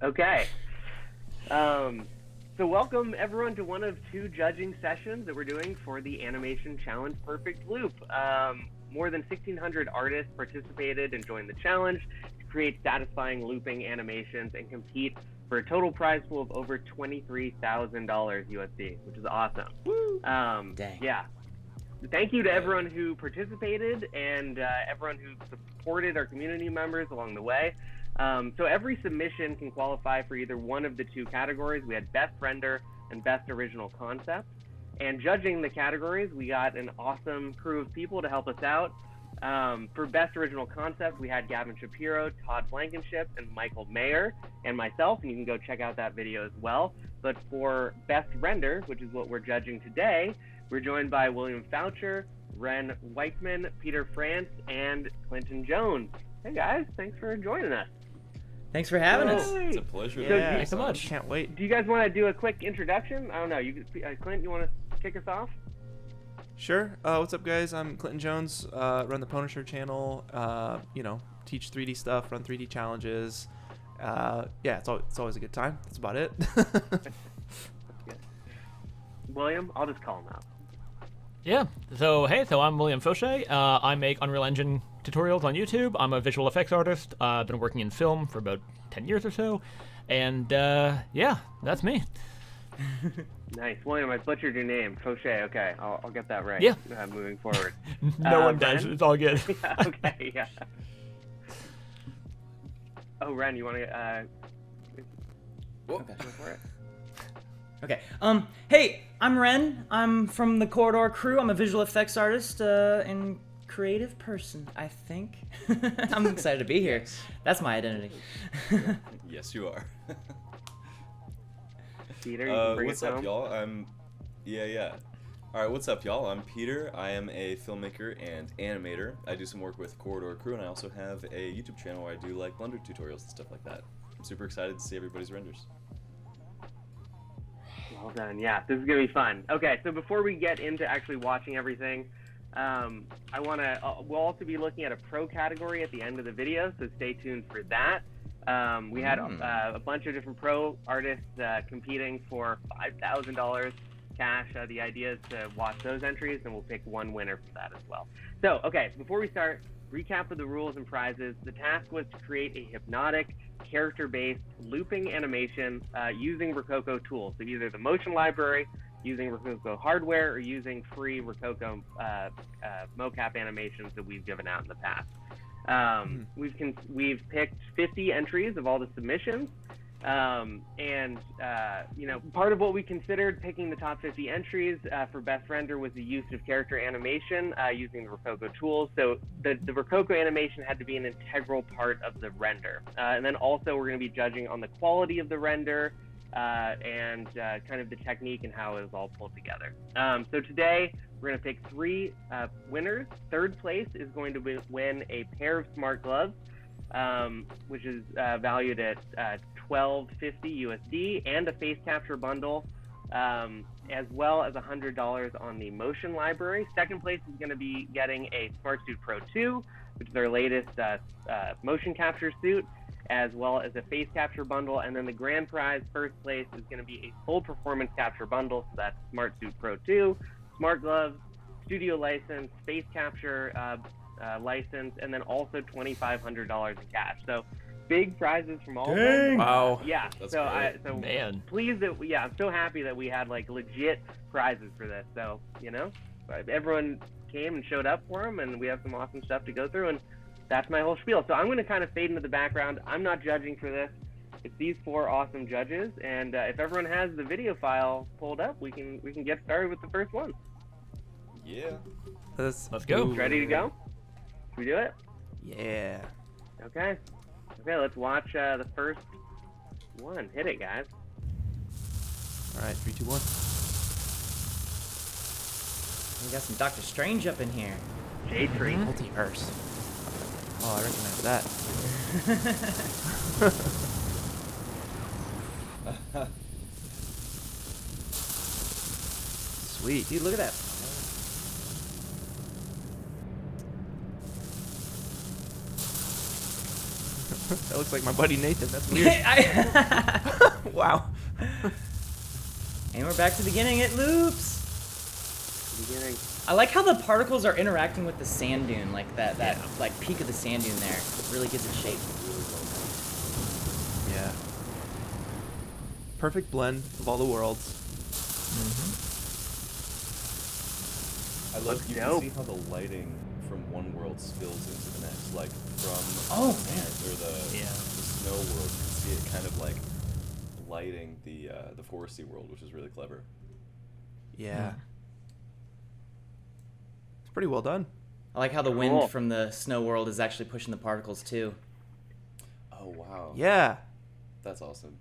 Okay. So welcome everyone to one of two judging sessions that we're doing for the Animation Challenge Perfect Loop. More than 1,600 artists participated and joined the challenge to create satisfying looping animations and compete for a total prize pool of over $23,000 USD, which is awesome. Woo! Dang. Yeah. Thank you to everyone who participated and everyone who supported our community members along the way. So every submission can qualify for either one of the two categories. We had Best Render and Best Original Concept. And judging the categories, we got an awesome crew of people to help us out. For Best Original Concept, we had Gavin Shapiro, Todd Blankenship, and Michael Mayer, and myself, and you can go check out that video as well. But for Best Render, which is what we're judging today, we're joined by William Faucher, Wren Weichman, Peter France, and Clinton Jones. Hey guys, thanks for joining us. Thanks for having us. It's a pleasure. Yeah, Thanks so much. Can't wait. Do you guys want to do a quick introduction? I don't know. Clint, you want to kick us off? Sure. What's up, guys? I'm Clinton Jones. Run the Punisher channel. Teach 3D stuff. Run 3D challenges. It's always a good time. That's about it. William, I'll just call him out. Yeah. So I'm William Faucher. I make Unreal Engine tutorials on YouTube. I'm a visual effects artist. I've been working in film for about 10 years or so. And that's me. Nice. William, I butchered your name. Faucher. Okay, I'll get that right. Yeah. Moving forward. No one does. Wren? It's all good. Yeah, okay, yeah. Oh, Wren, you want to go for it? Okay. Hey, I'm Wren. I'm from the Corridor crew. I'm a visual effects artist and creative person, I think. I'm excited to be here. That's my identity. Yes, you are. Peter, you can bring what's us up, home. y'all? All right, what's up, y'all? I'm Peter. I am a filmmaker and animator. I do some work with Corridor Crew, and I also have a YouTube channel where I do like Blender tutorials and stuff like that. I'm super excited to see everybody's renders. Well done. Yeah, this is gonna be fun. Okay, so before we get into actually watching everything, we'll also be looking at a pro category at the end of the video, so stay tuned for that. We had a bunch of different pro artists competing for $5,000 cash. The idea is to watch those entries, and we'll pick one winner for that as well. So, okay, before we start, recap of the rules and prizes. The task was to create a hypnotic, character-based looping animation using Rokoko tools. So either the motion library, using Rokoko hardware, or using free Rokoko mocap animations that we've given out in the past. We've picked 50 entries of all the submissions, part of what we considered picking the top 50 entries for Best Render was the use of character animation using the Rokoko tools. So the Rokoko animation had to be an integral part of the render. And then also we're going to be judging on the quality of the render and kind of the technique and how it was all pulled together. So today we're going to pick three winners. Third place is going to win a pair of Smartgloves, which is valued at $12.50 USD, and a face capture bundle, as well as $100 on the motion library. Second place is going to be getting a Smartsuit Pro 2, which is their latest motion capture suit, as well as a face capture bundle. And then the grand prize, first place, is going to be a full performance capture bundle. So that's Smartsuit Pro 2, Smartgloves, studio license, face capture license, and then also $2,500 in cash. So big prizes from all of them. Wow. Yeah. That's so great. Man. Pleased that I'm so happy that we had like legit prizes for this. So everyone came and showed up for them, and we have some awesome stuff to go through. And that's my whole spiel. So I'm going to kind of fade into the background. I'm not judging for this. It's these four awesome judges, and if everyone has the video file pulled up, we can get started with the first one. Yeah. Let's go. Ready to go? Should we do it? Yeah. Okay, let's watch the first one. Hit it, guys. All right, 3, 2, 1. We got some Doctor Strange up in here. Jaytracing. Multiverse. Oh, I recognize that. Sweet. Dude, look at that. That looks like my buddy Nathan. That's weird. Wow. And we're back to the beginning. It loops. Beginning. I like how the particles are interacting with the sand dune, like that like peak of the sand dune there. It really gives it shape. Yeah. Perfect blend of all the worlds. I love you can dope. see how the lighting from one world spills into the next, like from Oh, the man. or the snow world. You can see it kind of like lighting the foresty world, which is really clever. Yeah. It's pretty well done. I like how the Cool. wind from the snow world is actually pushing the particles too. Oh wow. Yeah. That's awesome.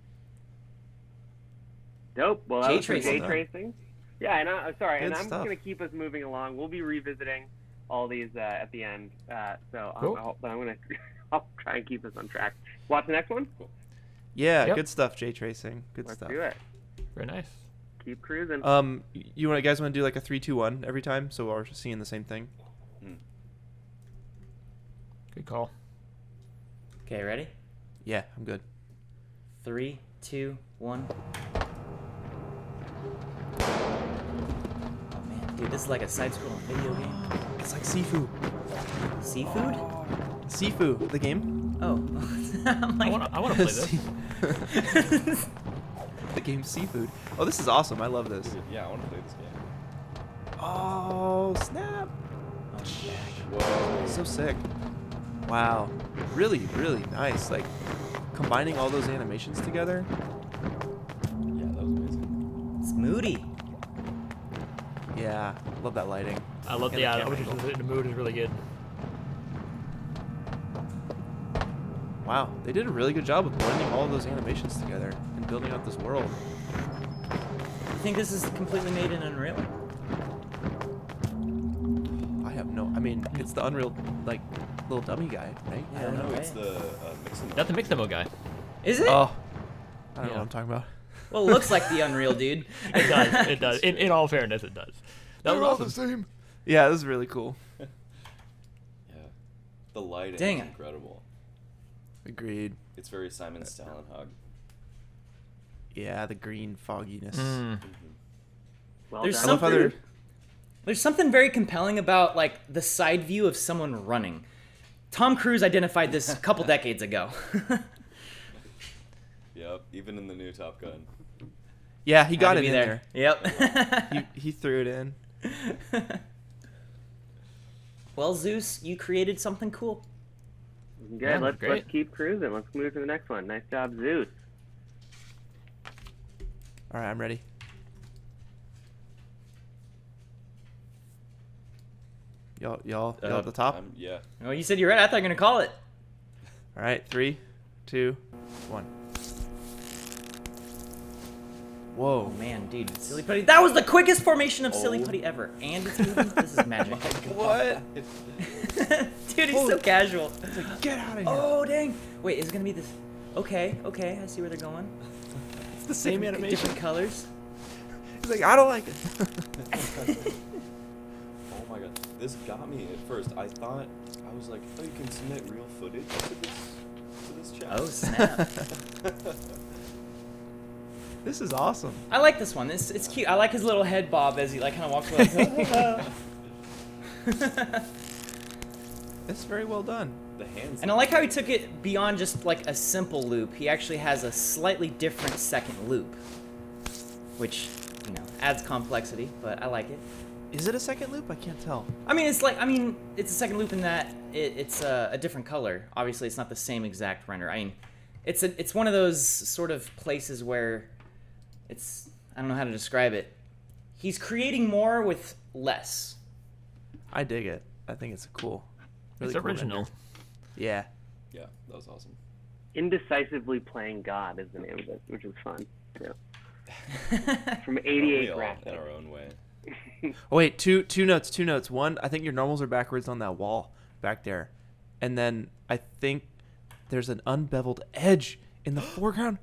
Dope. Well, that was some Jaytracing. Jaytracing. Yeah, and I'm sorry, Good and I'm stuff. going to keep us moving along. We'll be revisiting all these at the end. So Cool. I'm going to I'll try and keep us on track. Watch the next one. Yeah, Yep. good stuff, Jaytracing. Good Let's stuff. do it. Very nice. Keep cruising. You guys want to do like a 3-2-1 every time, so we're seeing the same thing? Good call. Okay, ready? Yeah, I'm good. 3, 2, 1. Oh man, dude, this is like a side-scrolling video game. It's like Sifu. Seafood? Sifu, the game. Oh, I'm like, I want to play this. The game Seafood. Oh, this is awesome. I love this. Yeah, I want to play this game. Oh, snap. Whoa. So sick. Wow. Really, really nice. Like, combining all those animations together. Yeah, that was amazing. it's moody. Yeah. Love that lighting. I love And the camera which is, angle. the mood is really good. Wow. They did a really good job of blending all of those animations together and building out this world. You think this is completely made in Unreal? I have no... I mean, it's the Unreal, like, little dummy guy, right? Yeah, I don't know. right. It's the mixing. Not the mix demo guy. Is it? Oh. I don't know Yeah. what I'm talking about. Well, it looks like the Unreal, dude. It does. It does. In all fairness, it does. That was awesome. same. Yeah, this is really cool. Yeah. The lighting Dang is it. incredible. Agreed. It's very Simon Stallenhog. Yeah, the green fogginess. Well There's done. I love how they're... There's something very compelling about like the side view of someone running. Tom Cruise identified this a couple decades ago. Yep, even in the new Top Gun. Yeah, he got Had it to in be there. Yep. He threw it in. Well, Zeus, you created something cool. Good. Yeah, let's great. keep cruising. Let's move to the next one. Nice job, Zeus. All right, I'm ready. Y'all at the top? Yeah. Oh, you said you're right. I thought you were gonna call it. All right, 3, 2, 1. Whoa. Oh man, dude, silly putty. That was the quickest formation of silly Oh. putty ever. And it's moving. This is magic. What? Dude, he's so casual. Get out of here. Oh dang. Wait, is it gonna be this? Okay, I see where they're going. It's the same Different- animation. Different colors. He's like, I don't like it. Oh my god. This got me at first. I was like, oh, you can submit real footage to this chat. Oh snap. This is awesome. I like this one. It's cute. I like his little head bob as he like kind of walks away. It's very well done. The hands. And I like how he took it beyond just like a simple loop. He actually has a slightly different second loop, which, you know, adds complexity, but I like it. Is it a second loop? I can't tell. I mean, it's a second loop in that it's a different color. Obviously, it's not the same exact render. I mean, it's one of those sort of places where I don't know how to describe it. He's creating more with less. I dig it. I think it's cool. Really It's cool original. render. Yeah. Yeah, that was awesome. Indecisively Playing God is the name of it, which is fun. Yeah. From We 88 all graphics. in our own way. Oh wait, two notes. One, I think your normals are backwards on that wall back there, and then I think there's an unbeveled edge in the foreground.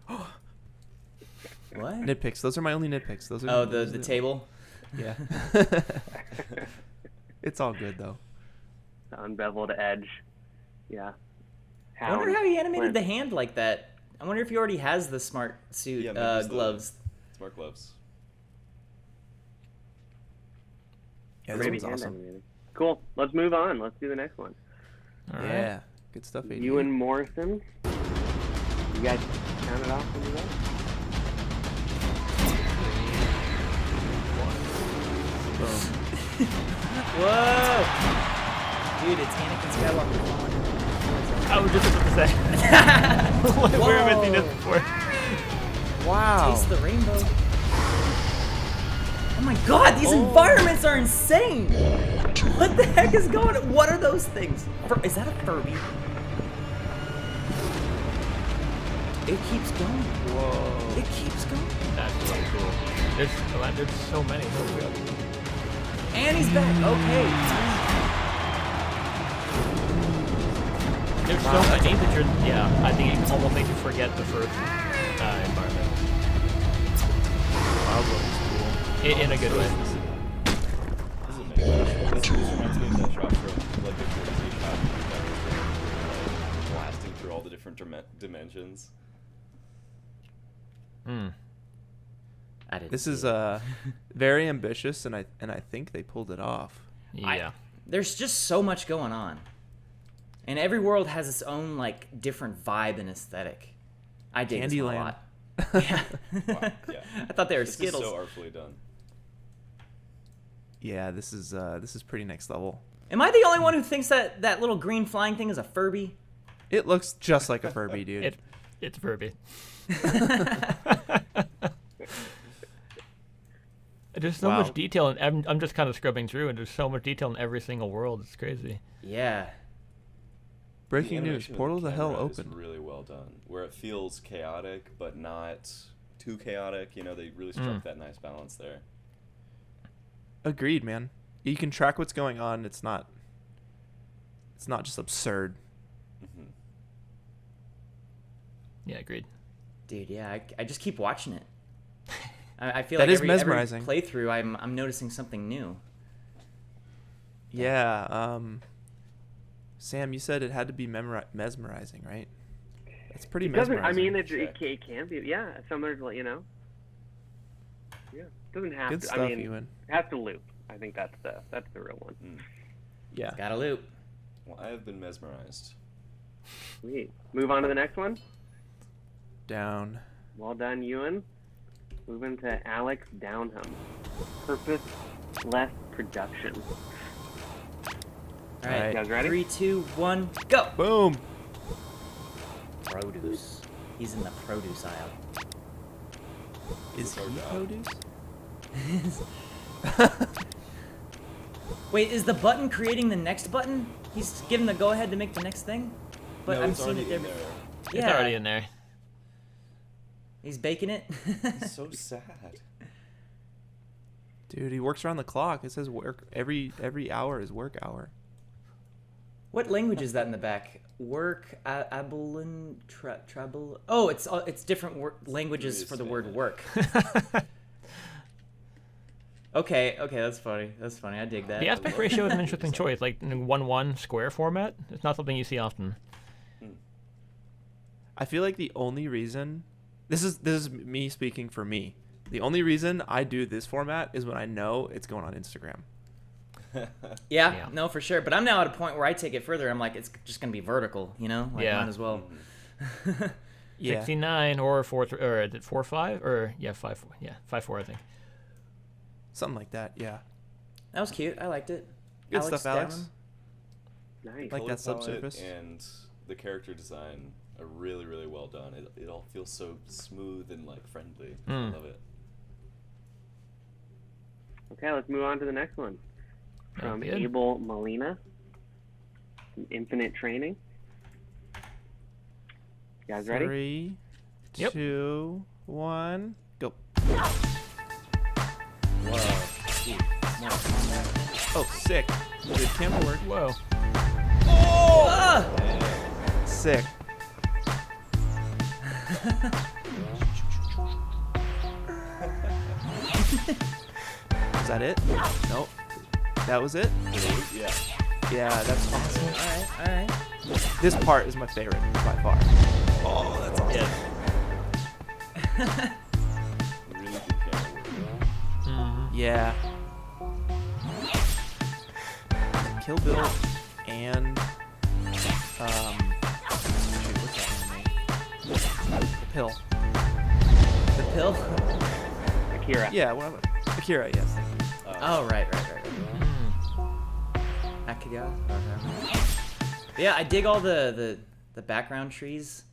What? Nitpicks. Those are my only nitpicks. Those are. Oh, those are the table. Yeah. It's all good though. The unbeveled edge. Yeah. I wonder how he animated the hand like that. I wonder if he already has the Smartsuit gloves. Smart gloves. Yeah, this Maybe one's awesome. animated. Cool. Let's move on. Let's do the next one. All right. Yeah, good stuff, AD. Euan Morrison. You guys count it off when you're ready? Whoa! Dude, it's Anakin Skywalker falling. I was just about to say. Where have I seen this before? Wow. Taste the rainbow. Oh my god, these environments are insane! What the heck is going on? What are those things? Is that a Furby? It keeps going. Whoa. It keeps going. That's really cool. There's so many. Holy God. And he's back. Okay. There's so many that you're. Yeah, I think it almost makes you forget the first environment. Wow, that was cool. In a good way. This is amazing. This reminds me of that shot from like the Jersey shot that was blasting through all the different dimensions. This is very ambitious, and I think they pulled it off. Yeah. There's just so much going on. And every world has its own like different vibe and aesthetic. I dig this one a Candyland. lot. Yeah. Wow, yeah. I thought they were This Skittles. is so artfully done. Yeah, this is pretty next level. Am I the only one who thinks that that little green flying thing is a Furby? It looks just like a Furby, dude. It's Furby. There's so much detail, and I'm just kind of scrubbing through, and there's so much detail in every single world. It's crazy. Yeah. Breaking The news: animation of Portal to the Hell camera is opened. really well done, where it feels chaotic but not too chaotic. You know, they really struck that nice balance there. Agreed, man. You can track what's going on. It's not just absurd. Mm-hmm. Yeah, agreed. Dude, yeah, I just keep watching it. I feel That like is every mesmerizing. playthrough I'm noticing something new. Yeah. Sam, you said it had to be mesmerizing, right? That's pretty It doesn't. mesmerizing. I mean, it can be. Yeah, similar to Yeah, it doesn't have Good to. stuff, I mean, Euan. it has to loop. I think that's the real one. Yeah. Got a loop. Well, I have been mesmerized. Sweet. Move on to the next one. Down. Well done, Euan. Moving to Alex Downham. Purposeless production. All right, You guys ready? 3, 2, 1, go! Boom. Produce. He's in the produce aisle. Is he our job. produce? Wait, is the button creating the next button? He's giving the go-ahead to make the next thing? But No, I'm it's seeing already it in there. there. Yeah. It's already in there. He's baking it. It's so sad. Dude, he works around the clock. It says work every hour is work hour. What language is that in the back? Work, Abelin, treble. Oh, it's different languages for the word work. Okay, that's funny. I dig that. The aspect ratio is an interesting choice, like in 1:1 square format. It's not something you see often. I feel like the only reason this is me speaking for me. The only reason I do this format is when I know it's going on Instagram. Yeah, no, for sure. But I'm now at a point where I take it further. I'm like, it's just gonna be vertical, you know? Like, Yeah. might as well. Yeah. 69 or 4 or is it 4-5 or 5-4? Yeah, 5-4 I think. Something like that, yeah. That was cute. I liked it. Good stuff, Alex. Downham. Nice. Like Color that palette subsurface. and the character design are really, really well done. It all feels so smooth and like friendly. I love it. Okay, let's move on to the next one. From good. Abel Molina. Infinite Training. You guys ready? 3, Yep. 2, 1, go. Oh, sick. Good camera work. Whoa. Sick. Is that it? Nope. That was it? Yeah. Yeah, that's awesome. All right. This part is my favorite by far. Oh, that's awesome. Yeah. Really good camera work. Yeah. Kill Bill and shoot, what's that anime? The Pill. The pill? Akira. Yeah, Akira, yes. Thank you. Oh, right. Akira. Yeah, I dig all the background trees.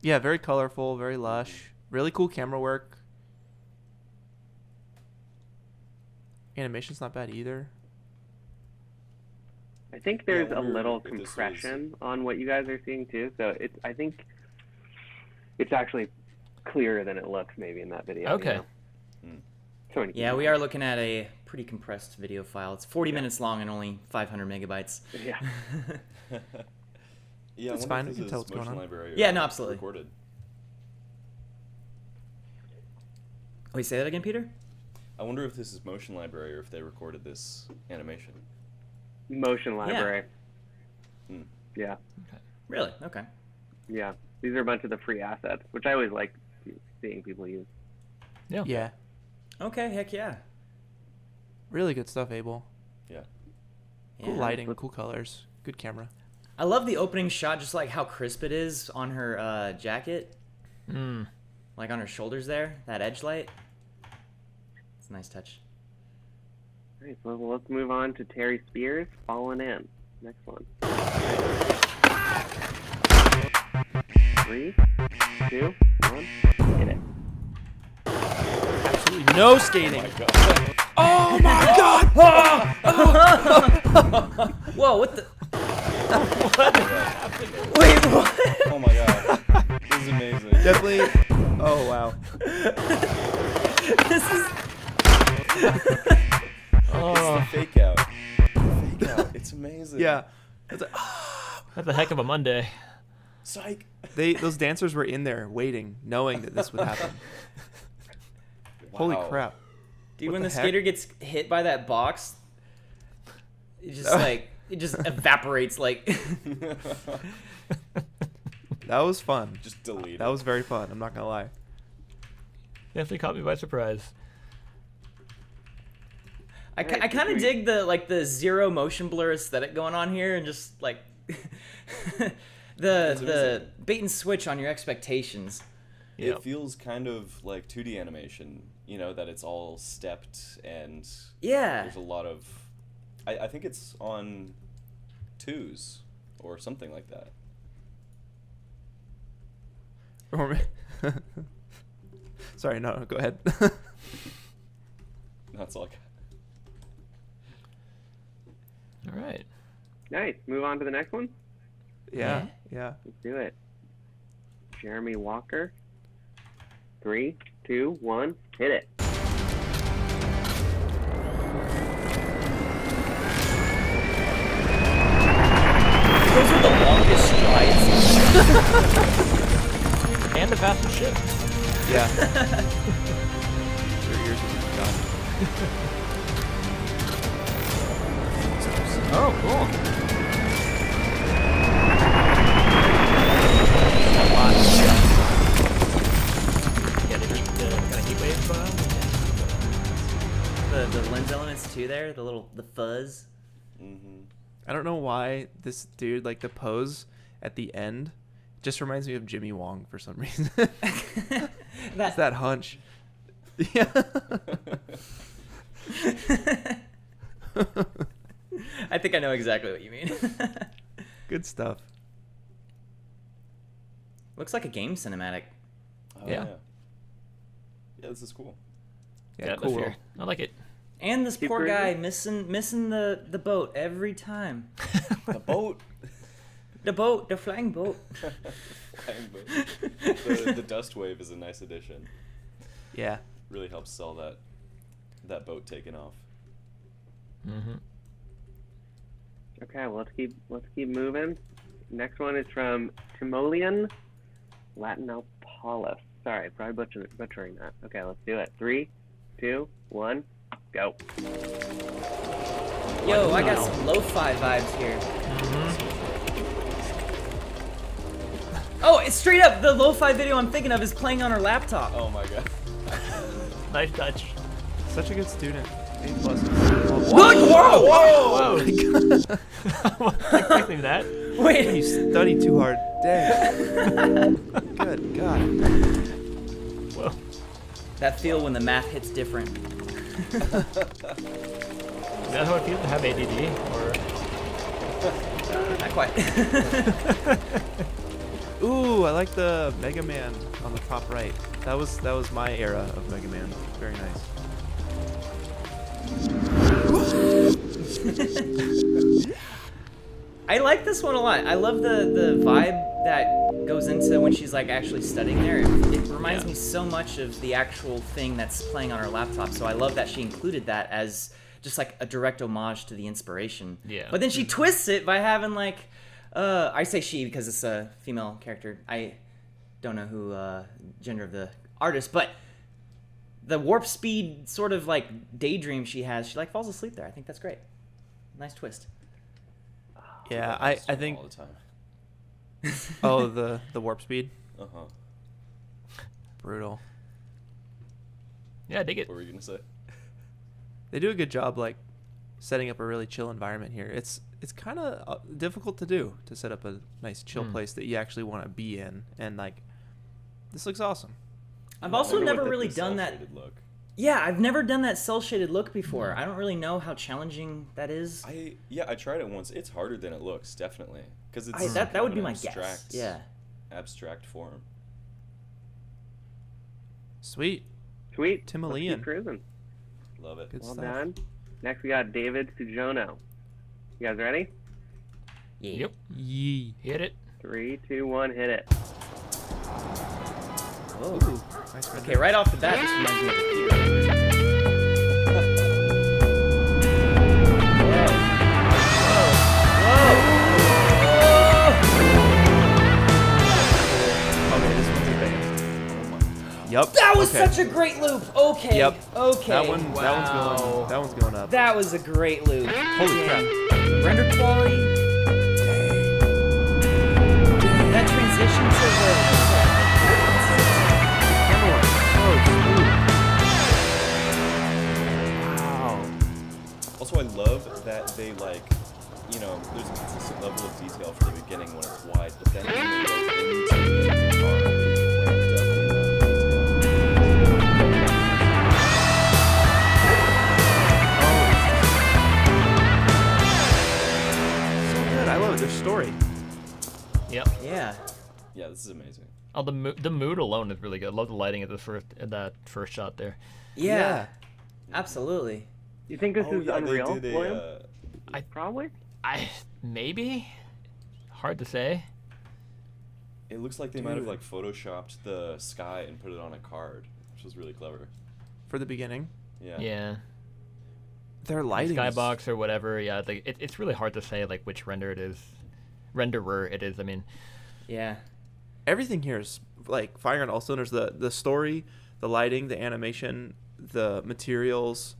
Yeah, very colorful, very lush. Really cool camera work. Animation's not bad either. I think there's Yeah, I a wonder little if this was- compression on what you guys are seeing too. So I think it's actually clearer than it looks maybe in that video. Okay. So many Yeah, we are looking at a pretty compressed video file. It's 40 minutes long and only 500 megabytes. Yeah. Yeah, It's I wonder fine, if we can this tell is what's going motion on. library or Yeah, no, absolutely. Recorded. Wait, say that again, Peter? I wonder if this is motion library or if they recorded this animation. Motion library. Hmm. Yeah. Really? Okay. Yeah. These are a bunch of the free assets, which I always like seeing people use. Yeah. Yeah. Okay, heck yeah. Really good stuff, Abel. Yeah. Cool Yeah. lighting, cool colors, good camera. I love the opening shot, just like how crisp it is on her jacket. Like on her shoulders there, that edge light. It's a nice touch. All right, so let's move on to Terry Spears, Fallin in. Next one. 3, 2, 1, hit it. Absolutely no skating. Oh my god! Oh my god! Whoa, what the? What happened? Wait, what? Oh my god. This is amazing. Definitely. Oh wow. This is. It's the fake out. Fake out. It's amazing. Yeah. It's like, That's a heck of a Monday. Psych. those dancers were in there waiting, knowing that this would happen. Holy Wow. crap. Dude, What when the the heck? skater gets hit by that box, it just like it just evaporates like. That was fun. Just delete That it. was very fun. I'm not gonna lie. Definitely caught me by surprise. I kind of dig the zero motion blur aesthetic going on here, and just like the bait and switch on your expectations. It Yep. feels kind of like 2D animation, you know, that it's all stepped and Yeah. there's a lot of... I think it's on 2s or something like that. Sorry, no, go ahead. That's all I got. All right. Nice. Move on to the next one. Yeah. Let's do it. Jeremy Walker. 3, 2, 1, hit it. Those are the longest strides. And the fastest ship. Yeah. Your ears will be done. Oh, cool. Yeah, the kind of heat wave. The lens elements too there, the fuzz. Mm-hmm. I don't know why this dude, like the pose at the end, just reminds me of Jimmy Wong for some reason. It's that hunch. Yeah. I think I know exactly what you mean. Good stuff. Looks like a game cinematic. Oh, Yeah. Yeah, this is cool. Yeah, cool. atmosphere. I like it. And this Super poor guy easy. missing the boat every time. The boat. The flying boat. Flying boat. The dust wave is a nice addition. Yeah. Really helps sell that boat taking off. Mm-hmm. Okay, well, let's keep moving. Next one is from Timoleon, Latinopoulos. Sorry, probably butchering that. Okay, let's do it. 3, 2, 1, go. Yo, I got some lo-fi vibes here. Oh, it's straight up. The lo-fi video I'm thinking of is playing on her laptop. Oh my god. Nice touch. Such a good student. A+. Whoa! Whoa! I wasn't expecting that. Wait. You study too hard. Dang. Good God. Whoa. That feel when the math hits different. Is that how it feels to have ADD? Or Not quite. Ooh, I like the Mega Man on the top right. That was my era of Mega Man. Very nice. I like this one a lot. I love the vibe that goes into when she's like actually studying there. It reminds me so much of the actual thing that's playing on her laptop. So I love that she included that as just like a direct homage to the inspiration. Yeah. But then she twists it by having like, I say she because it's a female character. I don't know who gender of the artist, but the warp speed sort of like daydream she has, she like falls asleep there. I think that's great. Nice twist. Yeah, I think. All the time. Oh, the warp speed. Uh-huh. Brutal. yeah, I dig it. What were you gonna say? They do a good job like setting up a really chill environment here. It's kind of difficult to do, to set up a nice chill place that you actually want to be in, and like this looks awesome. I've also Wonder what never the really done that. cel-shaded look. Yeah, I've never done that cel-shaded look before. I don't really know how challenging that is. I tried it once. It's harder than it looks, definitely, because it's That kind would of be an my guess. Yeah. abstract form. Sweet. Sweet. Timoleon. Let's keep cruising. Love it. Good Well stuff. done. Next we got David Sujono. You guys ready? Yeah. Yep. Yee. Hit it. 3, 2, 1, hit it. Whoa. Nice render. Okay, right off the bat, this reminds me of the Peter. Okay, this one's advanced. Yep. That was okay. such a great loop. Okay. Yep. Okay. That one's going up. That was a great loop. Holy crap. Render quality. That transition to the. Wow. Also, I love that they like, there's a consistent level of detail from the beginning when it's wide, but then when they go into the car, they ramped up So good. I love it. Their story. Yep. Yeah. Yeah, this is amazing. Oh, the mood alone is really good. I love the lighting at that first shot there. Yeah. Absolutely. You think this is Unreal, they did William? Probably. Maybe. Hard to say. It looks like they might have like photoshopped the sky and put it on a card, which was really clever. For the beginning. Yeah. Yeah. Their lighting. is- Skybox or whatever. Yeah, it's really hard to say like which renderer it is. I mean, Yeah. Everything here is like firing on all cylinders. The story, the lighting, the animation, the materials.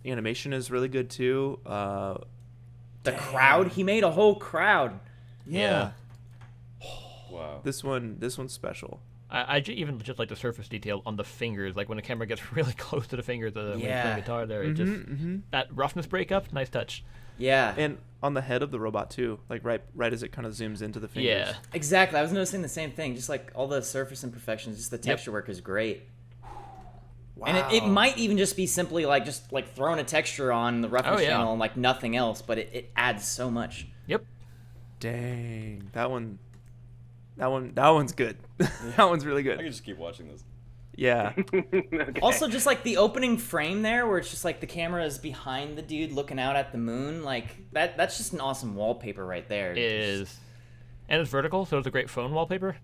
Animation is really good too. The crowd. He made a whole crowd. Yeah. Wow. This one's special. even just like the surface detail on the fingers, like when the camera gets really close to the fingers when you're Yeah. playing guitar there, it just Mm-hmm. that roughness breakup, nice touch. Yeah. And on the head of the robot too, like right as it kind of zooms into the fingers. Yeah. Exactly. I was noticing the same thing. Just like all the surface imperfections, just the texture work is great. Wow. And it might even just be simply like just like throwing a texture on the roughness channel and like nothing else, but it adds so much. Yep. Dang, that one's good. That one's really I good. could just keep watching this. Yeah. Okay. Also, just like the opening frame there, where it's just like the camera is behind the dude looking out at the moon, like that's just an awesome wallpaper right there. It is. And it's vertical, so it's a great phone wallpaper.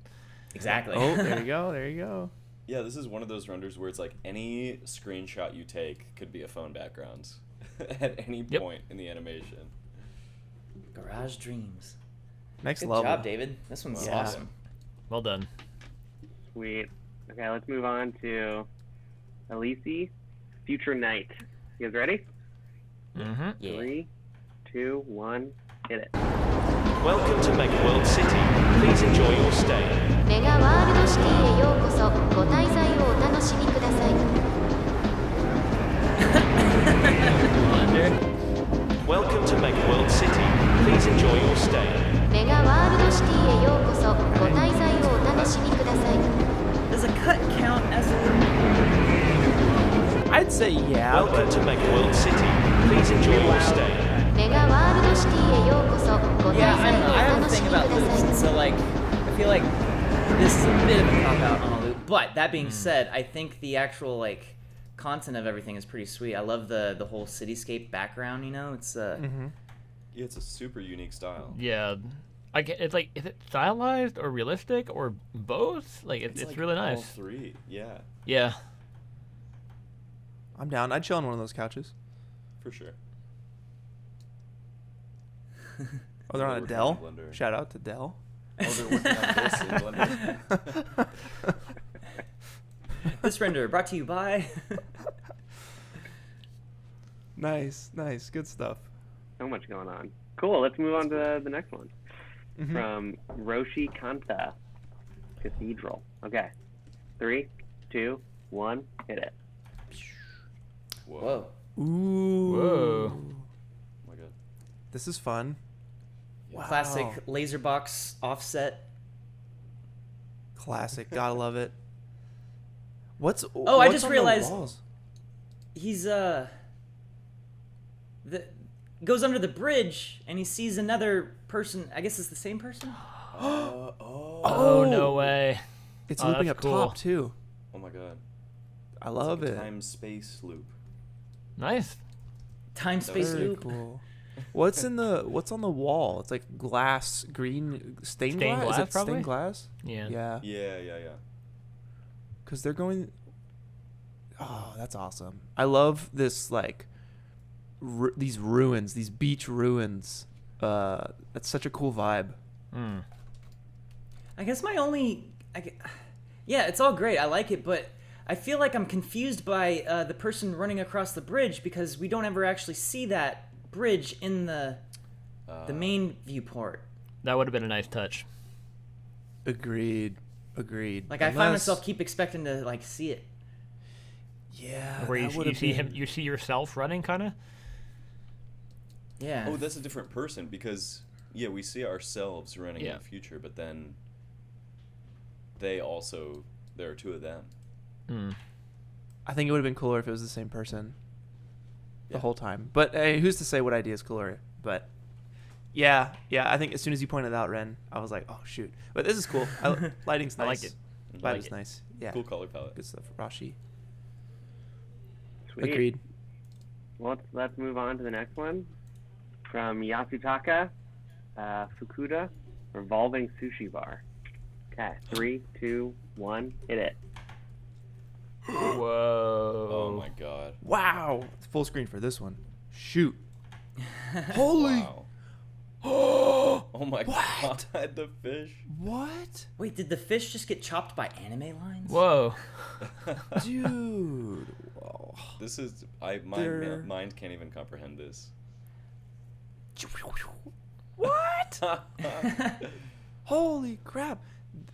Exactly. Oh, there you go. There you go. Yeah, this is one of those renders where it's like any screenshot you take could be a phone background at any point in the animation. Garage Dreams. Next Good level. job, David. This one's Yeah. awesome. Well done. Sweet. Okay, let's move on to Eleesi, Future Night. You guys ready? Mm-hmm. Yeah. 3, 2, 1, hit it. Welcome to Mega World City. Please enjoy your stay. メガワールドシティへようこそ。ご滞在をお楽しみください。Welcome to Mega World City. Please enjoy your stay. メガワールドシティへようこそ。ご滞在をお楽しみください。Does a cut count as a... I'd say yeah, Welcome but to Mega World City. Please enjoy your stay. メガワールドシティへようこそ。ご滞 Yeah, I 在 don't know. を I お have a 楽し thing みくだ about loops, さ and い。 so like, I feel like this is a bit of a cop out on a loop. But that being said, I think the actual like content of everything is pretty sweet. I love the whole cityscape background. You know, it's Yeah, it's a super unique style. Yeah. It's like, is it stylized or realistic or both? Like, it's like really nice. All three, yeah, Yeah. I'm down. I'd chill on one of those couches. for sure. Oh, they're on a Working Dell? on Blender. Shout out to Dell. Oh, they're working on this in Blender. this render brought to you by. Nice. Good stuff. So much going on. Cool. Let's move on to the next one. Mhm. From Roshi Kanta, Cathedral. Okay. 3, 2, 1, hit it. Whoa. Whoa. Ooh. Whoa. Oh my god. This is fun. Classic Wow. laser box offset. Classic. Gotta love it. What's I what's just on the realized- walls? He's goes under the bridge and he sees another person. I guess it's the same person. Oh, no way. It's Oh, looping that's up cool. top too. Oh my god. I love It's like it. a time-space loop. Nice. Time space Very loop. cool. What's on the wall? It's like glass, green stained Stained glass. Is glass, it probably? stained glass? Yeah. Yeah. Yeah. Because they're going. Oh, that's awesome. I love this like these ruins, these beach ruins. That's such a cool vibe. Mm. I guess my only, yeah, it's all great. I like it, but I feel like I'm confused by the person running across the bridge because we don't ever actually see that bridge in the main viewport. That would have been a nice touch. Agreed. Like I find myself keep expecting to like see it. Yeah. Where that you would've see been- you see yourself running, kind of. Yeah. Oh, that's a different person because we see ourselves running in Yeah. the future, but then there are two of them. Mm. I think it would have been cooler if it was the same person the Yeah. whole time. But hey, who's to say what idea is cooler? But yeah, I think as soon as you pointed out Ren, I was like, oh shoot. But this is cool. Lighting's nice. I like it. Vibe like is it. nice. Yeah. Cool color palette. Good stuff. Roshi. Sweet. Agreed. Well, let's move on to the next one. From Yasutaka, Fukuda, Revolving Sushi Bar. Okay, 3, 2, 1, hit it. Whoa. Oh my god. Wow. It's full screen for this one. Shoot. Holy. Wow. Oh my What? god, the fish. What? Wait, did the fish just get chopped by anime lines? Whoa. Dude. Whoa. This is my mind can't even comprehend this. What? Holy crap.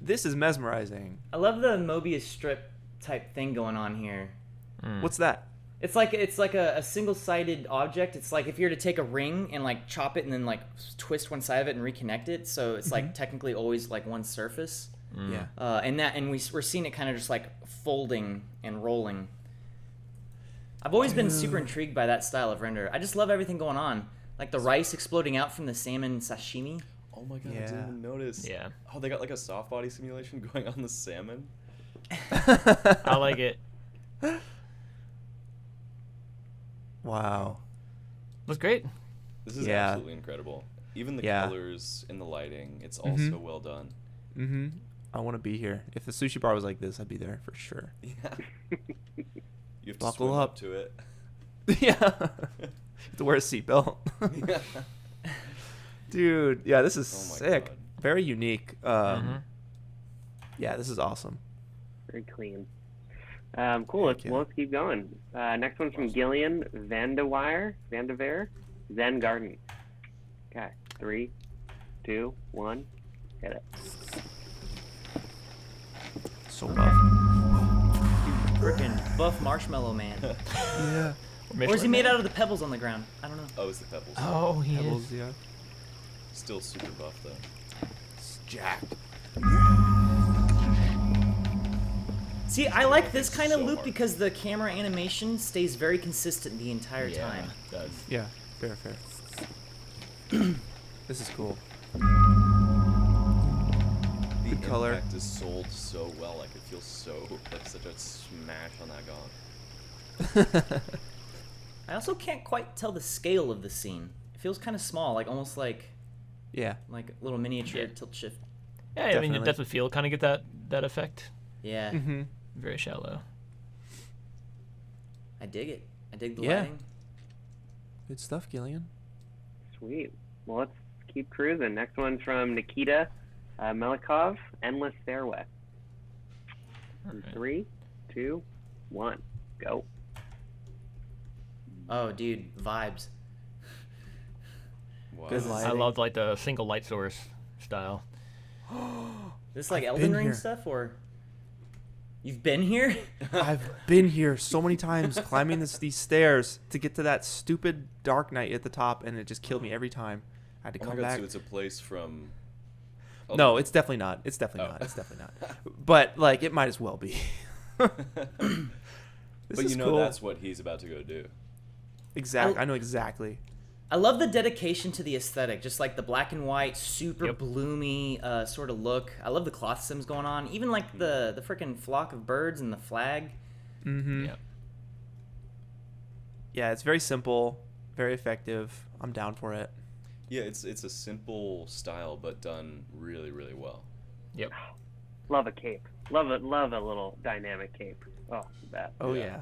This is mesmerizing. I love the Mobius strip type thing going on here. What's that? It's like a single-sided object. It's like if you were to take a ring and like chop it and then like twist one side of it and reconnect it, so it's like technically always like one surface. Yeah. And we're seeing it kind of just like folding and rolling. I've always been super intrigued by that style of render. I just love everything going on, like the rice exploding out from the salmon sashimi. Oh my god, I Yeah. didn't even notice. Yeah. Oh, they got like a soft body simulation going on the salmon. I like it. Wow. Looks great. This is Yeah. absolutely incredible. Even the Yeah. colors and the lighting, it's all so well done. Mm-hmm. I want to be here. If the sushi bar was like this, I'd be there for sure. Yeah. You have to Buckle swim up. up to it. Yeah. You have to wear a seatbelt. Yeah. Dude, yeah, this is Oh my sick. God. Very unique. Yeah, this is awesome. Very clean. Cool. Heck yeah. Let's keep going. Next one's from Gillian, Vandewyer, Zen Garden. Okay, 3, 2, 1, Hit it. So buff. Freaking buff marshmallow man. Yeah. Or is he made out of the pebbles on the ground? I don't know. Oh, it's the pebbles. Oh, he Pebbles, is. yeah. Still super buff though. It's jacked. See, I like this kind of So loop hard. because the camera animation stays very consistent the entire Yeah, time. it does. Yeah, fair. This is cool. The Good color. impact is sold so well. Like it feels so like such a smash on that gong. I also can't quite tell the scale of the scene. It feels kind of small, like almost like Yeah. a little miniature Yeah. tilt shift. Yeah, I mean, Definitely. it does the feel kind of get that effect. Yeah, Mm-hmm. Very shallow. I dig it. I dig the Yeah. lighting. Good stuff, Gillian. Sweet. Well, let's keep cruising. Next one's from Nikita Melikov, Endless Stairway. In Alright. 3, 2, 1, go. Oh, dude, vibes. Wow. Good I lighting. love like the single light source style. This like I've Elden been Ring here. stuff, or you've been here? I've been here so many times climbing these stairs to get to that stupid Dark Knight at the top, and it just killed me every time. I had to Oh my come god, back. so it's a place from. Oh, No, it's definitely not. It's definitely Oh. not. It's definitely not. But like, it might as well be. This But is you know cool. that's what he's about to go do. Exactly. I know exactly. I love the dedication to the aesthetic, just like the black and white, super Yep. bloomy sort of look. I love the cloth sims going on, even like the freaking flock of birds and the flag. Mm-hmm. Yeah. Yeah, it's very simple, very effective. I'm down for it. Yeah, it's a simple style, but done really, really well. Yep. Love a cape. Love a little dynamic cape. Oh, that. Oh Yeah. yeah.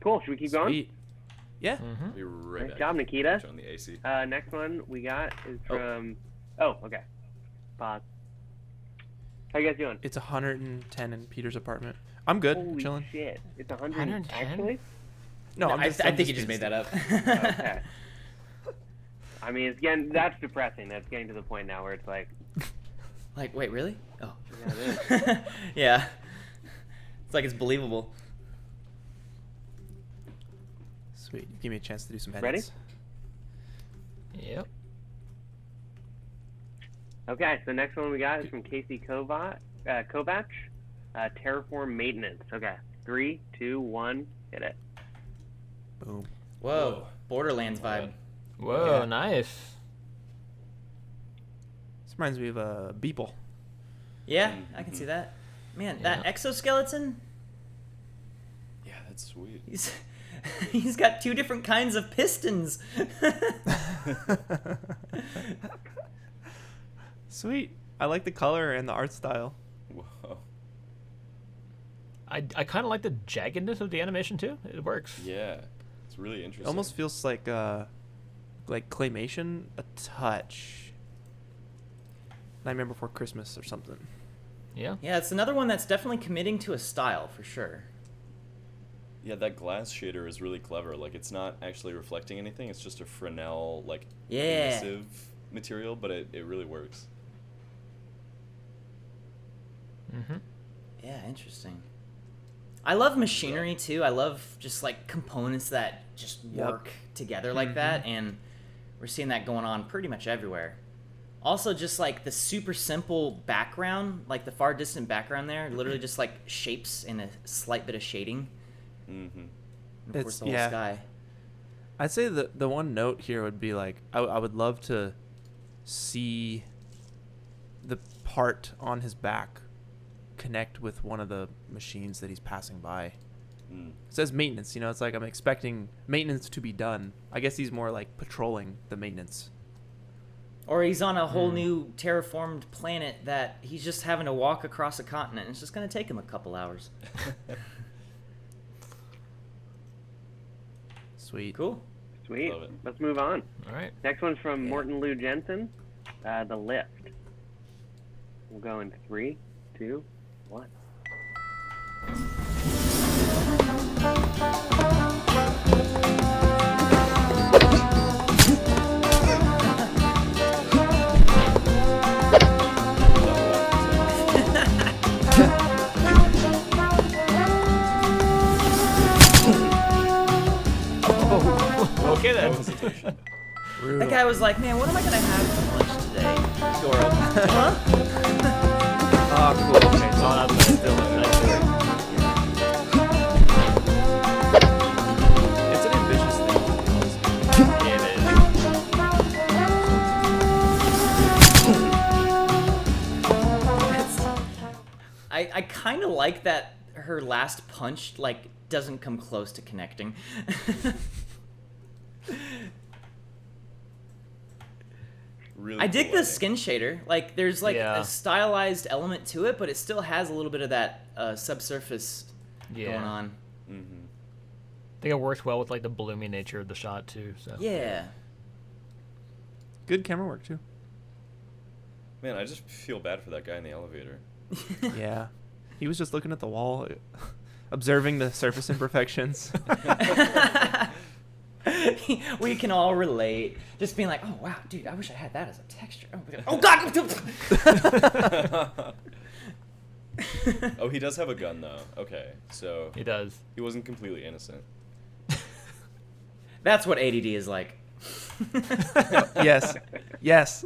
Cool. Should we keep going? Sweet. Yeah. Mm-hmm. Be right Nice back. job, Nikita. On the AC. Next one we got is from. Oh, okay. Pause. How you guys doing? It's 110 in Peter's apartment. I'm good. Holy Chilling. shit! It's 100. 110? Actually. No, I think you being just made that up. Okay. I mean, it's getting that's depressing. That's getting to the point now where it's like, Like, wait, really? Oh. yeah, it is. Yeah. It's like it's believable. Sweet. Give me a chance to do some Ready? edits. Yep. Okay, so next one we got is from Casey Kovach, Terraform Maintenance. Okay, 3, 2, 1, hit it. Boom. Whoa. Borderlands vibe. Whoa, Yeah. nice. This reminds me of Beeple. Yeah, I can see that. Man, that Yeah. exoskeleton, Yeah, that's sweet. he's got 2 different kinds of pistons. Sweet. I like the color and the art style. Whoa. I kind of like the jaggedness of the animation too. It works. Yeah, it's really interesting. It almost feels like claymation a touch. Nightmare Before Christmas or something. Yeah. Yeah, it's another one that's definitely committing to a style for sure. Yeah, that glass shader is really clever. Like, it's not actually reflecting anything. It's just a Fresnel, like, Yeah. emissive material, but it really works. Mm-hmm. Yeah, interesting. I love machinery too. I love just like components that just Yep. work together like that, and we're seeing that going on pretty much everywhere. Also, just like the super simple background, like the far distant background there, literally just like shapes and a slight bit of shading. Mm-hmm. And of course, It's- the whole yeah. sky. I'd say the one note here would be like I would love to see the part on his back connect with one of the machines that he's passing by. Mm. It says maintenance, it's like I'm expecting maintenance to be done. I guess he's more like patrolling the maintenance. Or he's on a whole new terraformed planet that he's just having to walk across a continent, and it's just going to take him a couple hours. Sweet. Cool. Sweet. Love it. Let's move on. All right. Next one's from Morton Lou Jensen, The Lift. We'll go in 3, 2, 1. hesitation. That guy was like, man, what am I gonna have for lunch today? Door open. Huh? Oh, cool. Okay, so Oh, that's still nice. it's an ambitious thing. Yeah, it is. I kind of like that her last punch like doesn't come close to connecting. Really I dig cool the skin shader. Like, there's like Yeah. a stylized element to it, but it still has a little bit of that subsurface Yeah. going on. Mm-hmm. I think it works well with like the bloomy nature of the shot too. So. Yeah. Good camera work too. Man, I just feel bad for that guy in the elevator. Yeah. He was just looking at the wall, observing the surface imperfections. We can all relate. Just being like, oh wow, dude, I wish I had that as a texture. Oh god! Oh, he does have a gun though. Okay, so He does. he wasn't completely innocent. That's what ADD is like. Yes. Yes.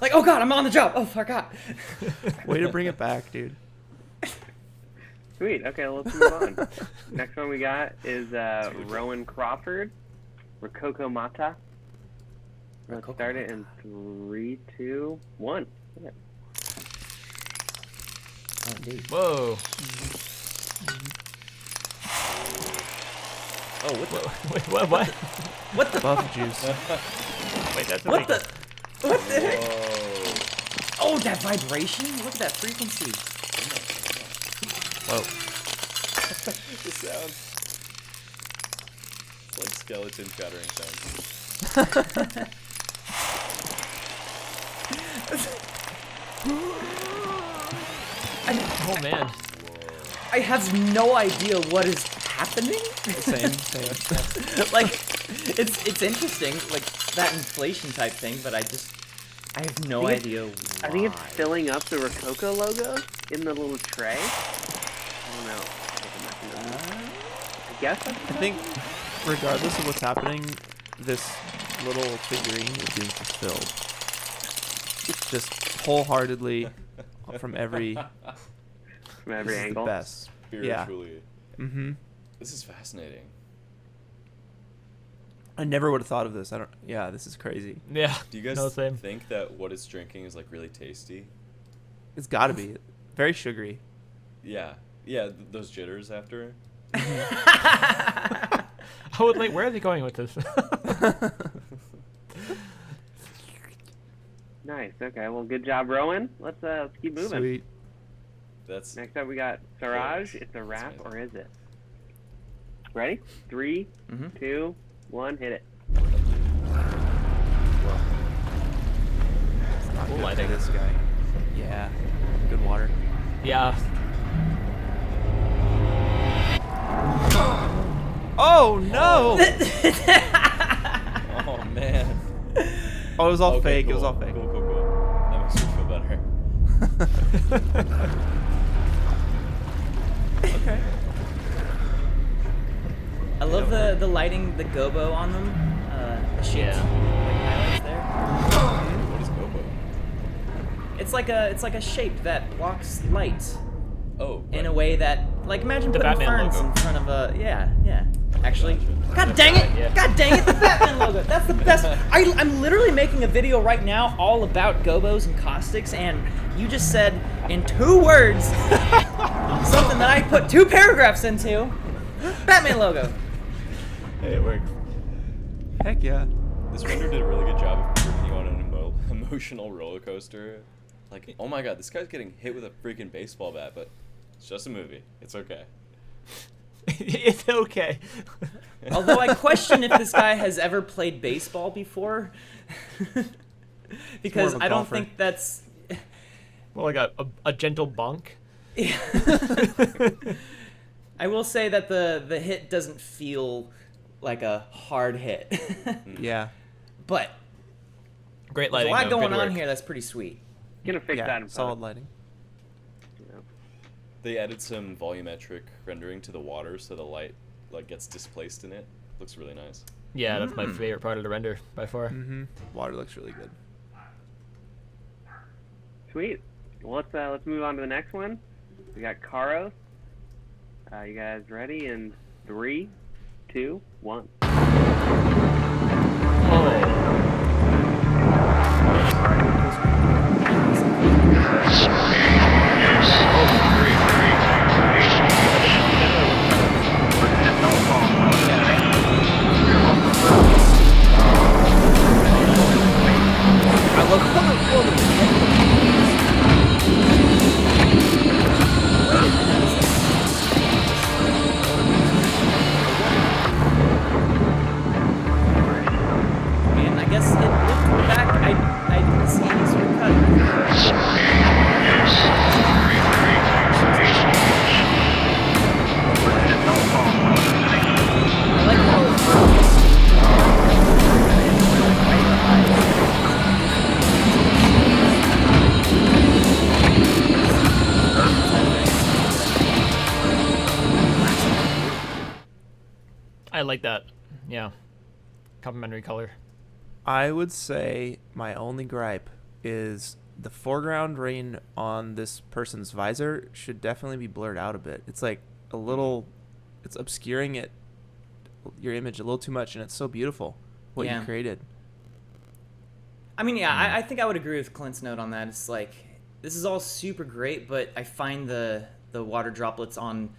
Like, oh god, I'm on the job. Oh, forgot. Way to bring it back, dude. Sweet. Okay, let's move on. Next one we got is Rowan Crawford, Rokoko Mata. Let's Rokoko start it Mata. in 3, 2, 1. Yeah. Oh, indeed. Whoa. Oh, what the? Wait, what? What the? Buff juice. Wait, that's What the? What the heck? Whoa. Oh, that vibration! Look at that frequency. Whoa. The sound. It's like skeleton shattering sounds. Oh man. I have no idea what is happening. Same. Like, it's interesting, like that inflation type thing, but I have no I think idea why. I think it's filling up the Rokoko logo in the little tray. I don't know. I guess that's I think, regardless of what's happening, this little figurine is being fulfilled. Just wholeheartedly from every from every this is angle. the best. Yeah. Spiritually. Mm-hmm. This is fascinating. I never would have thought of this. Yeah, this is crazy. Yeah. Do you guys No, same. think that what it's drinking is like really tasty? It's got to be very sugary. Yeah. Yeah, those jitters after. Oh, wait, where are they going with this? Nice. Okay. Well, good job, Rowan. Let's keep moving. Sweet. That's Next up, we got Siraj. Yes. It's a wrap, That's or is it? Ready? 3, Mhm. 2, 1. Hit it. It's not Cool good lighting. for this guy. Yeah. Good water. Yeah. Oh no! Oh man. Oh, it was all Okay, fake. Cool. It was all fake. Cool. That makes me feel better. Okay. I love the lighting, the gobo on them. The sheet, Yeah. like highlights there. What is gobo? It's like a shape that blocks light Oh. in right. a way that, like, imagine The putting Batman ferns logo. in front of a yeah. Actually, Gotcha. God dang it! Yeah. God dang it! The Batman logo. That's the best. I'm literally making a video right now all about gobos and caustics, and you just said in 2 words something that I put 2 paragraphs into. Batman logo. Hey, it works. Heck yeah. This render did a really good job of bringing you on an emotional roller coaster. Like, oh my god, this guy's getting hit with a freaking baseball bat, but it's just a movie. It's okay. It's okay. Although I question if this guy has ever played baseball before, because of a I don't golfer. think that's. Well, like a gentle bonk. I will say that the hit doesn't feel like a hard hit, Yeah. but Great there's a lighting. lot though. going Good on work. here that's pretty sweet. Gonna fix that Yeah. in Solid post. lighting. They added some volumetric rendering to the water so the light like gets displaced in it. Looks really nice. Yeah, that's my favorite part of the render by far. Mm-hmm. Water looks really good. Sweet. Well, let's move on to the next one. We got Karos. You guys ready? In 3, 2, 1. I like that. Yeah. Complementary color. I would say my only gripe is the foreground rain on this person's visor should definitely be blurred out a bit. It's like a little, it's obscuring your image a little too much, and it's so beautiful what you created. I mean, yeah, I think I would agree with Clint's note on that. It's like, this is all super great, but I find the water droplets on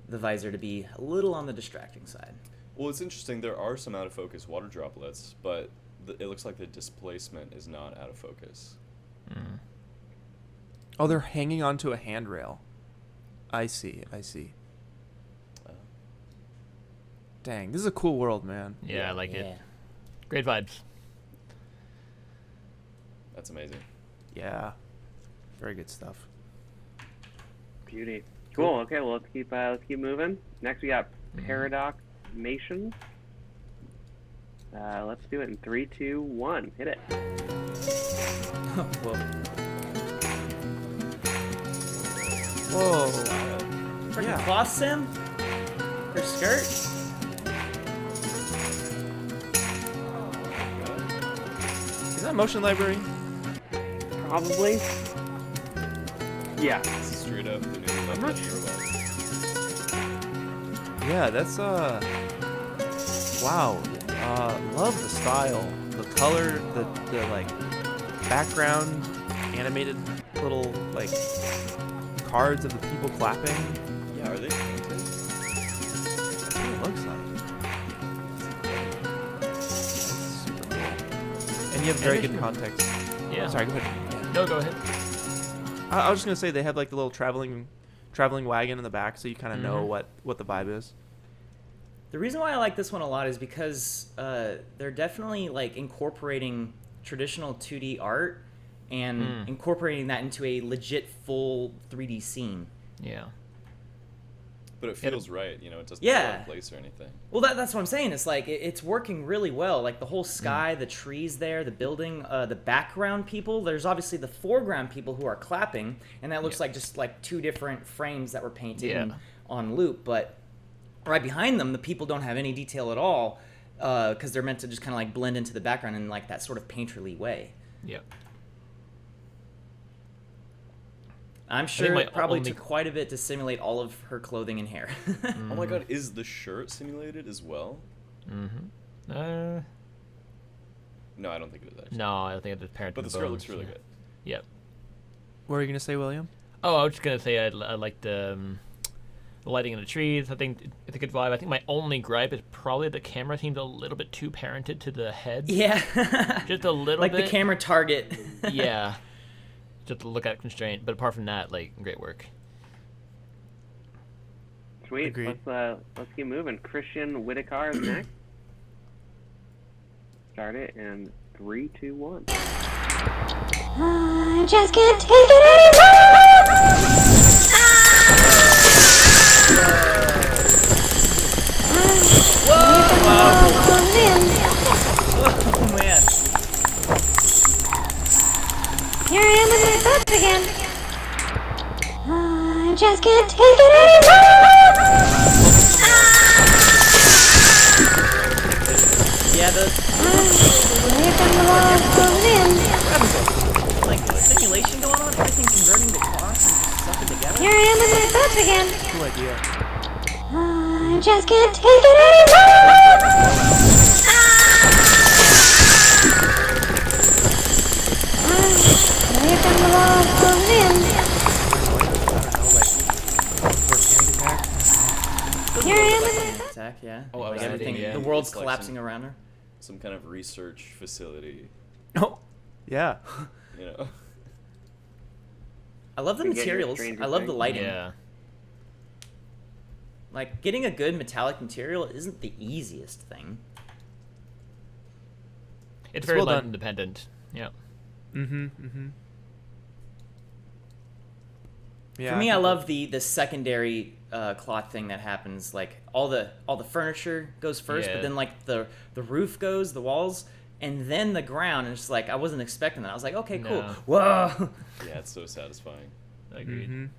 the visor to be a little on the distracting side. Well, it's interesting. There are some out of focus water droplets, but it looks like the displacement is not out of focus. Mm. Oh, they're hanging onto a handrail. I see. Dang, this is a cool world, man. Yeah, I like it. Great vibes. That's amazing. Yeah. Very good stuff. Beauty. Cool. Okay, well, let's keep moving. Next, we got Paradox Nation. Let's do it in 3, 2, 1. Hit it. Whoa. Whoa. Freaking cloth sim? Her skirt? Is that Motion Library? Probably. Yeah. This is straight up the new Love Death Robots. Yeah, that's wow. Love the style, the color, the like background animated little like cards of the people clapping. Yeah, are they painted? That's what it looks like. That's super cool. And you have very good context. Yeah. Sorry, go ahead. Yeah. No, go ahead. I was just gonna say they have like the little traveling wagon in the back, so you kind of know what the vibe is. The reason why I like this one a lot is because they're definitely like incorporating traditional 2D art and incorporating that into a legit full 3D scene. Yeah. But it feels right, you know, it doesn't Yeah. feel out of place or anything. Well, that's what I'm saying. It's like it's working really well. Like the whole sky, the trees there, the building, the background people. There's obviously the foreground people who are clapping, and that looks like just like two different frames that were painted on loop. But right behind them, the people don't have any detail at all because they're meant to just kind of like blend into the background in like that sort of painterly way. Yep. I'm sure it probably took quite a bit to simulate all of her clothing and hair. Oh my god, is the shirt simulated as well? Mm-hmm. No, I don't think it is actually. No, I don't think it's apparent. But the skirt looks really good. Yep. What were you gonna say, William? Oh, I was just gonna say I like the lighting in the trees. I think it's a good vibe. I think my only gripe is probably the camera seems a little bit too parented to the head. Yeah. Just a little like bit. the camera target. Yeah. Just to look at constraint, but apart from that, like, great work. Sweet. Agreed. Let's keep moving. Christian Whitaker is next. Start it in 3, 2, 1. I just can't take it Oh man. Here I am with my thoughts again. I just can't take it anymore. like simulation going on, everything converting to cloth and stuff together. Here I am with my thoughts again. Cool idea. I just can't take it anymore. Away from the wall, close in. Here I am with my thoughts. Attack, yeah. Oh, I was like everything, thinking, the world's it's like collapsing some- around her. Some kind of research facility, Oh, yeah. you know. I love the We get your materials. Stranger I love the Things. lighting. Yeah. Like, getting a good metallic material isn't the easiest thing. It's very well light done. independent. Yeah. Yeah, For me, I think love the secondary cloth thing that happens. Like all the furniture goes first, Yeah. but then like the roof goes, the walls, and then the ground. And it's like I wasn't expecting that. I was like, okay, cool. No. Whoa. Yeah, it's so satisfying. Agreed. Mhm. I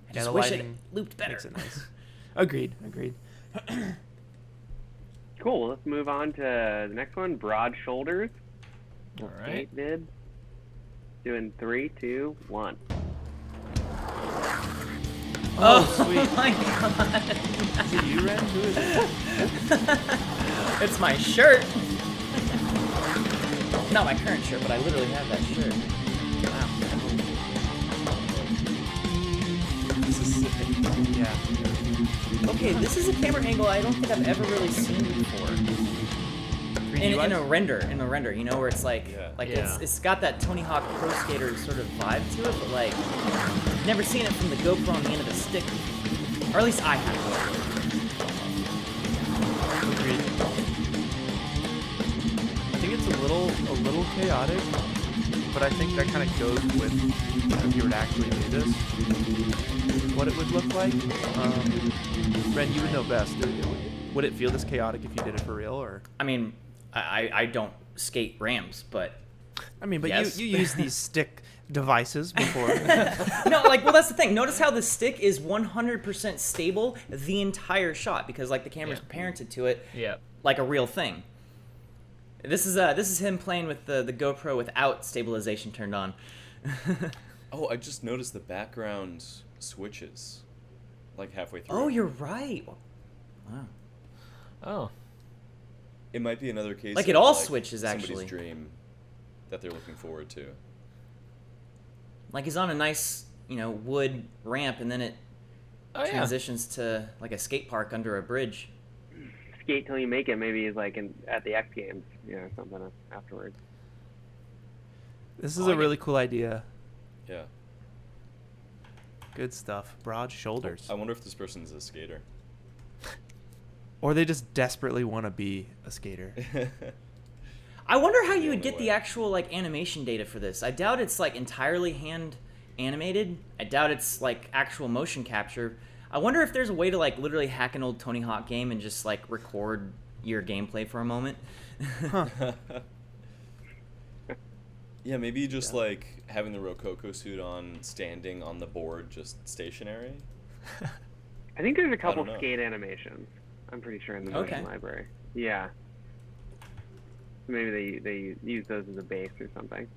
Yeah, just the wish it lighting looped better. makes it nice. Agreed. Cool. Let's move on to the next one. Broad shoulders. All right. Eight bid. Doing 3, 2, 1. Oh, sweet. my god. Is it you, Ren? Who is it? It's my shirt. Not my current shirt, but I literally have that shirt. Wow. This is sick. Yeah. Okay, this is a camera angle I don't think I've ever really seen before. In a render, you know, where it's like, Yeah. Yeah. it's got that Tony Hawk Pro Skater sort of vibe to it, but like, I've never seen it from the GoPro on the end of the stick, or at least I haven't. Agreed. I think it's a little chaotic, but I think that kind of goes with if you were to actually do this, what it would look like. Ren, you would know best. Would it feel this chaotic if you did it for real, or? I mean, I don't skate ramps, but I mean, but yes. you use these stick devices before. no, like, well, that's the thing. Notice how the stick is 100% stable the entire shot because like the camera's parented to it Yeah. like a real thing. This is him playing with the GoPro without stabilization turned on. Oh, I just noticed the background switches, like halfway through. Oh, you're right. Wow. Oh. It might be another case. Like, of, it all switches, actually. Somebody's dream that they're looking forward to. Like he's on a nice, wood ramp, and then it transitions to like a skate park under a bridge. Skate till you make it. Maybe he's like at the X Games, something afterwards. This is a really cool idea. Yeah. Good stuff. Broad shoulders. I wonder if this person's a skater. Or they just desperately want to be a skater. I wonder how The you would only get the way. actual like animation data for this. I doubt it's like entirely hand animated. I doubt it's like actual motion capture. I wonder if there's a way to like literally hack an old Tony Hawk game and just like record your gameplay for a moment. Yeah, maybe just like having the Rokoko suit on, standing on the board, just stationary. I think there's a couple don't know. skate animations. I'm pretty sure in the Okay. motion library. Yeah. Maybe they use those as a base or something.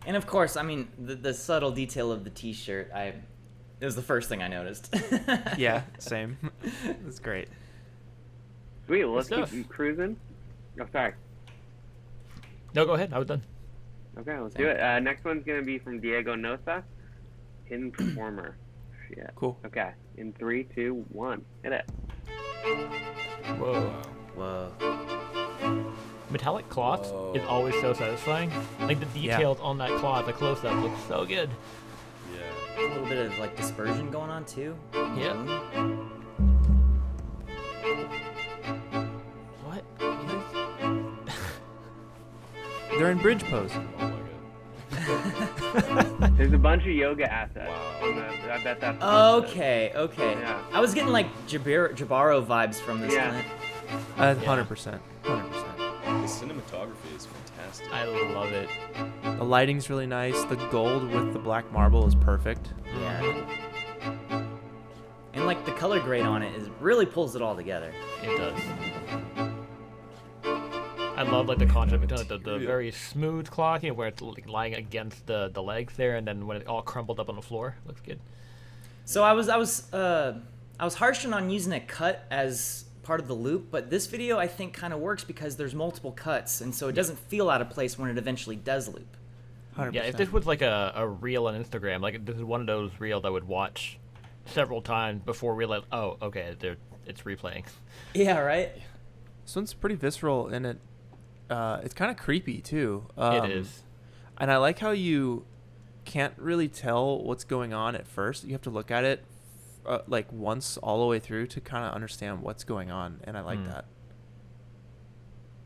And of course, I mean the subtle detail of the T-shirt. It was the first thing I noticed. Yeah, same. That's great. Sweet. Well, let's Good keep stuff. cruising. Oh, sorry. No, go ahead. I was done. Okay, let's do it. Next one's gonna be from Diego Nosa. Hidden Performer. Shit. Cool. Okay. In 3, 2, 1. Hit it. Whoa. Whoa. Metallic cloth is Whoa. always so satisfying. Like the details on that cloth, the close-up looks so good. Yeah. A little bit of like dispersion going on too. Yeah. Mm. What? They're in bridge pose. Oh my god. There's a bunch of yoga assets. Wow. On the, I bet that's. Okay. Yeah. I was getting like Jabaro vibes from this. Yeah. Clint. 100%. 100%. The cinematography is fantastic. I love it. The lighting's really nice. The gold with the black marble is perfect. Yeah. And like the color grade on it really pulls it all together. It does. I love like the concept between the very smooth cloth, you know, where it's like lying against the legs there, and then when it all crumbled up on the floor, looks good. So I was harshing on using a cut as part of the loop, but this video I think kind of works because there's multiple cuts, and so it doesn't feel out of place when it eventually does loop. 100%. Yeah, if this was like a reel on Instagram, like this is one of those reels I would watch several times before realize, oh, okay, it's replaying. Yeah, right? This one's pretty visceral, and it's kind of creepy too. It is. And I like how you can't really tell what's going on at first. You have to look at it like once all the way through to kind of understand what's going on, and I like that.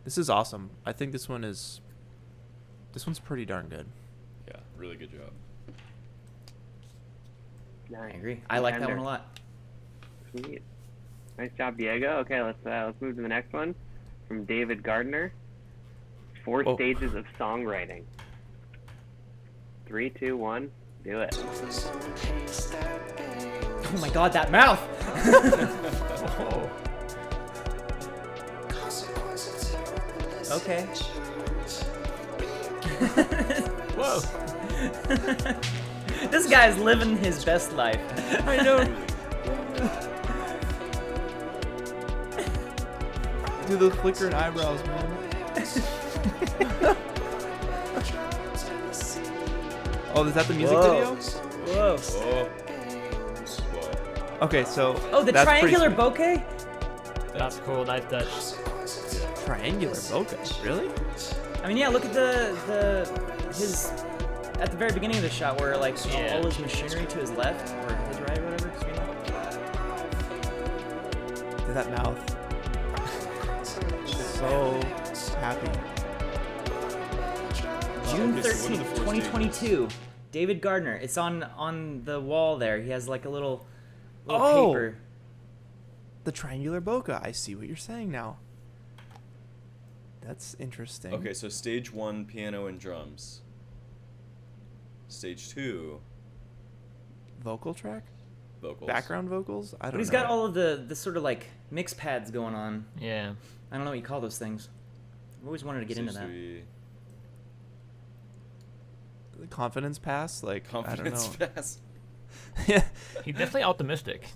This is awesome. I think this one's pretty darn good. Yeah, really good job. I agree. I like that one a lot. Sweet. Nice job, Diego. Okay, let's move to the next one from David Gardner. 4 stages of songwriting. 3, 2, 1, do it. Oh my god, that mouth! Okay. Whoa. This guy's living his best life. I know. Do those flickering eyebrows, man. Oh, is that the music video? Whoa. Okay, so Oh, the that's triangular pretty bokeh? That's cool. Nice touch. sweet. Triangular bokeh, really? I mean, yeah, look at his at the very beginning of the shot where like all his machinery to his left or his right or whatever. Dude, that mouth. So happy. June Okay, so what are 13th, the 4 2022. David Gardner. It's on the wall there. He has like a little paper. The triangular bokeh. I see what you're saying now. That's interesting. Okay, so stage 1, piano and drums. Stage 2, Vocal track? vocals. Background vocals? I don't But he's know. got all of the sort of like mix pads going on. Yeah. I don't know what you call those things. I've always wanted to get into Stage that. 3, The confidence pass? Like, confidence I don't know. pass. Yeah. He's definitely optimistic.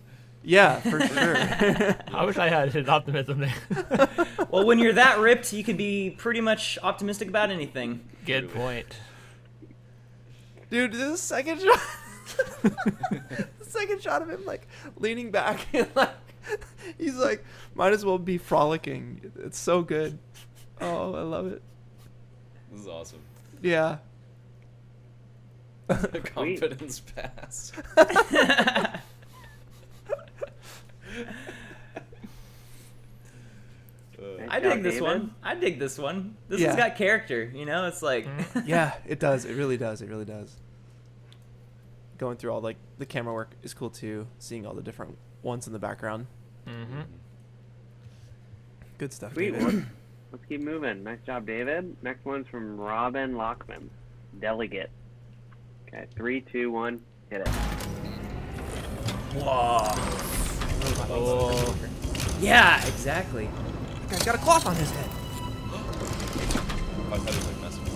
Yeah, for sure. I wish I had his optimism there. Well, when you're that ripped, you can be pretty much optimistic about anything. Good point. Dude, this second shot. The second shot of him like leaning back and like he's like might as well be frolicking. It's so good. Oh, I love it. This is awesome. Yeah. The confidence pass. I dig this one. I dig this one. This has got character, you know? It's like... Yeah, it does. It really does. It really does. Going through all like the camera work is cool too. Seeing all the different ones in the background. Mm-hmm. Good stuff, Sweet. David. Let's keep moving. Nice job, David. Next one's from Robin Lockman. Delegate. Okay, 3, 2, 1, hit it. Whoa. Oh. Yeah, exactly. That guy's got a cloth on his head. I thought he was like messing with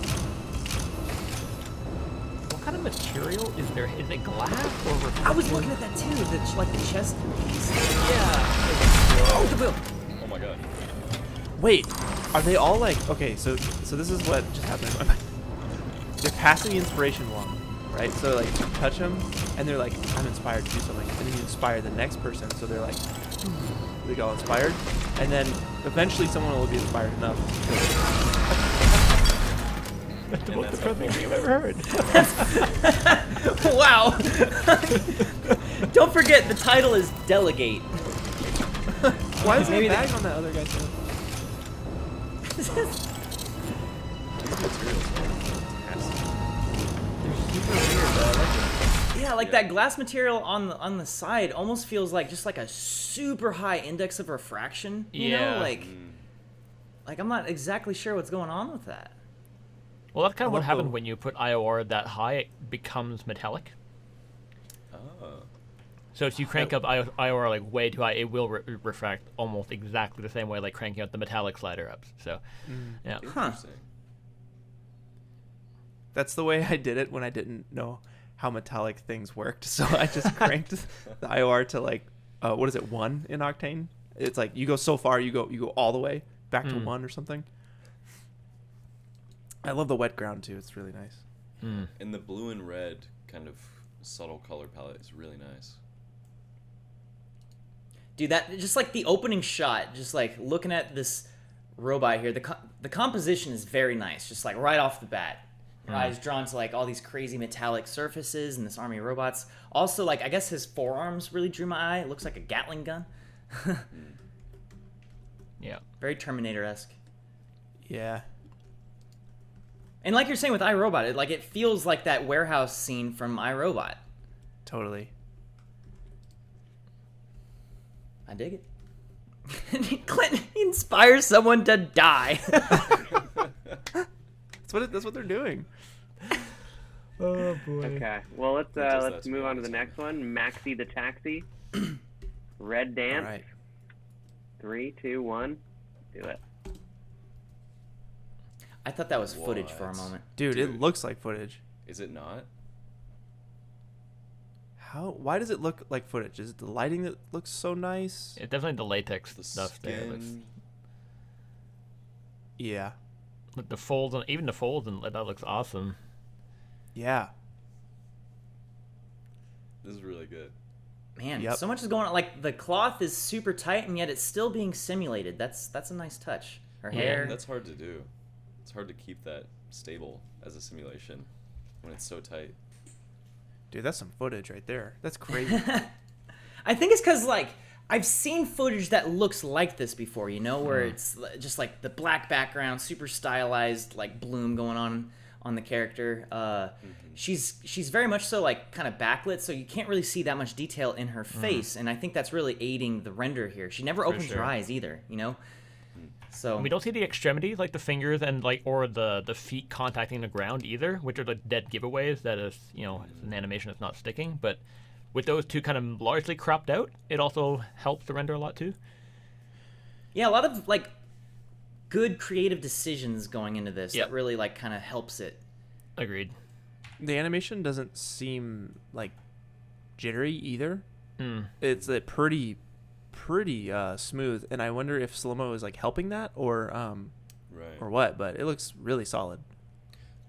What kind of material is there? Is it glass or reflective? I was looking at that too, like the chest piece. Yeah. Oh, the wheel. Oh my god. Wait, are they all like okay? So this is what just happened in my mind. They're passing the inspiration along, right? So like you touch them, and they're like, I'm inspired to do something, and then you inspire the next person, so they're like, they get all inspired, and then eventually someone will be inspired enough. That's the most depressing thing I've ever heard. Wow. Don't forget, the title is Delegate. Why is there a Maybe bag on that other guy's head? Yeah, like that glass material on the side almost feels like just like a super high index of refraction. You know, like I'm not exactly sure what's going on with that. Well, that's kind of what happened when you put IOR that high. It becomes metallic. Oh. So if you crank up IOR like way too high, it will refract almost exactly the same way like cranking up the metallic slider up. So, yeah. Interesting. That's the way I did it when I didn't know how metallic things worked. So I just cranked the IOR to like, what is it, 1 in Octane? It's like you go so far, you go all the way back to 1 or something. I love the wet ground too. It's really nice. And the blue and red kind of subtle color palette is really nice. Dude, that just like the opening shot, just like looking at this robot here, the composition is very nice. Just like right off the bat, your eyes drawn to like all these crazy metallic surfaces and this army of robots. Also, like I guess his forearms really drew my eye. It looks like a Gatling gun. Yeah. Very Terminator-esque. Yeah. And like you're saying with iRobot, it feels like that warehouse scene from iRobot. Totally. I dig it. Clinton inspires someone to die. That's what they're doing. Oh boy. Okay, well let's move on to the next one. Maxi the Taxi. Red Dance. All right. 3, 2, 1. Do it. I thought that was footage for a moment. Dude, it looks like footage. Is it not? Why does it look like footage? Is it the lighting that looks so nice? It's definitely the latex The stuff there. skin. Yeah. Like the folds, and even the folds, and that looks awesome. Yeah. This is really good. Man, Yep. so much is going on. Like the cloth is super tight, and yet it's still being simulated. That's a nice touch. Her hair. That's hard to do. It's hard to keep that stable as a simulation when it's so tight. Dude, that's some footage right there. That's crazy. I think it's because like I've seen footage that looks like this before. You know, where it's just like the black background, super stylized, like bloom going on the character. She's very much so like kind of backlit, so you can't really see that much detail in her face, and I think that's really aiding the render here. She never opens her eyes either, you know. So And we don't see the extremities, like the fingers and like or the feet contacting the ground either, which are the dead giveaways that is, you know, it's an animation that's not sticking. But with those two kind of largely cropped out, it also helps the render a lot too. yeah, a lot of like good creative decisions going into this Yep. that really like kind of helps it. Agreed. The animation doesn't seem like jittery either. Mm. It's pretty smooth, and I wonder if slow-mo is like helping that or Right. what, but it looks really solid.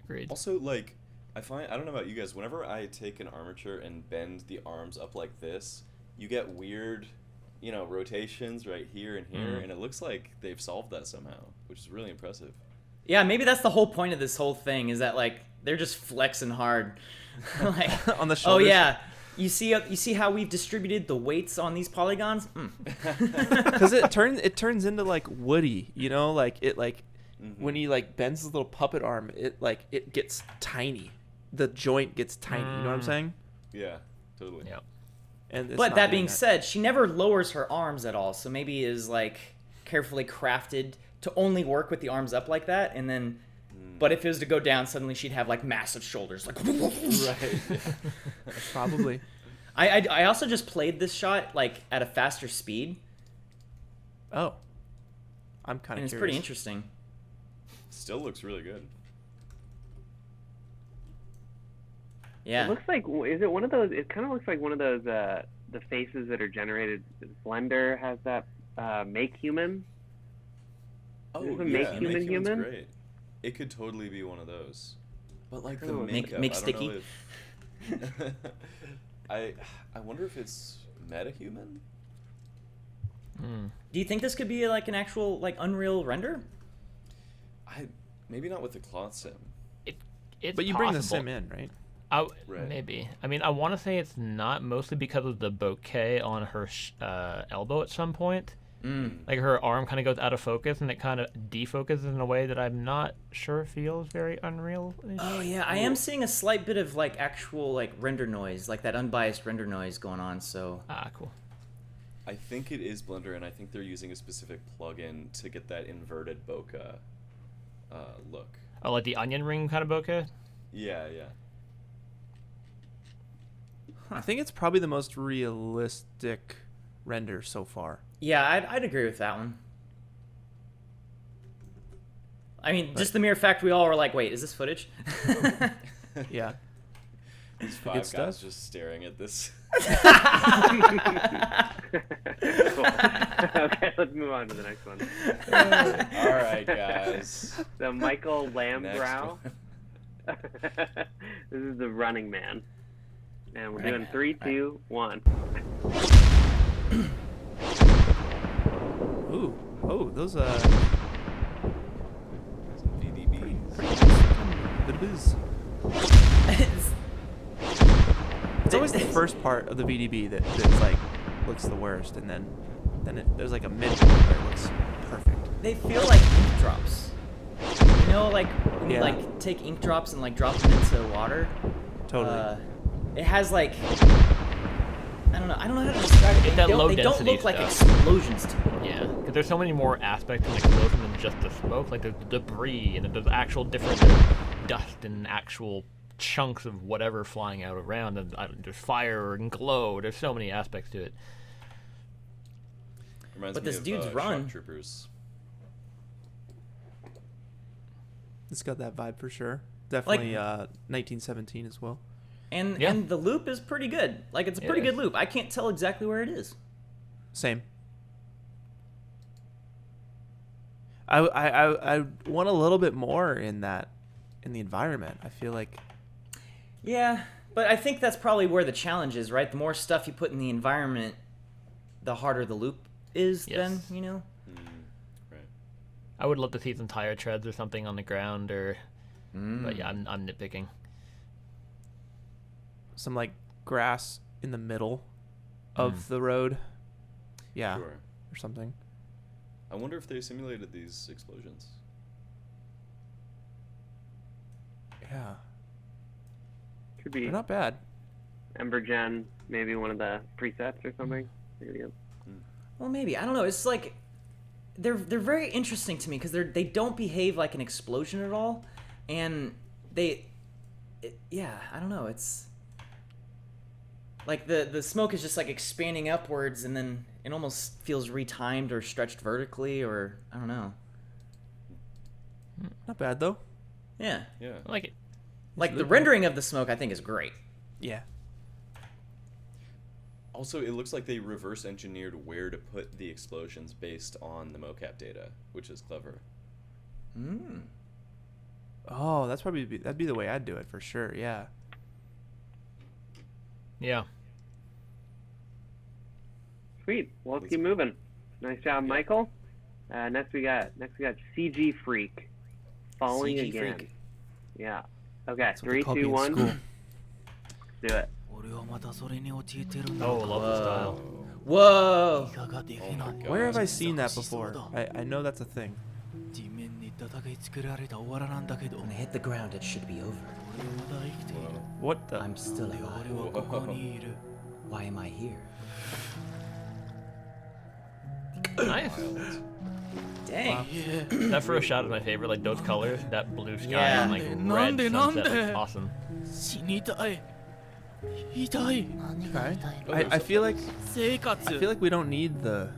Agreed. Also, like, I don't know about you guys, whenever I take an armature and bend the arms up like this, you get weird, you know, rotations right here and here, and it looks like they've solved that somehow, which is really impressive. Yeah, maybe that's the whole point of this whole thing is that like they're just flexing hard. Like, On the oh shoulders. yeah, you see how we've distributed the weights on these polygons? Because it turns into like Woody, you know, like it like when he like bends his little puppet arm, it gets tiny. The joint gets tiny. You know what I'm saying? Yeah, totally. Yeah. And it's But not that doing being said, she never lowers her arms at all, so maybe it is like carefully crafted to only work with the arms up like that, and then. But if it was to go down, suddenly she'd have like massive shoulders, like. Right. probably. I also just played this shot like at a faster speed, Oh, I'm kind and of it's pretty interesting. Still looks really good. Yeah. It looks like, is it one of those, it kind of looks like one of those, the faces that are generated, Blender has that, Make Human. Oh, There's a yeah, Make Make Human Human's Human? great. It could totally be one of those. But like the Oh, makeup, make I don't sticky. know if... I wonder if it's metahuman? Do you think this could be like an actual like Unreal render? Maybe not with the cloth sim. It's But you bring the possible. sim in, right? Right. Maybe. I mean, I want to say it's not, mostly because of the bouquet on her elbow at some point. Like her arm kind of goes out of focus and it kind of defocuses in a way that I'm not sure feels very Unreal. Oh yeah, I am seeing a slight bit of like actual like render noise, like that unbiased render noise going on. So Cool. I think it is Blender, and I think they're using a specific plugin to get that inverted bokeh look. Oh, like the onion ring kind of bokeh? Yeah. I think it's probably the most realistic render so far. Yeah, I'd agree with that one. I mean, just the mere fact we all were like, wait, is this footage? Yeah. These good 5 guys stuff. just staring at this. Cool. Okay, let's move on to the next one. All right, guys. So Michael Next Lambrow. one. This is the Running Man. And we're doing 3, 2, 1. Ooh. Oh, those VDB. the biz. It's always the first part of the VDB that's like looks the worst, and then there's like a mid point where it looks perfect. They feel like ink drops. You know, like when you Yeah. like take ink drops and like drop them into water. Totally. It has like, I don't know how to describe it. It's that low They don't density look like stuff. explosions to me. Yeah, because there's so many more aspects to an explosion than just the smoke. Like there's the debris and there's actual different dust and actual chunks of whatever flying out around, and there's fire and glow. There's so many aspects to it. Reminds But me this of, dude's Shock run. Troopers. It's got that vibe for sure. Definitely 1917 as well. And Yeah. and the loop is pretty good. Like it's a pretty It good is. loop. I can't tell exactly where it is. Same. I want a little bit more in the environment. I feel like Yeah, but I think that's probably where the challenge is, right? The more stuff you put in the environment, the harder the loop is. Yes. Then you know. Right. I would love to see some tire treads or something on the ground, or. But yeah, I'm nitpicking. some like grass in the middle of the road. Yeah, Sure. or something. I wonder if they simulated these explosions. Yeah, Could be they're not bad. Embergen, maybe one of the presets or something. Well, maybe I don't know. It's like they're very interesting to me because they don't behave like an explosion at all, and yeah, I don't know. It's like the smoke is just like expanding upwards, and then it almost feels retimed or stretched vertically, or I don't know. Not bad though. Yeah, Yeah. I like it. like the rendering of the smoke, I think is great. Yeah. Also, it looks like they reverse engineered where to put the explosions based on the mocap data, which is clever. Oh, that'd be the way I'd do it for sure. Yeah. Yeah. Sweet. Well, let's keep moving. Nice job, Michael. Next we got CG Freak. Falling CG again. Freak. Yeah. Okay. That's what they 3, call me 2, in 1. school. Do it. Oh, love the style. Whoa! Oh my god. Where have I seen that before? I know that's a thing. When I hit the ground, it should be over. What the? I'm still alive. Why am I here? Nice. Dang. That first shot is my favorite. Like those colors, that blue sky Yeah. and like red sunset, looks awesome. I feel like we don't need the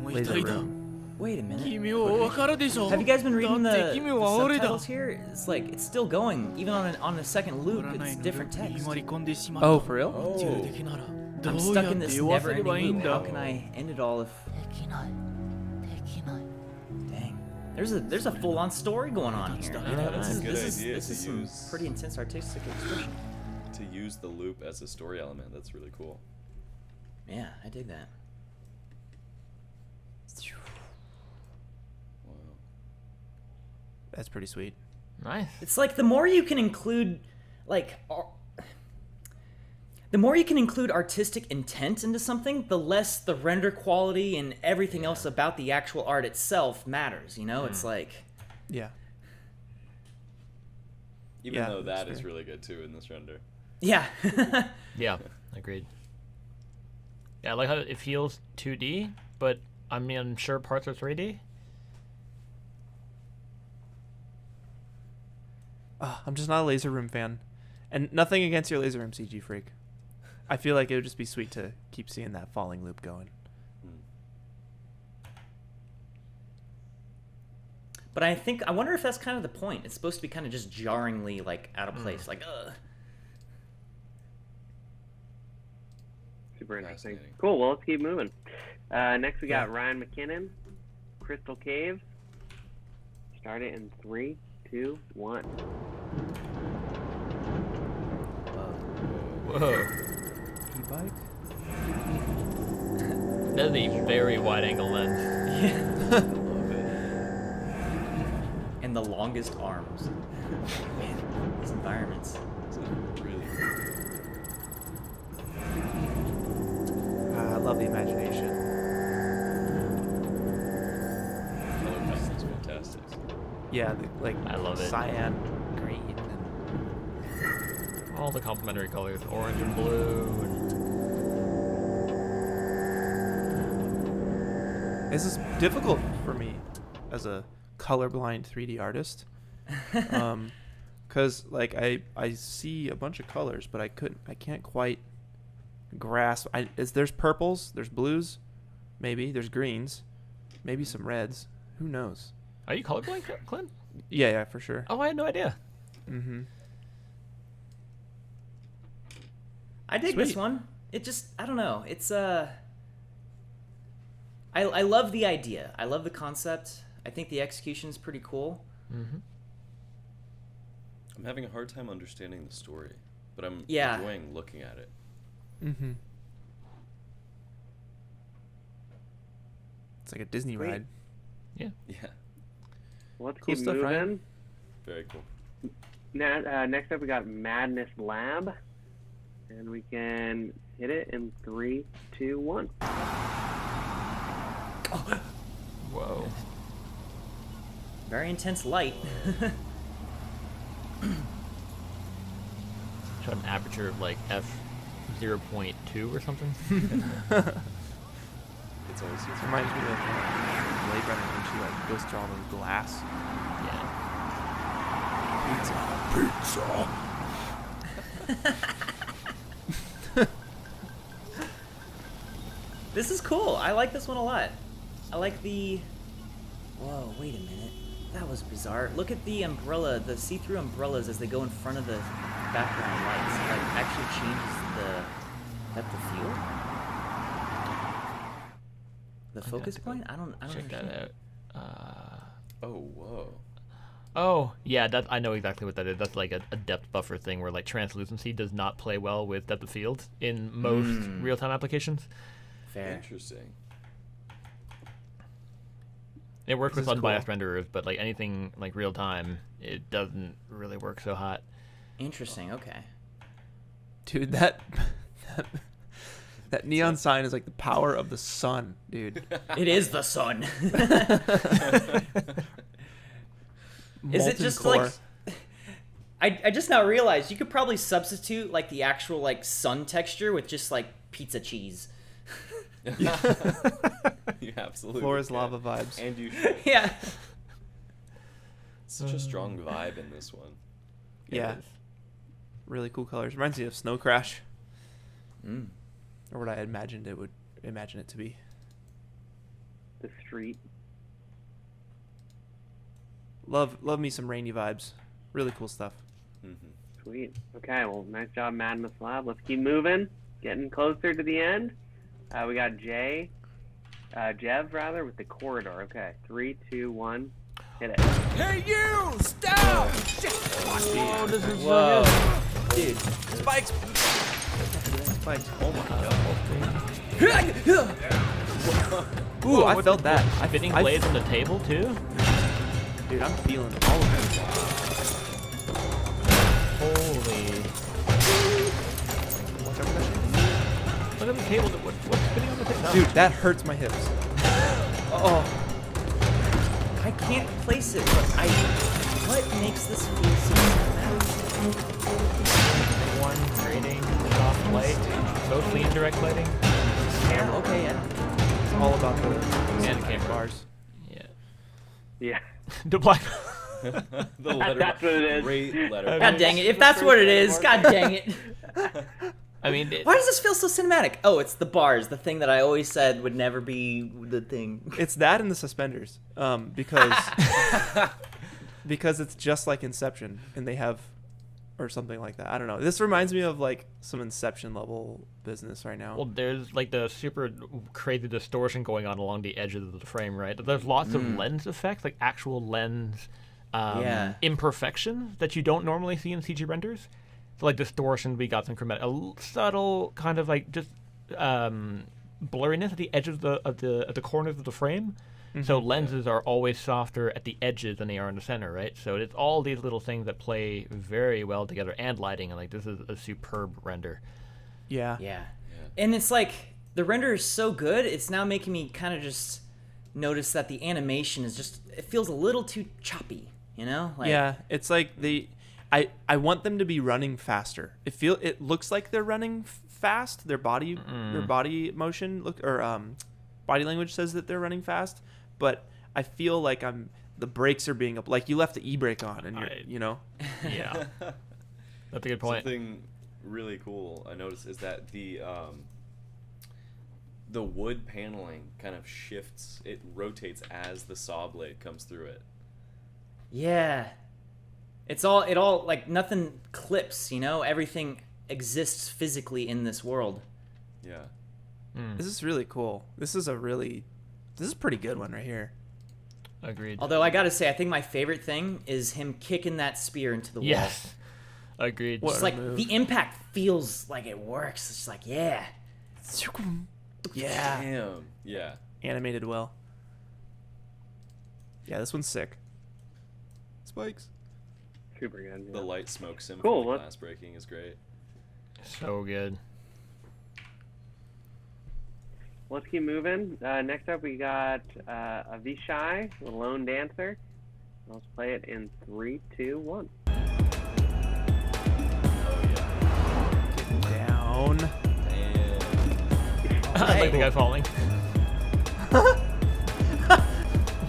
laser room. Wait a minute. Have you guys been reading the subtitles here? It's like it's still going, even on a second loop. It's different text. Oh, for real? I'm stuck in this never-ending loop. How can I end it all if? Dang. There's a full-on story going on here. That's a good idea This to is some use. pretty intense artistic expression. To use the loop as a story element, that's really cool. Yeah, I dig that. Wow. That's pretty sweet. Nice. It's like the more you can include, the more you can include artistic intent into something, the less the render quality and everything else about the actual art itself matters. You know, it's like, Yeah. Even Yeah, though that that's is fair. really good too in this render. yeah. Yeah, agreed. Yeah, I like how it feels 2D, but I mean, I'm sure parts are 3D. I'm just not a laser room fan, and nothing against your laser room, CG Freak. I feel like it would just be sweet to keep seeing that falling loop going. But I wonder if that's kind of the point. It's supposed to be kind of just jarringly like out of place, like ugh. Super interesting. Fascinating. Cool. Well, let's keep moving. Next, we got Ryan McKinnon, Crystal Caves. Start it in 3, 2, 1. Whoa. E-bike? That's a very wide angle lens. Love it. And the longest arms. Man, these environments. This is really cool. I love the imagination. Color palette is fantastic. Yeah, I love it. Cyan, green, and All the complementary colors, orange and blue. this is difficult for me as a colorblind 3D artist. Because like I see a bunch of colors, but I can't quite grasp. There's purples, there's blues, maybe there's greens, maybe some reds. Who knows? Are you colorblind, Clint? Yeah, for sure. Oh, I had no idea. Mm-hmm. I dig this Sweet. one. It just, I don't know. It's I love the idea. I love the concept. I think the execution is pretty cool. Mm-hmm. I'm having a hard time understanding the story, but I'm Yeah. enjoying looking at it. Mm-hmm. It's like a Disney Sweet. ride. Yeah, Well, let's Cool keep stuff, moving. Ryan. very cool. Next up, we got Madness Lab. And we can hit it in 3, 2, 1. Whoa. Very intense light. Shot an aperture of like f0.2 or something. It's always It reminds me of Blade Runner when she like goes through all those glass. Yeah. This is cool. I like this one a lot. I like the... Whoa, wait a minute. That was bizarre. Look at the umbrella, the see-through umbrellas as they go in front of the background lights. It like actually changes the depth of field. The focus point? I don't Check understand. that out. Oh, whoa. Oh, yeah, I know exactly what that is. That's like a depth buffer thing where like translucency does not play well with depth of field in most real-time applications. Fair. Interesting. It works This with is unbiased cool. renderers, but like anything like real-time, it doesn't really work so hot. Interesting, okay. Dude, that neon sign is like the power of the sun, dude. It is the sun. Is it Molten just core. like... I just now realized you could probably substitute like the actual like sun texture with just like pizza cheese. You absolutely Floor is can. lava vibes. And you should. Yeah. Such a strong vibe in this one. Yeah. Really cool colors. Reminds me of Snow Crash. Mm. Or what I imagined it would imagine it to be. The street. Love me some rainy vibes. Really cool stuff. Mm-hmm. Sweet. Okay, well, nice job, Madness Lab. Let's keep moving. Getting closer to the end. We got Jev, with the corridor. Okay, 3, 2, 1, hit it. Hey, you! Stop! Oh, this is Whoa. so Dude. Spikes! Spikes. Oh my god. Ooh, I felt that. good. Fitting blades on the table too. Dude, I'm feeling all of it. Holy! Look at the table. What's fitting on the table? Dude, that hurts my hips. Oh. I can't place it, but what makes this feel so cinematic? One grading, soft light, mostly indirect lighting. Yeah, okay, yeah. It's all about the And camera. bars. Yeah. Yeah. The black. The letter. That's what it is. Great letter. God dang it. If that's what it is, god dang it. I mean, Why does this feel so cinematic? Oh, it's the bars, the thing that I always said would never be the thing. It's that and the suspenders, because because it's just like Inception, and they have, or something like that. I don't know. This reminds me of like some Inception level business right now. well, there's like the super crazy distortion going on along the edges of the frame, right? There's lots of lens effects, like actual lens imperfections that you don't normally see in CG renders. So like distortion, we got some subtle kind of like just blurriness at the edges of the corners of the frame. So lenses are always softer at the edges than they are in the center, right? So it's all these little things that play very well together, and lighting, and like this is a superb render. Yeah. And it's like the render is so good, it's now making me kind of just notice that the animation is just, it feels a little too choppy, you know? Like, Yeah, it's like I want them to be running faster. It looks like they're running fast. Their body motion body language says that they're running fast, but I feel like the brakes are being like you left the e-brake on and you're Yeah, that's a good point. Something really cool I noticed is that the wood paneling kind of shifts. It rotates as the saw blade comes through it. Yeah. It all like nothing clips, you know? Everything exists physically in this world. Yeah. This is really cool. This is a pretty good one right here. Agreed. Although I gotta say, I think my favorite thing is him kicking that spear into the wall. Yes. Agreed. Just like the impact feels like it works. It's just like, yeah. Yeah. Damn. Yeah. Animated well. Yeah, this one's sick. Spikes. Super good. Yeah. The light smoke sim Cool, from the what- glass breaking is great. So good. Let's keep moving. Next up, we got Avishai, the Lone Dancer. Let's play it in 3, 2, 1. Oh yeah. Getting down. Damn. I like the guy falling.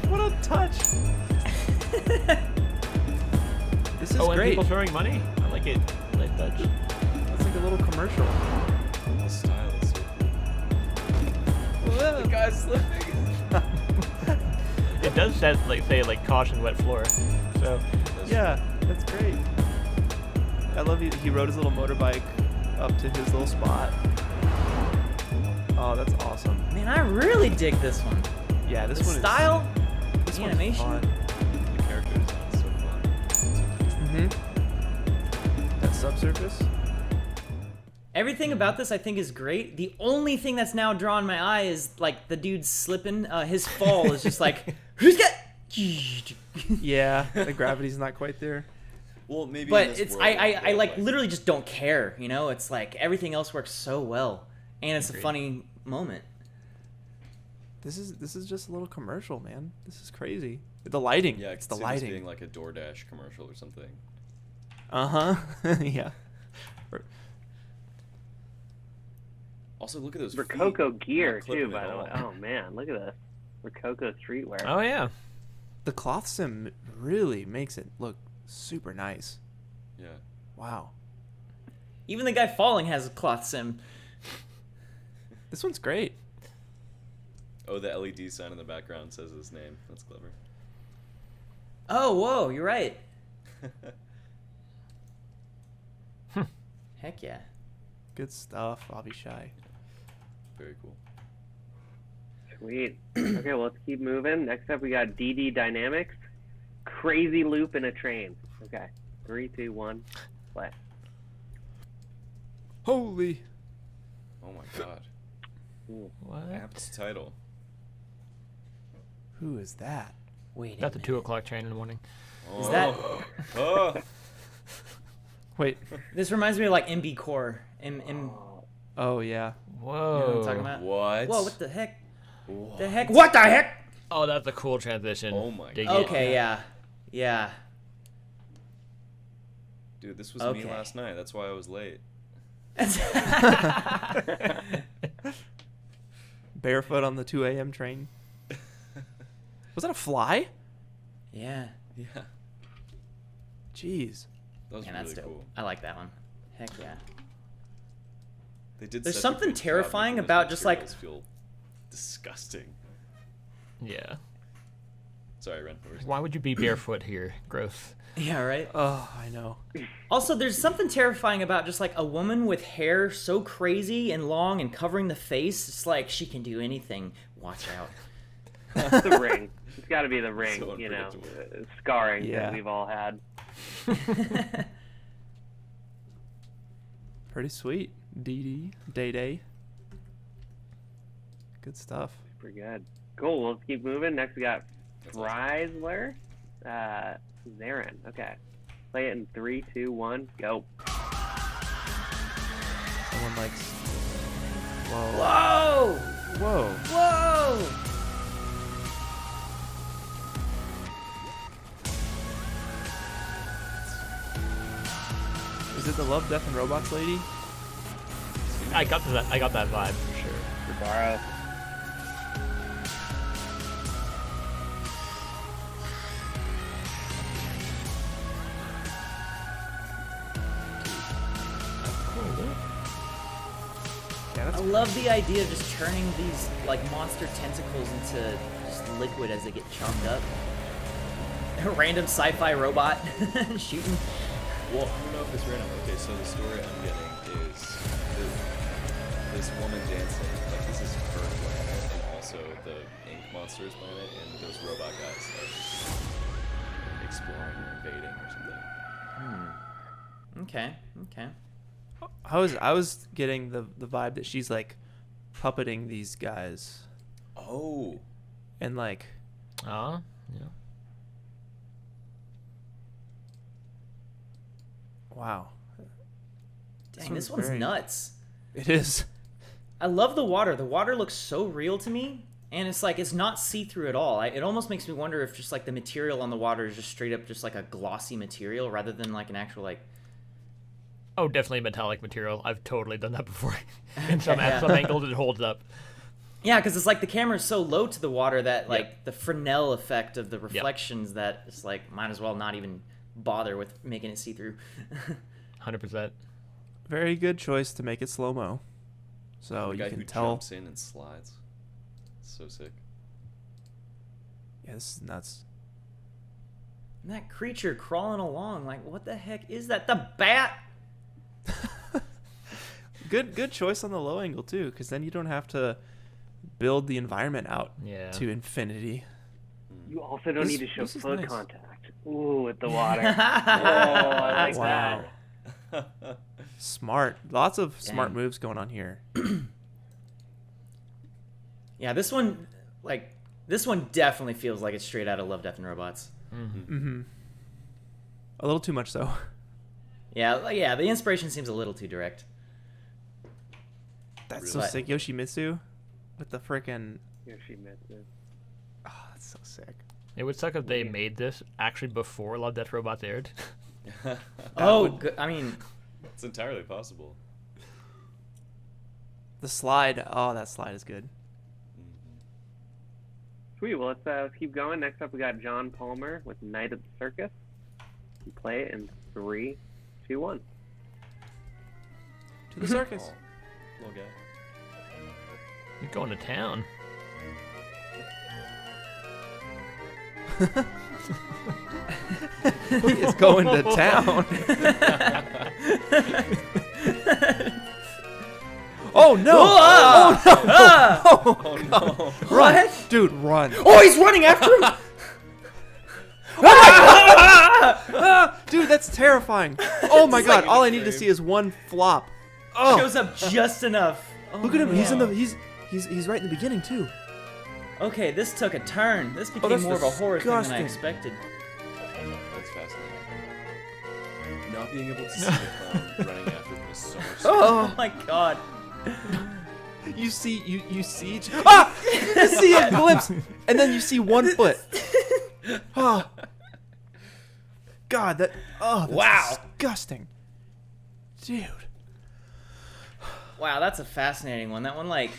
What a touch. This is And great. people throwing money. I like it. I like that. It's like a little commercial. The style is so cool. The guy's slipping. It does say like caution wet floor. So Yeah, that's great. I love he rode his little motorbike up to his little spot. Oh, that's awesome. Man, I really dig this one. Yeah, this The one style, is the one's animation. fun. The character design is so fun. That subsurface. Everything about this I think is great. The only thing that's now drawn my eye is like the dude slipping. His fall is just like, who's got? Yeah, the gravity's not quite there. Well, maybe. But in this it's world, I like literally just don't care. You know, it's like everything else works so well, and it's a funny moment. This is just a little commercial, man. This is crazy. The lighting. Yeah, it's the see this lighting. being like a DoorDash commercial or something. Yeah. Also, look at those Rokoko feet. gear, Not clipping too, by at the all. way. Oh, man, look at this. Rokoko streetwear. oh yeah. The cloth sim really makes it look super nice. Yeah. Wow. Even the guy falling has a cloth sim. This one's great. Oh, the LED sign in the background says his name. That's clever. Oh, whoa, you're right. Heck yeah. Good stuff, Avishai. Very cool. Sweet. Okay, well, let's keep moving. Next up, we got DD Dynamics. Crazy loop in a train. Okay. 3, 2, 1, play. Holy. Oh my god. What? Apt title. Who is that? Wait. That's a 2 o'clock train in the morning. Is that? Oh. Wait. This reminds me of like MB Core. Oh yeah. Whoa. You know what I'm talking about? What? Whoa, what the heck? What? The heck? What the heck? Oh, that's a cool transition. Oh my Dig God. it. Okay, yeah. Yeah. Dude, this was Okay. me last night. That's why I was late. Barefoot on the 2 a.m. train. Was that a fly? Yeah. Yeah. Jeez. That was Yeah, really that's dope. cool. I like that one. Heck yeah. They did. There's such a something good job terrifying making those about just, like- materials feel disgusting. Yeah. Sorry, Ren. what were you Why would you be barefoot here? Gross. Yeah, right. Oh, I know. Also, there's something terrifying about just like a woman with hair so crazy and long and covering the face. It's like she can do anything. Watch out. The ring. It's got to be the ring, So you know, unpredictable. scarring Yeah. that we've all had. Pretty sweet. Dee Day. Good stuff. Pretty good. Cool. Well, let's keep moving. Next, we got Freisler. Zarin. Okay. Play it in 3, 2, 1, go. Someone likes. Whoa. Whoa! Whoa. Whoa! Is it the Love, Death, and Robots lady? I got that vibe for sure. Jabaro. Yeah, I that's love the idea of just turning these like monster tentacles into just liquid as they get chopped up. A random sci-fi robot shooting. Well, I don't know if it's random. Okay, so the story I'm getting is this woman dancing. Like, this is her planet, and also the ink monster's planet, and those robot guys are just exploring or invading or something. Okay. Okay. I was getting the vibe that she's like puppeting these guys Oh, and like Yeah. wow. Dang, this one's very- nuts. It is. I love the water. The water looks so real to me, and it's like it's not see-through at all. It almost makes me wonder if just like the material on the water is just straight up just like a glossy material rather than like an actual like. Oh, definitely metallic material. I've totally done that before. At some Yeah. angles, it holds up. Yeah, because it's like the camera is so low to the water that like the Fresnel effect of the reflections that it's like might as well not even bother with making it see-through. 100%. Very good choice to make it slow mo. So the you guy can who tell. jumps in and slides. So sick. Yeah, this is nuts. And that creature crawling along, like what the heck is that? The bat? Good choice on the low angle too, because then you don't have to build the environment out to infinity. You also don't need to show this is foot nice. contact. Ooh, with the water. Oh, I like Wow. that. Smart. Lots of smart Dang. moves going on here. Yeah, this one definitely feels like it's straight out of Love, Death, and Robots. Mm-hmm. A little too much though. Yeah, the inspiration seems a little too direct. That's so But- sick. Yoshimitsu with the frickin' Here she missed it. oh, that's so sick. It would suck if they made this actually before Love, Death, Robots aired. I mean, It's entirely possible. The slide. Oh, that slide is good. Sweet. Well, let's keep going. Next up, we got John Palmer with Night at the Circus. You play it in 3, 2, 1. To the circus. Oh, little guy. You're going to town. He is going to town. Oh no! Oh no! Oh no. Run, dude, run! oh, he's running after him. Dude, that's terrifying. Oh my god! All I need to see is one flop. Oh, Shows up just enough. Oh, look at him. He's in no. the. He's right in the beginning too. Okay, this took a turn. This became that's more of a horror thing than I disgusting. expected. That's fascinating. Not being able to see the clown running after them is so much. Oh my god. You see you see ah! You see a glimpse, and then you see one foot. Oh. God, that's Wow. disgusting, dude. Wow, that's a fascinating one. That one, like,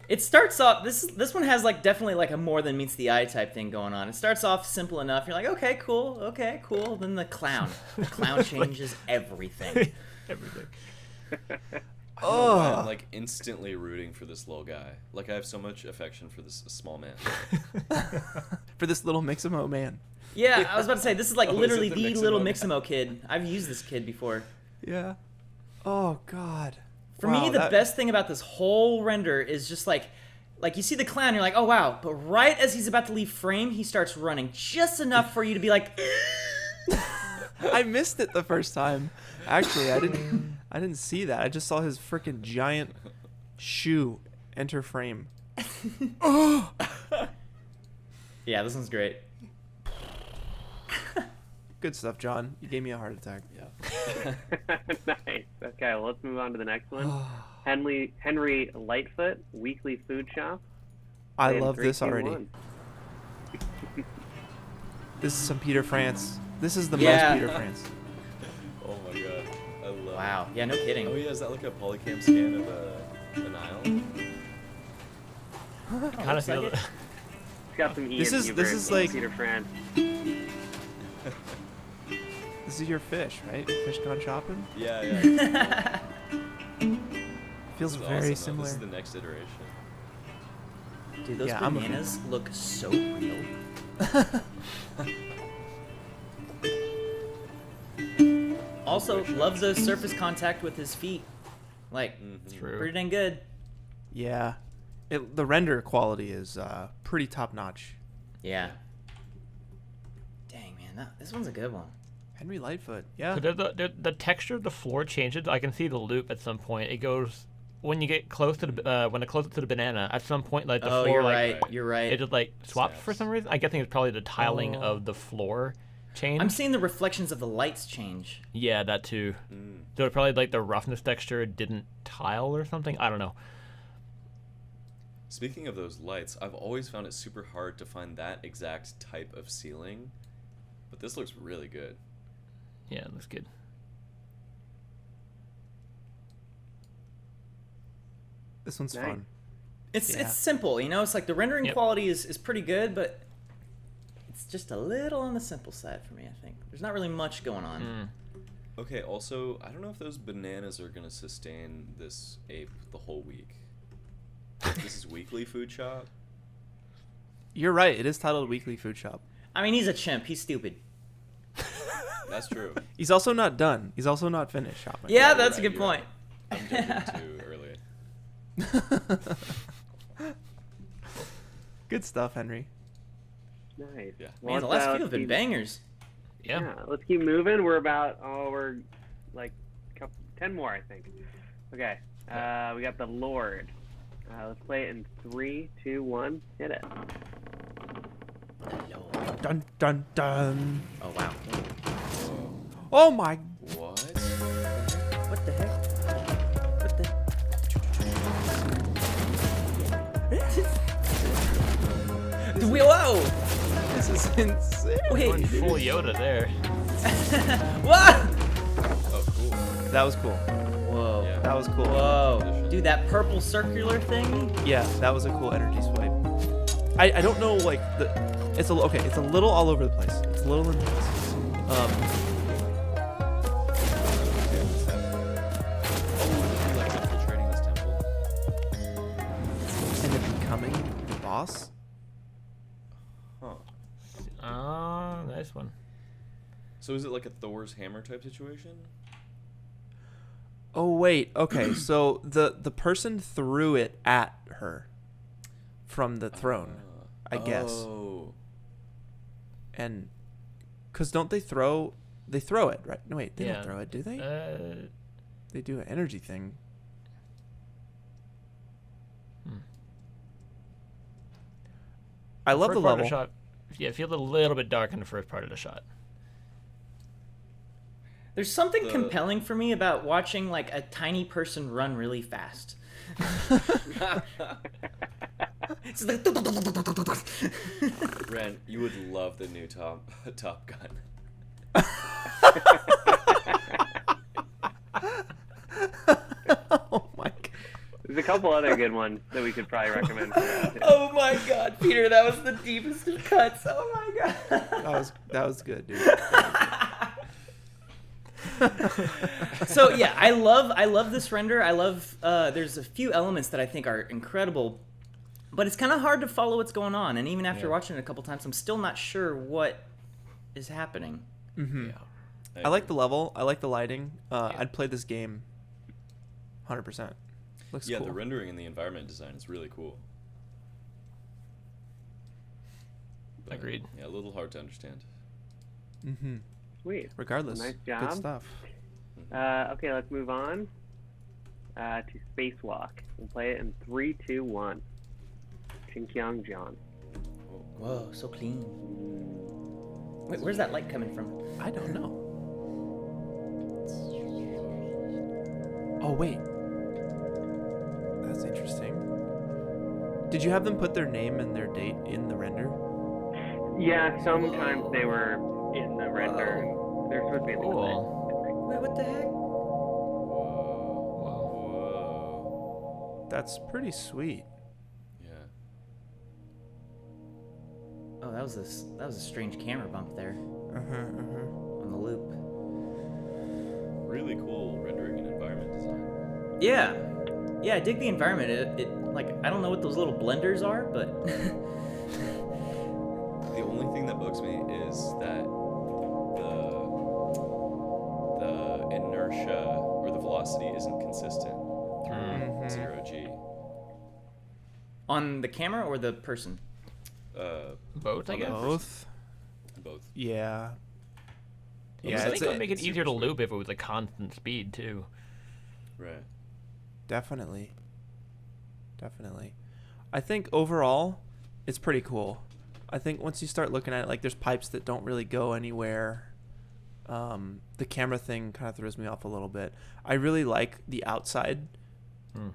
it starts off. This one has like definitely like a more than meets the eye type thing going on. It starts off simple enough. You're like, okay, cool. Then the clown changes everything. Everything. I don't know why I'm like instantly rooting for this little guy. Like I have so much affection for this small man. For this little Mixamo man. Yeah, I was about to say, this is like Oh, is literally it the the little Mixamo? Mixamo kid. I've used this kid before. Yeah. Oh God. For me, the best thing about this whole render is just like you see the clown, you're like, oh wow, but right as he's about to leave frame, he starts running just enough for you to be like. I missed it the first time. Actually, I didn't see that. I just saw his freaking giant shoe enter frame. Yeah, this one's great. Good stuff, John. You gave me a heart attack. Yeah. Nice. Okay, well, let's move on to the next one. Henry Lightfoot, Weekly Food Shop. I Playing love 3, this 2, already. 1. This is some Peter France. This is the Yeah. most Peter France. Oh my god. I love Wow. Yeah, no kidding. Oh yeah, is that like a polycam scan of an aisle? Kind of feel like it. It's got some Ian This is Hubert, like- Peter France. This is your fish, right? Fish gone shopping? Yeah. Feels This is very awesome, though. similar. This is the next iteration. Dude, those Yeah, I'm a fan. bananas look so real. Also, love the surface contact with his feet. Like, True. pretty dang good. Yeah. The render quality is pretty top notch. Yeah. Dang, man, this one's a good one. Henry Lightfoot. Yeah. So the texture of the floor changes. I can see the loop at some point. It goes when you get close to the when it closes to the banana. At some point, like the Oh, floor, you're like right. You're right. it just like swaps for Snaps. some reason. I'm guessing it's probably the tiling Oh. of the floor change. I'm seeing the reflections of the lights change. Yeah, that too. So it probably like the roughness texture didn't tile or something. I don't know. Speaking of those lights, I've always found it super hard to find that exact type of ceiling, but this looks really good. Yeah, it looks good. This one's Nice. fun. It's Yeah. it's simple, you know. It's like the rendering Yep. quality is pretty good, but it's just a little on the simple side for me. I think there's not really much going on. Okay, also, I don't know if those bananas are gonna sustain this ape the whole week. This is Weekly Food Shop. You're right. It is titled Weekly Food Shop. I mean, he's a chimp. He's stupid. That's true. He's also not done. He's also not finished shopping. Yeah, you're that's a right, good you're point. I'm jumping too early. Good stuff, Henry. Nice. Yeah. Well, Man, the let's, last few have been keep- bangers. Yeah. Let's keep moving. We're like 10 more, I think. Okay. We got the Lord. Let's play it in 3, 2, 1. Hit it. Dun dun dun. Oh wow. Oh my. What? What the heck? What the? Whoa! This is insane. Going Wait. full Yoda there. What? Oh, cool. That was cool. Whoa. Yeah. That was cool. Whoa. Dude, that purple circular thing? Yeah, that was a cool energy swipe. I don't know, like it's a little all over the place. It's a little in the place. Like infiltrating this temple. And then becoming the boss. Huh. Ah, nice one. So is it like a Thor's hammer type situation? Oh wait, okay. So the person threw it at her from the throne, I guess. Oh. And cuz don't they throw it, right? No wait, they Yeah. don't throw it, do they? They do an energy thing. I love the First part of level. shot, yeah, it feels a little bit dark in the first part of the shot. There's something The- compelling for me about watching like a tiny person run really fast. It's like Ren, you would love the new Top Gun. Oh my god. There's a couple other good ones that we could probably recommend for that. Oh my god, Peter, that was the deepest of cuts. Oh my god. That was good, dude. So yeah, I love this render. I love there's a few elements that I think are incredible, but it's kind of hard to follow what's going on. And even after watching it a couple times, I'm still not sure what is happening. Mm-hmm. Yeah. I like the level. I like the lighting. I'd play this game 100%. Looks cool. The rendering and the environment design is really cool. But, Agreed. Yeah, a little hard to understand. Mm-hmm. Sweet. Regardless, nice job. good stuff. Okay, let's move on to Spacewalk. We'll play it in 3, 2, 1. Minh-Young, John. Whoa, so clean. Wait, where's that light coming from? I don't know. Oh, wait. That's interesting. Did you have them put their name and their date in the render? Yeah, sometimes they were in the render. They're supposed to be in the clip. Wait, what the heck? Whoa. That's pretty sweet. Yeah. Oh, that was a strange camera bump there on the loop. Really cool rendering and environment design. Yeah, I dig the environment. It like I don't know what those little blenders are, but The only thing that bugs me is that the inertia or the velocity isn't consistent through 0G. On the camera or the person? Both, I guess. Both. Yeah. Yeah, I think it would make it easier to loop if it was a constant speed too. Right. Definitely. I think overall, it's pretty cool. I think once you start looking at it, like there's pipes that don't really go anywhere. The camera thing kind of throws me off a little bit. I really like the outside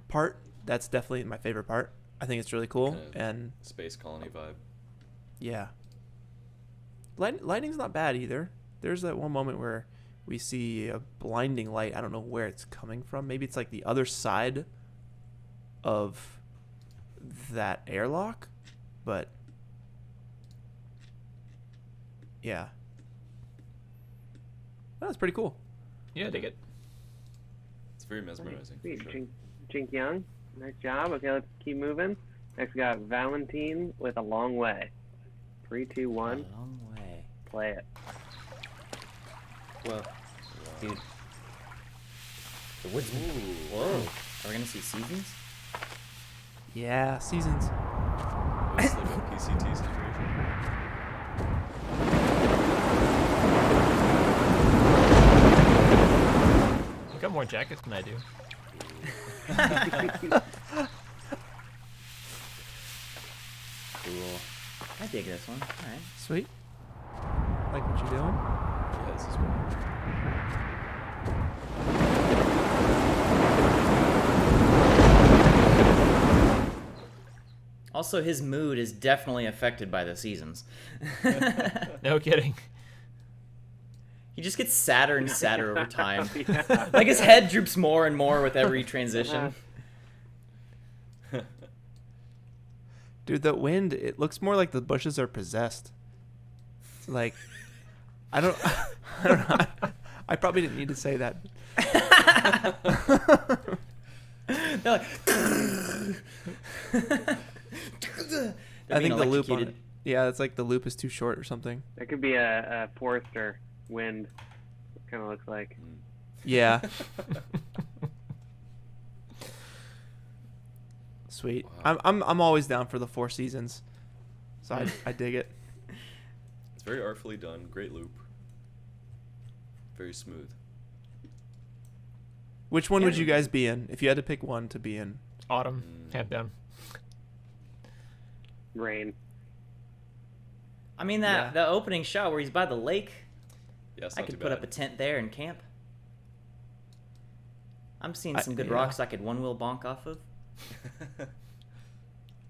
part. That's definitely my favorite part. I think it's really cool. Kind of and space colony vibe. Yeah. Lighting's not bad either. There's that one moment where we see a blinding light. I don't know where it's coming from. Maybe it's like the other side of that airlock, but yeah. That's pretty cool. Yeah, I dig it. It's very mesmerizing. Sweet. For sure. Minh-Young, nice job. Okay, let's keep moving. Next we got Valentine with A Long Way. 3, 2, 1. A long way. Play it. Whoa, dude. The woodsman. Whoa. Are we gonna see seasons? Yeah, seasons. It's like a PCT situation. You got more jackets than I do. Cool. I dig this one. All right. Sweet. Like what you're doing? Yeah, this is cool. Also, his mood is definitely affected by the seasons. No kidding. He just gets sadder and sadder over time. Yeah. Like his head droops more and more with every transition. Dude, the wind, it looks more like the bushes are possessed. Like, I don't know. I probably didn't need to say that. They're like, I think the loop on it. Yeah, it's like the loop is too short or something. That could be a Forester wind. It kind of looks like. Yeah. Sweet. Wow. I'm always down for the 4 seasons. So I dig it. It's very artfully done. Great loop. Very smooth. Which one would you guys be in if you had to pick one to be in? Autumn, hands down. Rain. I mean, the opening shot where he's by the lake, Yeah, it's I not could too put bad. up a tent there and camp. I'm seeing some good yeah. rocks I could one-wheel bonk off of.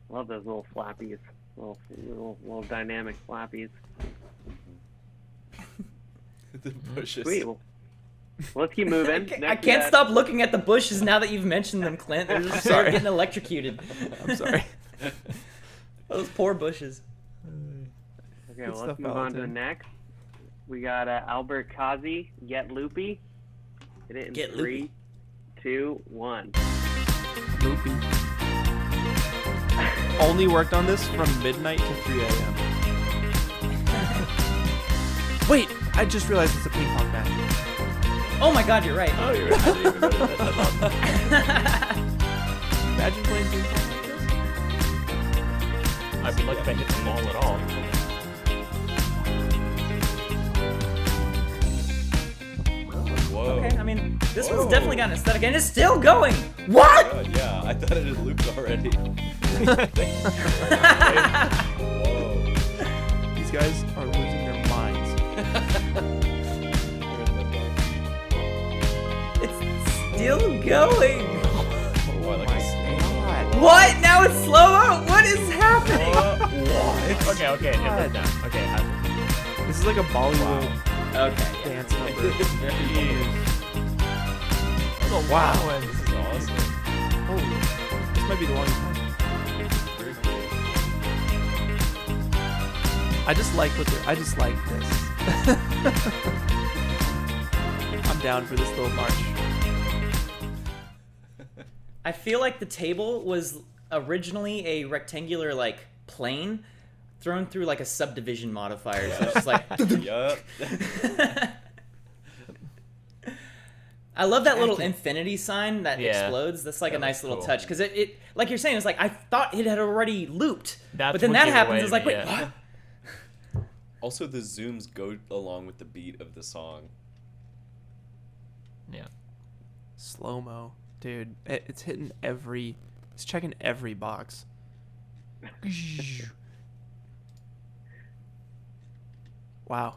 Love those little flappies. Little dynamic flappies. The bushes. Sweet. Well, let's keep moving. I Next we can't got- stop looking at the bushes now that you've mentioned them, Clint. They're just Sorry. getting electrocuted. I'm sorry. Those poor bushes. Okay, Good well, stuff, let's move on to the Valentin. next. We got Albert Kazi, Get Loopy. Hit it in Get 3, loopy. 2, 1. Loopy. Only worked on this from midnight to 3 a.m. Wait, I just realized it's a ping pong match. Oh my God, you're right. Oh, you're right. I didn't even notice that. That's awesome. Imagine playing ping pong like this. I'd be lucky if I hit the ball at all. Whoa. Okay, I mean, this one's definitely got an aesthetic, and it's still going. What? Yeah, I thought it had looped already. Whoa. These guys are losing their minds. It's still going. Oh, I like this. What? Now it's slow-mo? What is happening? Okay, it was down. Okay, This is like a Bollywood Okay. dance number. wow. This is awesome. Holy, this might be the longest one. Very cool. I just like this. I'm down for this little march. I feel like the table was originally a rectangular, like, plane thrown through, like, a subdivision modifier. So it's just like... Yup. I love that little infinity sign that Yeah. explodes. That's like a nice little cool. touch. Because it, like you're saying, it's like, I thought it had already looped. That's but then what that gave it happens, away it's to like, me, wait, yeah. what? Also, the zooms go along with the beat of the song. Yeah. Slow-mo. Dude, it's hitting it's checking every box. Wow.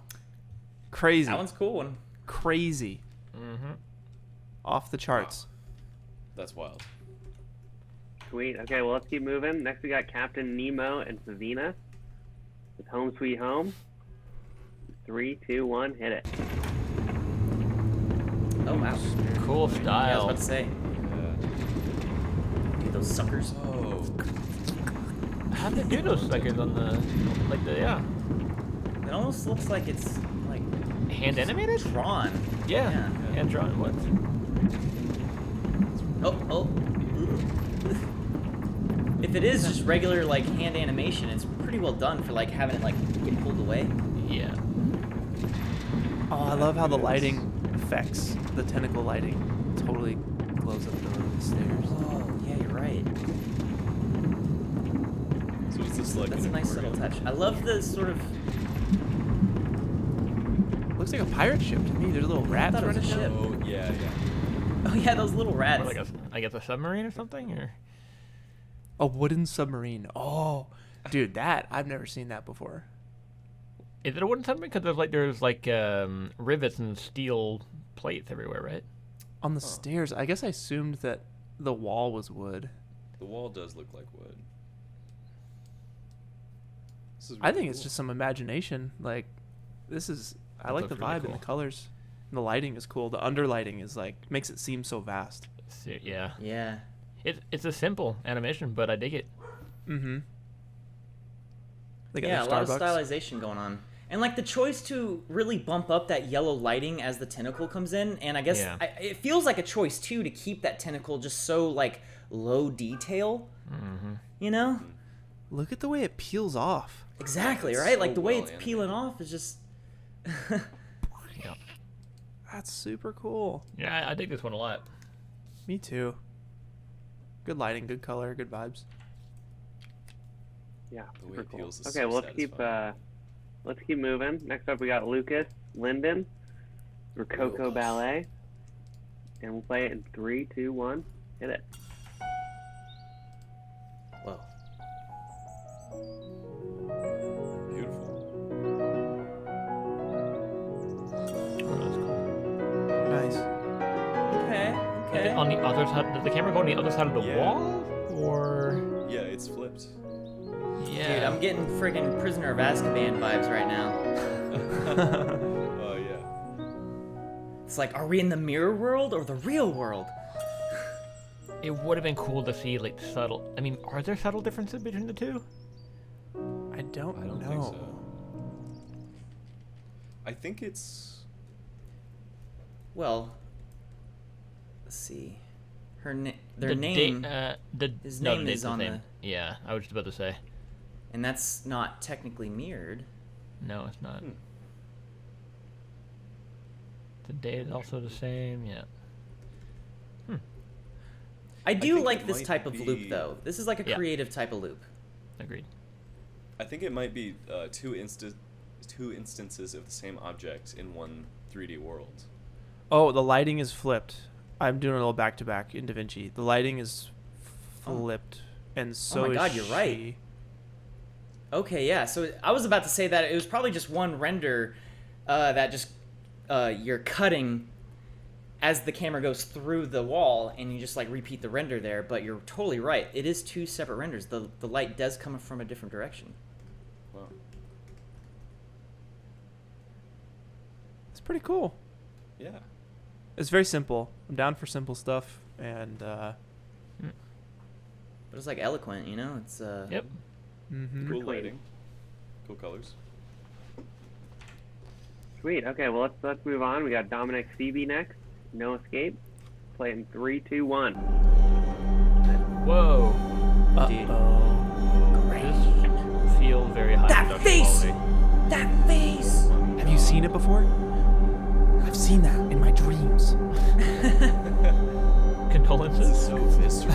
Crazy. That one's cool one. Crazy. Mm-hmm. Off the charts. That's wild. Sweet. Okay, well, let's keep moving. Next, we got Captain Nemo and Savina with Home Sweet Home. 3, 2, 1, hit it. Oh, wow. Cool Yeah, I was style. about to say. Dude, those suckers. Oh. How'd they do those suckers on the, yeah. It almost looks like it's, like, Hand animated? drawn. Yeah. Yeah. Hand drawn. What? Oh. If it is just regular, like, hand animation, it's pretty well done for, like, having it, like, get pulled away. Yeah. Oh, I love how the lighting affects the tentacle lighting. Totally glows up the stairs. Oh, yeah, you're right. So is this like That's a nice subtle touch. I love the sort of... Looks like a pirate ship to me. There's a little rat thought it was a running ship. down. Oh, yeah. Oh, yeah, those little rats. Or like I guess a submarine or something? Or A wooden submarine. Oh, dude, I've never seen that before. is it a wooden submarine? Because there's like rivets and steel plates everywhere, right? On the stairs, I guess I assumed that the wall was wood. The wall does look like wood. This is I really think it's cool. just some imagination. Like, I like the looks really vibe cool. and the colors. And the lighting is cool. The underlighting is like, makes it seem so vast. Yeah. Yeah. It's a simple animation, but I dig it. Mm-hmm. They got Yeah, a their lot of Starbucks. stylization going on. And, like, the choice to really bump up that yellow lighting as the tentacle comes in, and I guess Yeah. it feels like a choice, too, to keep that tentacle just so, like, low detail. Mm-hmm. You know? Look at the way it peels off. Exactly, It's right? so Like, the way well it's peeling animated. off is just... Yeah. That's super cool. Yeah, I dig this one a lot. Me too. Good lighting, good color, good vibes. Yeah, The way super it cool. peels is Okay, so well, satisfying. let's keep moving. Next up, we got Lucas Linden, Rokoko Ballet, and we'll play it in 3, 2, 1, hit it. Whoa. Beautiful. Oh, that's cool. Nice. Okay, okay. On the other side, does the camera go on the other side of the Yeah. wall? Or Yeah, it's flipped. yeah. Dude, I'm getting friggin' Prisoner of Azkaban vibes right now. Oh, yeah. It's like, are we in the mirror world or the real world? It would have been cool to see like subtle. I mean, are there subtle differences between the two? I don't I don't know. think so. I think it's... Well, let's see. Their The name. his name is on the. Yeah, I was just about to say. And that's not technically mirrored. No, it's not. The date is also the same. Yeah. I do think like it this might type of loop be- though. This is like a Yeah. creative type of loop. Agreed. I think it might be two instances of the same object in one 3D world. Oh, the lighting is flipped. I'm doing a little back to back in DaVinci. The lighting is flipped, and so my God, is you're right. she. Okay, yeah. So I was about to say that it was probably just one render that just you're cutting as the camera goes through the wall, and you just like repeat the render there. But you're totally right. It is two separate renders. The light does come from a different direction. Wow. It's pretty cool. Yeah. It's very simple. I'm down for simple stuff, and But it's like eloquent, you know. It's Yep. Cool lighting. Cool colors. Sweet. Okay, well let's move on. We got Dominic Phoebe next. No Escape. Play it in 3, 2, 1. Whoa. Dude. This feel very high That production face! quality. That face. have you seen it before? I've seen that in my dreams. Condolences. So visceral.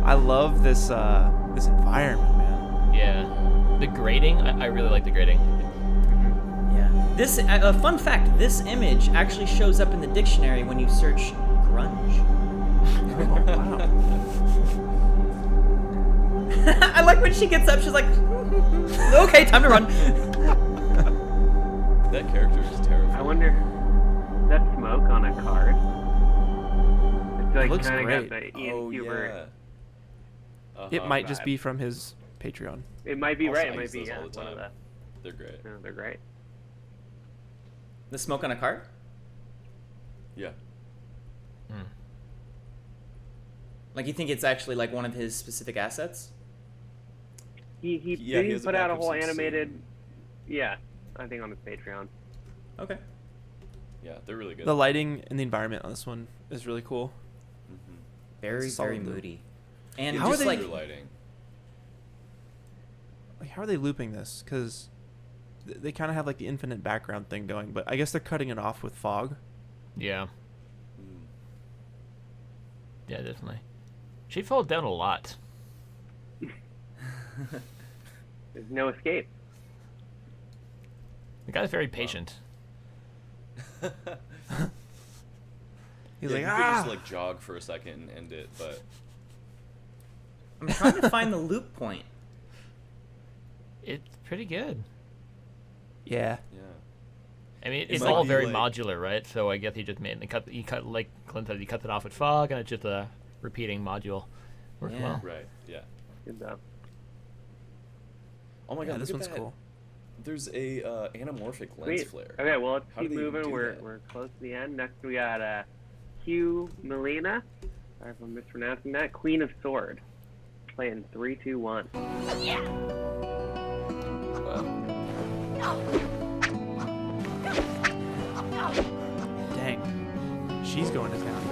I love this this environment, man. Yeah. The grading, I really like the grading. Yeah. This fun fact: this image actually shows up in the dictionary when you search grunge. I like when she gets up. She's like, "Okay, time to run." That character is terrifying. I wonder, is that smoke on a card? It's like looks kind of great. got the Ian Oh Kubert. yeah. It might just vibe. be from his Patreon. It might be Also, right. I It might use be those yeah, all the one of time. the. They're great. No, they're great. The smoke on a card. Yeah. Like you think it's actually like one of his specific assets? He Yeah, he did has a put out a backup whole scene. animated. Yeah, I think on his Patreon. Okay. Yeah, they're really good. The lighting and the environment on this one is really cool. Mhm. Very It's solid, very though. moody. And It's How are just they- like Your lighting. Like, how are they looping this? Because they kind of have like the infinite background thing going, but I guess they're cutting it off with fog. Yeah. Mm. Yeah, definitely. She fell down a lot. There's no escape. The guy's very patient. He's Yeah, like, you could ah. just like jog for a second and end it, but I'm trying to find the loop point. It's pretty good. Yeah. yeah. I mean, It it's might all be very like- modular, right? So I guess he just made he cut like Clint said, he cut it off with fog, and it's just a repeating module. Works Yeah. well. Right. Yeah. Good though. Oh my Yeah, god, this look one's at that. cool. There's a anamorphic lens Sweet. flare. Okay, well let's How keep do they even moving. do We're that? we're close to the end. Next we got Hugh Molina. Sorry if I'm mispronouncing that. Queen of Sword. Play in 3, 2, 1. Dang. She's going to town.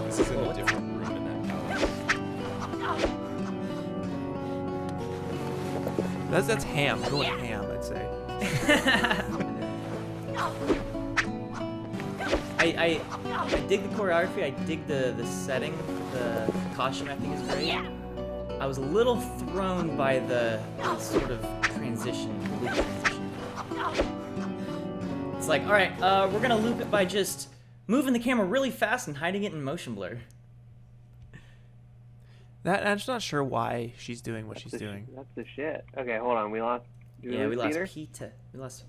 This is in a different room in that house. That's ham. Going ham, I'd say. I dig the choreography. I dig the setting. The costume I think is great. I was a little thrown by the sort of transition, loop transition. It's like, all right, we're gonna loop it by just moving the camera really fast and hiding it in motion blur. I'm just not sure why she's doing what she's doing. That's the shit. Okay, hold on. We lost. Did Yeah, we lose lost Peter? Pita. We lost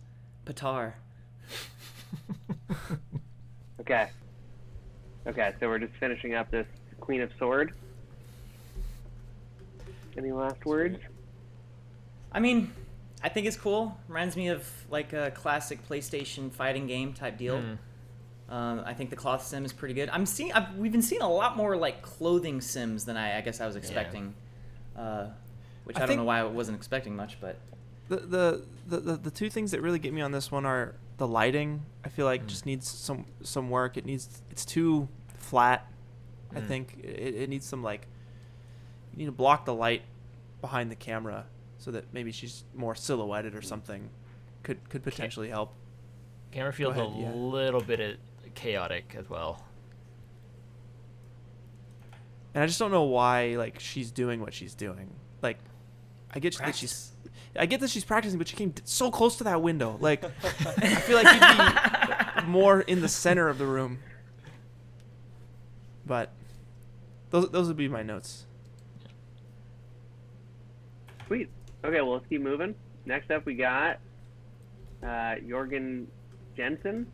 Patar. Okay. Okay, so we're just finishing up this Queen of Sword. Any last words? I mean, I think it's cool. Reminds me of like a classic PlayStation fighting game type deal. I think the cloth sim is pretty good. We've been seeing a lot more like clothing sims than I guess I was expecting. Which I don't think- know why I wasn't expecting much, but The two things that really get me on this one are the lighting. I feel like just needs some work. It's too flat. I think it needs some, like, you need to block the light behind the camera so that maybe she's more silhouetted or something. Could potentially help. Camera feels a little bit chaotic as well. And I just don't know why, like, she's doing what she's doing. Like, I get that she's practicing, but she came so close to that window. Like, I feel like you'd be more in the center of the room. But those would be my notes. Sweet. Okay, well, let's keep moving. Next up, we got Jorgen Jensen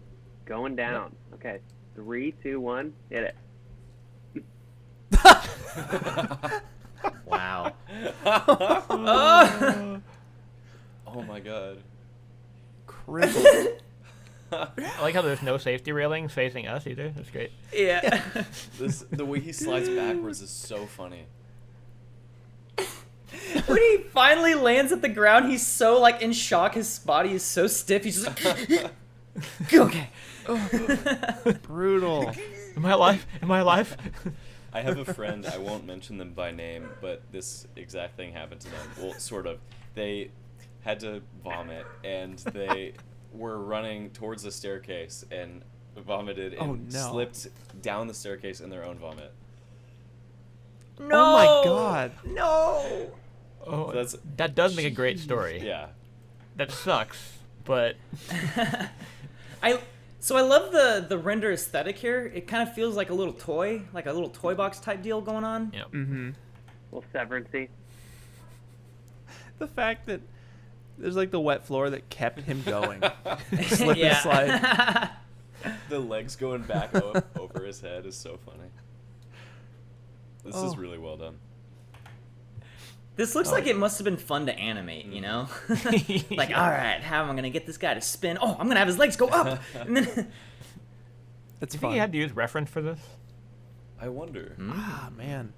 going down. Okay, 3, 2, 1, hit it. Wow. Oh my god. Crippled. I like how there's no safety railing facing us either. That's great. Yeah. The way he slides backwards is so funny. When he finally lands at the ground, he's so, like, in shock. His body is so stiff. He's just like, okay. Brutal. Am I alive? Am I alive? I have a friend, I won't mention them by name, but this exact thing happened to them. Well, sort of. They had to vomit, and they were running towards the staircase and vomited and slipped down the staircase in their own vomit. No. Oh my god. No. Oh, So that does make a great story. Yeah. That sucks, but So I love the render aesthetic here. It kind of feels like a little toy box type deal going on. yeah. Mm-hmm. A little severancy. The fact that there's, like, the wet floor that kept him going. Slip and slide. The legs going back over his head is so funny. This is really well done. This looks like it must have been fun to animate, you know? Like, all right, how am I going to get this guy to spin? Oh, I'm going to have his legs go up. And then It's Do you fun. think he had to use reference for this? I wonder. Ah, man.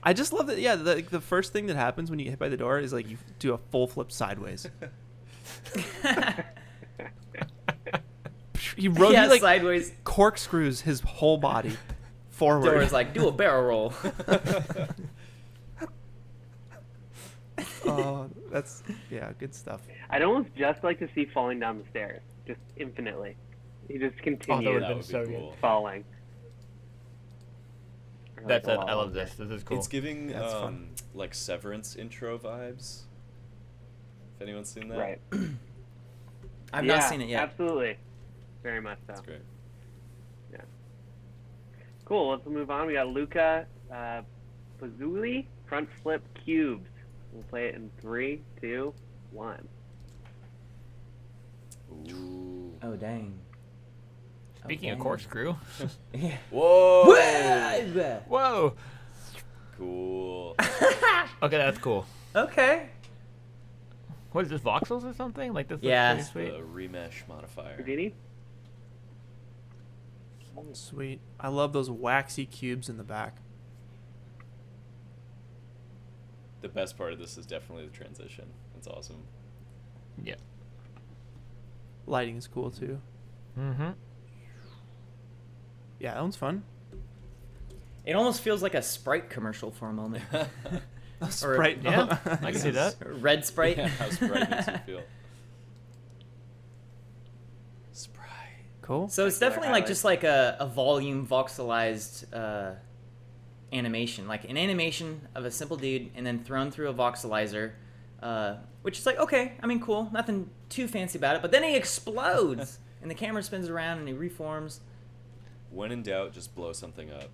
I just love that. Yeah, the first thing that happens when you get hit by the door is, like, you do a full flip sideways. he like sideways. corkscrews his whole body forward. Door's like, do a barrel roll. Oh, that's good stuff. I'd almost just like to see falling down the stairs, just infinitely. He just continues would've That been would be so cool. good. falling. Or That's like it. a I wall love there. this. This is cool. It's giving That's fun. like Severance intro vibes. If anyone's seen that, Right. I've not seen it yet. Absolutely. Very much so. That's great. Yeah. Cool. Let's move on. We got Luca Pazzuli, front flip cubes. We'll play it in 3, 2, 1. Ooh. Oh, dang. Speaking of corkscrew. Yeah. Whoa. Whoa. Cool. Okay, that's cool. Okay. What is this, voxels or something? Like this? Yeah. Looks pretty The sweet. remesh modifier. Houdini? Sweet. I love those waxy cubes in the back. The best part of this is definitely the transition. It's awesome. Yeah. Lighting is cool too. Mm-hmm. Yeah, that one's fun. It almost feels like a Sprite commercial for a moment. Sprite. Yeah, I can see that. Red Sprite. Yeah, how Sprite makes you feel. Sprite. Cool. So it's definitely like just like a volume voxelized animation, like an animation of a simple dude and then thrown through a voxelizer, which is like, okay, I mean, cool, nothing too fancy about it, but then he explodes and the camera spins around and he reforms. When in doubt, just blow something up.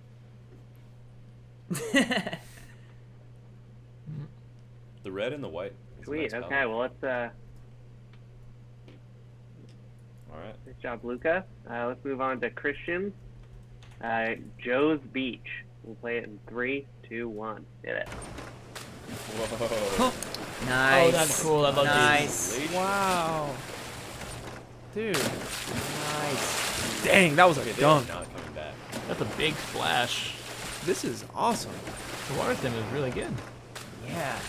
The red and the white. is a Sweet. nice Okay. palette. Well, let's. All right. Nice job, Luca. Let's move on to Christian. Joe's Beach. We'll play it in 3, 2, 1. Hit it. Whoa. Nice. Oh, that's cool. I love Nice. Lady. Wow. Dude. Nice. Dang, that was Okay, a they're dunk. not coming back. these. That's a big splash. This is awesome. The water sim is really good. Yeah.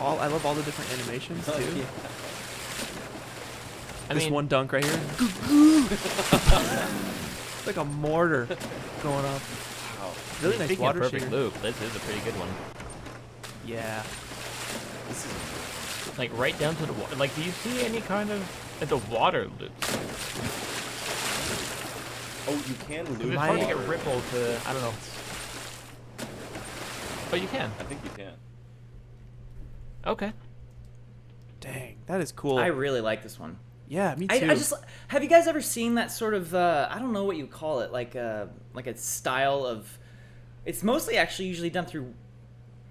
I love all the different animations too. Yeah. This one dunk right here. It's like a mortar going up. Wow. Really nice Speaking water of perfect shader. loop, this is a pretty good one. Yeah. This is Like right down to the water. Like, do you see any kind of the water loops? Oh, you can loop. It's hard to get water. ripple to. I don't know. But you can. I think you can. Okay. Dang, that is cool. I really like this one. Yeah, me I too. just have you guys ever seen that sort of I don't know what you call it, like a style of, it's mostly actually usually done through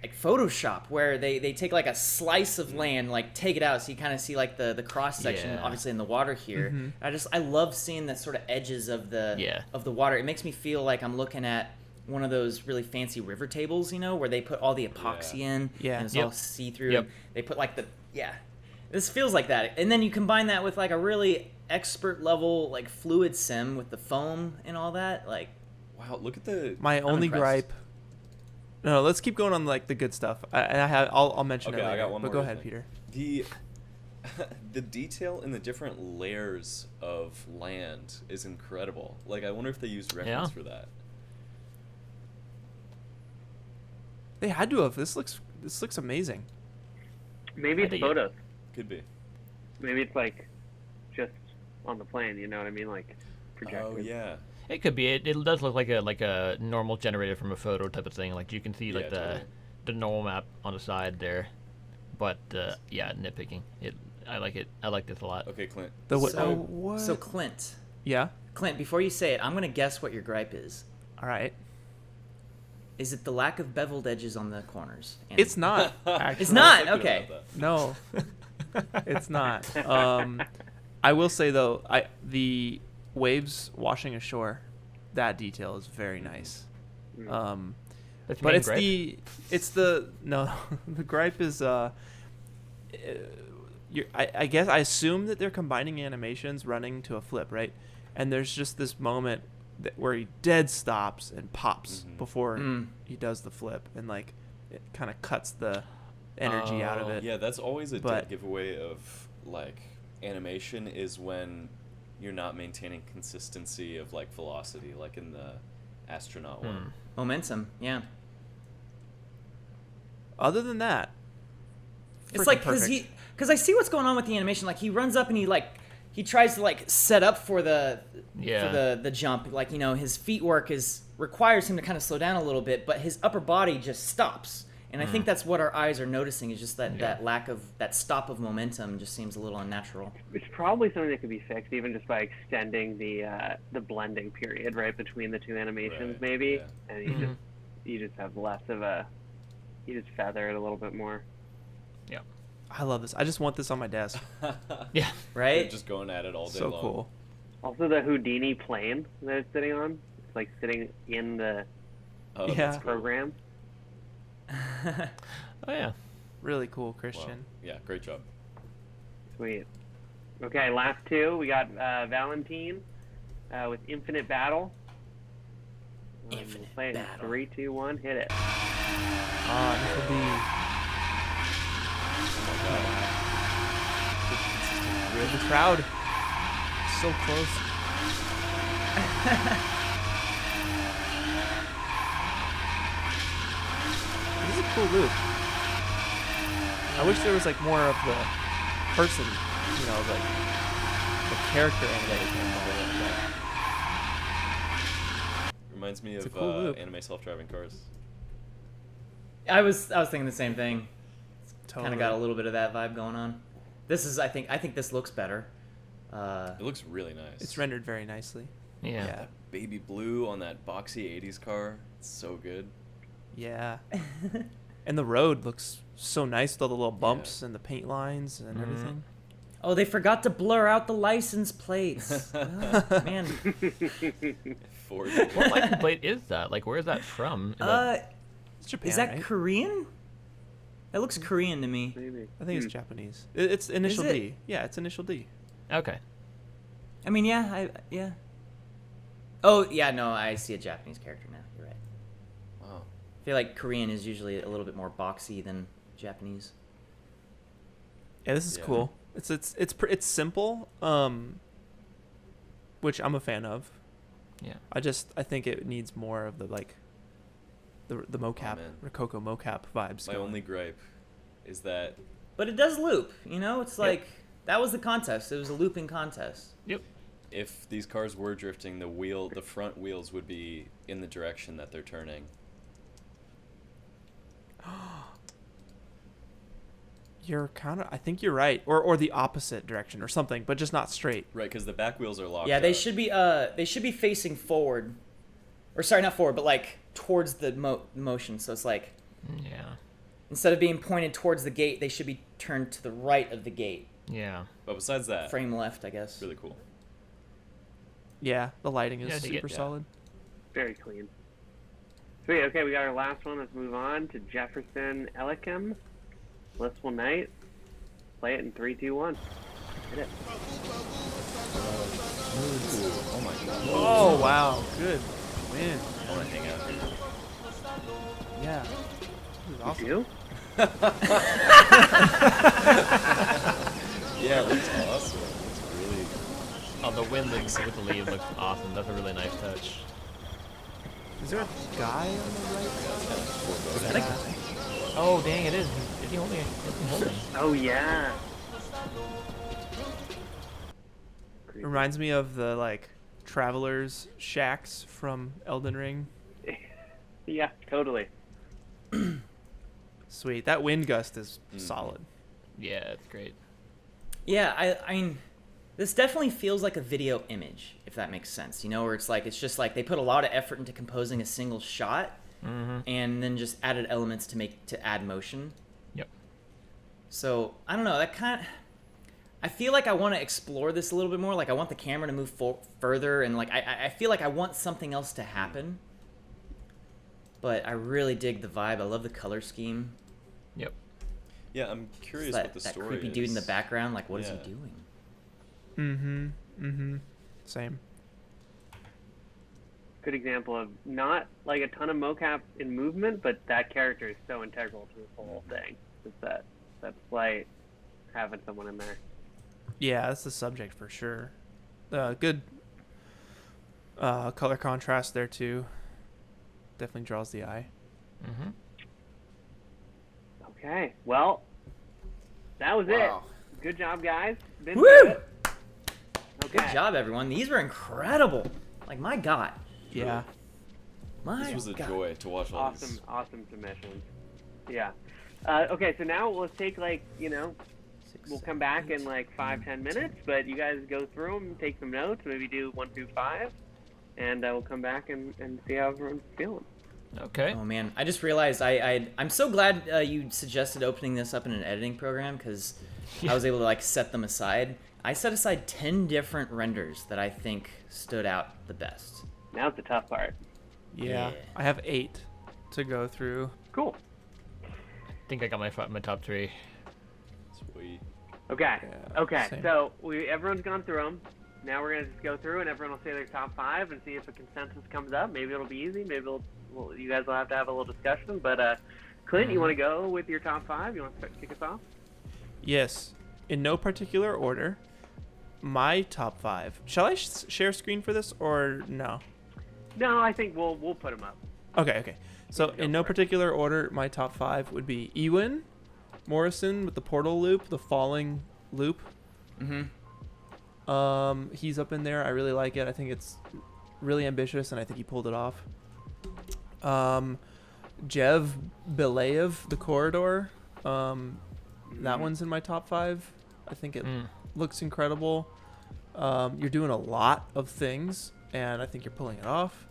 like Photoshop, where they take like a slice of land, like take it out so you kind of see like the cross section, Yeah. obviously in the water here. I love seeing the sort of edges of the water. It makes me feel like I'm looking at one of those really fancy river tables, where they put all the epoxy in, and it's all see-through. Yep. They put like this feels like that. And then you combine that with like a really expert level like fluid sim with the foam and all that. Like, Wow, look at the. My only impressed. gripe. No, let's keep going on like the good stuff. I'll mention Okay, it I later. got one but more go to ahead, think. Peter. The detail in the different layers of land is incredible. Like, I wonder if they used reference for that. They had to have. This looks amazing. Maybe I it's think photos. Could be. Maybe it's like just on the plane. You know what I mean? Like projected. Oh yeah. It could be. It does look like a normal generated from a photo type of thing. Like you can see like Yeah, totally. the normal map on the side there. But yeah, nitpicking. I like it. I like this a lot. Okay, Clint. What? So Clint, Yeah. before you say it, I'm gonna guess what your gripe is. All right. Is it the lack of beveled edges on the corners? And- It's not. Actually. It's not. Thinking Okay. about that. No. It's not. I will say though, the waves washing ashore, that detail is very nice. That's But main it's gripe? the gripe is I guess I assume that they're combining animations running to a flip, right? And there's just this moment where he dead stops and pops before he does the flip, and like it kind of cuts the energy out of it. Yeah, that's always a But- dead giveaway of like animation is when you're not maintaining consistency of like velocity, like in the astronaut one. Momentum. Yeah. Other than that, It's like perfect. because I see what's going on with the animation. Like he runs up and he tries to like set up for the the jump. Like his feet work requires him to kind of slow down a little bit, but his upper body just stops. And I think that's what our eyes are noticing is just that lack of that stop of momentum just seems a little unnatural. It's probably something that could be fixed even just by extending the blending period right between the two animations, Right, maybe, yeah. and you just have less of you just feather it a little bit more. Yeah. I love this. I just want this on my desk. Yeah. Right? They're just going at it all day So long. cool. Also, the Houdini plane that it's sitting on, it's like sitting in the Oh, Yeah. that's cool. program. Oh yeah. Really cool, Wow. Christian. Yeah, great job. Sweet. Okay, last two. We got Valentine with Infinite Battle. Infinite play it in Battle. 3, 2, 1, hit it. This will be the crowd. So close. This is a cool loop. I wish there was like more of the person, like the character animation. Reminds me It's a of cool loop. anime self-driving cars. I was thinking the same thing. Totally. Kind of got a little bit of that vibe going on. This is I think this looks better. It looks really nice. It's rendered very nicely. Yeah. That baby blue on that boxy 80s car. It's so good. Yeah. And the road looks so nice with all the little bumps and the paint lines and everything. Oh, they forgot to blur out the license plates. Oh, man. Ford. What license plate is that? Like, where is that from? It's Japan, Is that right? Korean? That looks Korean to me. Maybe. I think it's Japanese. It's initial it? D. Yeah, it's initial D. Okay. I mean, yeah. Oh, yeah, no, I see a Japanese character now. You're right. Wow. I feel like Korean is usually a little bit more boxy than Japanese. Yeah, this is cool. It's simple, which I'm a fan of. Yeah. I think it needs more of the the mocap, Rokoko mocap vibes. My only gripe is that. But it does loop, It's like that was the contest. It was a looping contest. Yep. If these cars were drifting, the front wheels would be in the direction that they're turning. I think you're right, or the opposite direction or something, but just not straight. Right, because the back wheels are locked. Yeah, they should be facing forward, or sorry, not forward, but like towards the motion. So it's like, instead of being pointed towards the gate, they should be turned to the right of the gate. Yeah. But besides that, frame left, I guess. Really cool. Yeah, the lighting is super solid. Very clean. Sweet. Okay, we got our last one. Let's move on to Jefferson Elikim. Blissful Night. Play it in 3, 2, 1. Hit it. Oh my god. Oh wow, good win. I want to hang out here. Yeah. This is awesome. You do? Yeah, it looks awesome. It's really. Oh, the wind with the leaves looks awesome. That's a really nice touch. Is there a guy on the right? Is that a guy? Oh, dang, it is. Is he holding it? Oh, yeah. It reminds me of the travelers shacks from Elden Ring. Yeah, totally. Sweet. That wind gust is solid. Yeah, it's great. Yeah, I mean, this definitely feels like a video image, if that makes sense. Where it's just like they put a lot of effort into composing a single shot, and then just added elements to add motion. Yep. So I don't know. I feel like I want to explore this a little bit more. Like I want the camera to move further, and I feel like I want something else to happen. But I really dig the vibe. I love the color scheme. Yep. Yeah, I'm curious what the story is. That creepy dude in the background, what is he doing? Same. Good example of not a ton of mocap in movement, but that character is so integral to this whole thing. Just that slight having someone in there. Yeah, that's the subject for sure. Good color contrast there too. Definitely draws the eye. Okay, well, that was it. Good job, guys. Been Woo! through it. Okay. Good job, everyone. These were incredible. My God. Yeah. This was a joy to watch all these. Awesome submissions. Yeah. Okay, so now let's take we'll come back in 5-10 minutes, but you guys go through them, take some notes, maybe do 1 through 5, and we'll come back and see how everyone's feeling. Okay. Oh man, I just realized I'm so glad you suggested opening this up in an editing program because I was able to set them aside. I set aside 10 different renders that I think stood out the best. Now's the tough part. Yeah. I have 8 to go through. Cool. I think I got my top 3. Sweet. Okay. Yeah, Okay. same. So everyone's gone through them. Now we're gonna just go through and everyone will say their top 5 and see if a consensus comes up. Maybe it'll be easy. Maybe you guys will have to have a little discussion. But Clint, you want to go with your top 5? You want to kick us off? Yes. In no particular order. My top 5. Shall I share screen for this or no? No, I think we'll put them up. Okay. So in no particular order, my top 5 would be Euan, Morrison with the portal loop, the falling loop. He's up in there. I really like it. I think it's really ambitious, and I think he pulled it off. Jev Belyaev, the corridor. That one's in my top 5. I think it looks incredible. You're doing a lot of things, and I think you're pulling it off.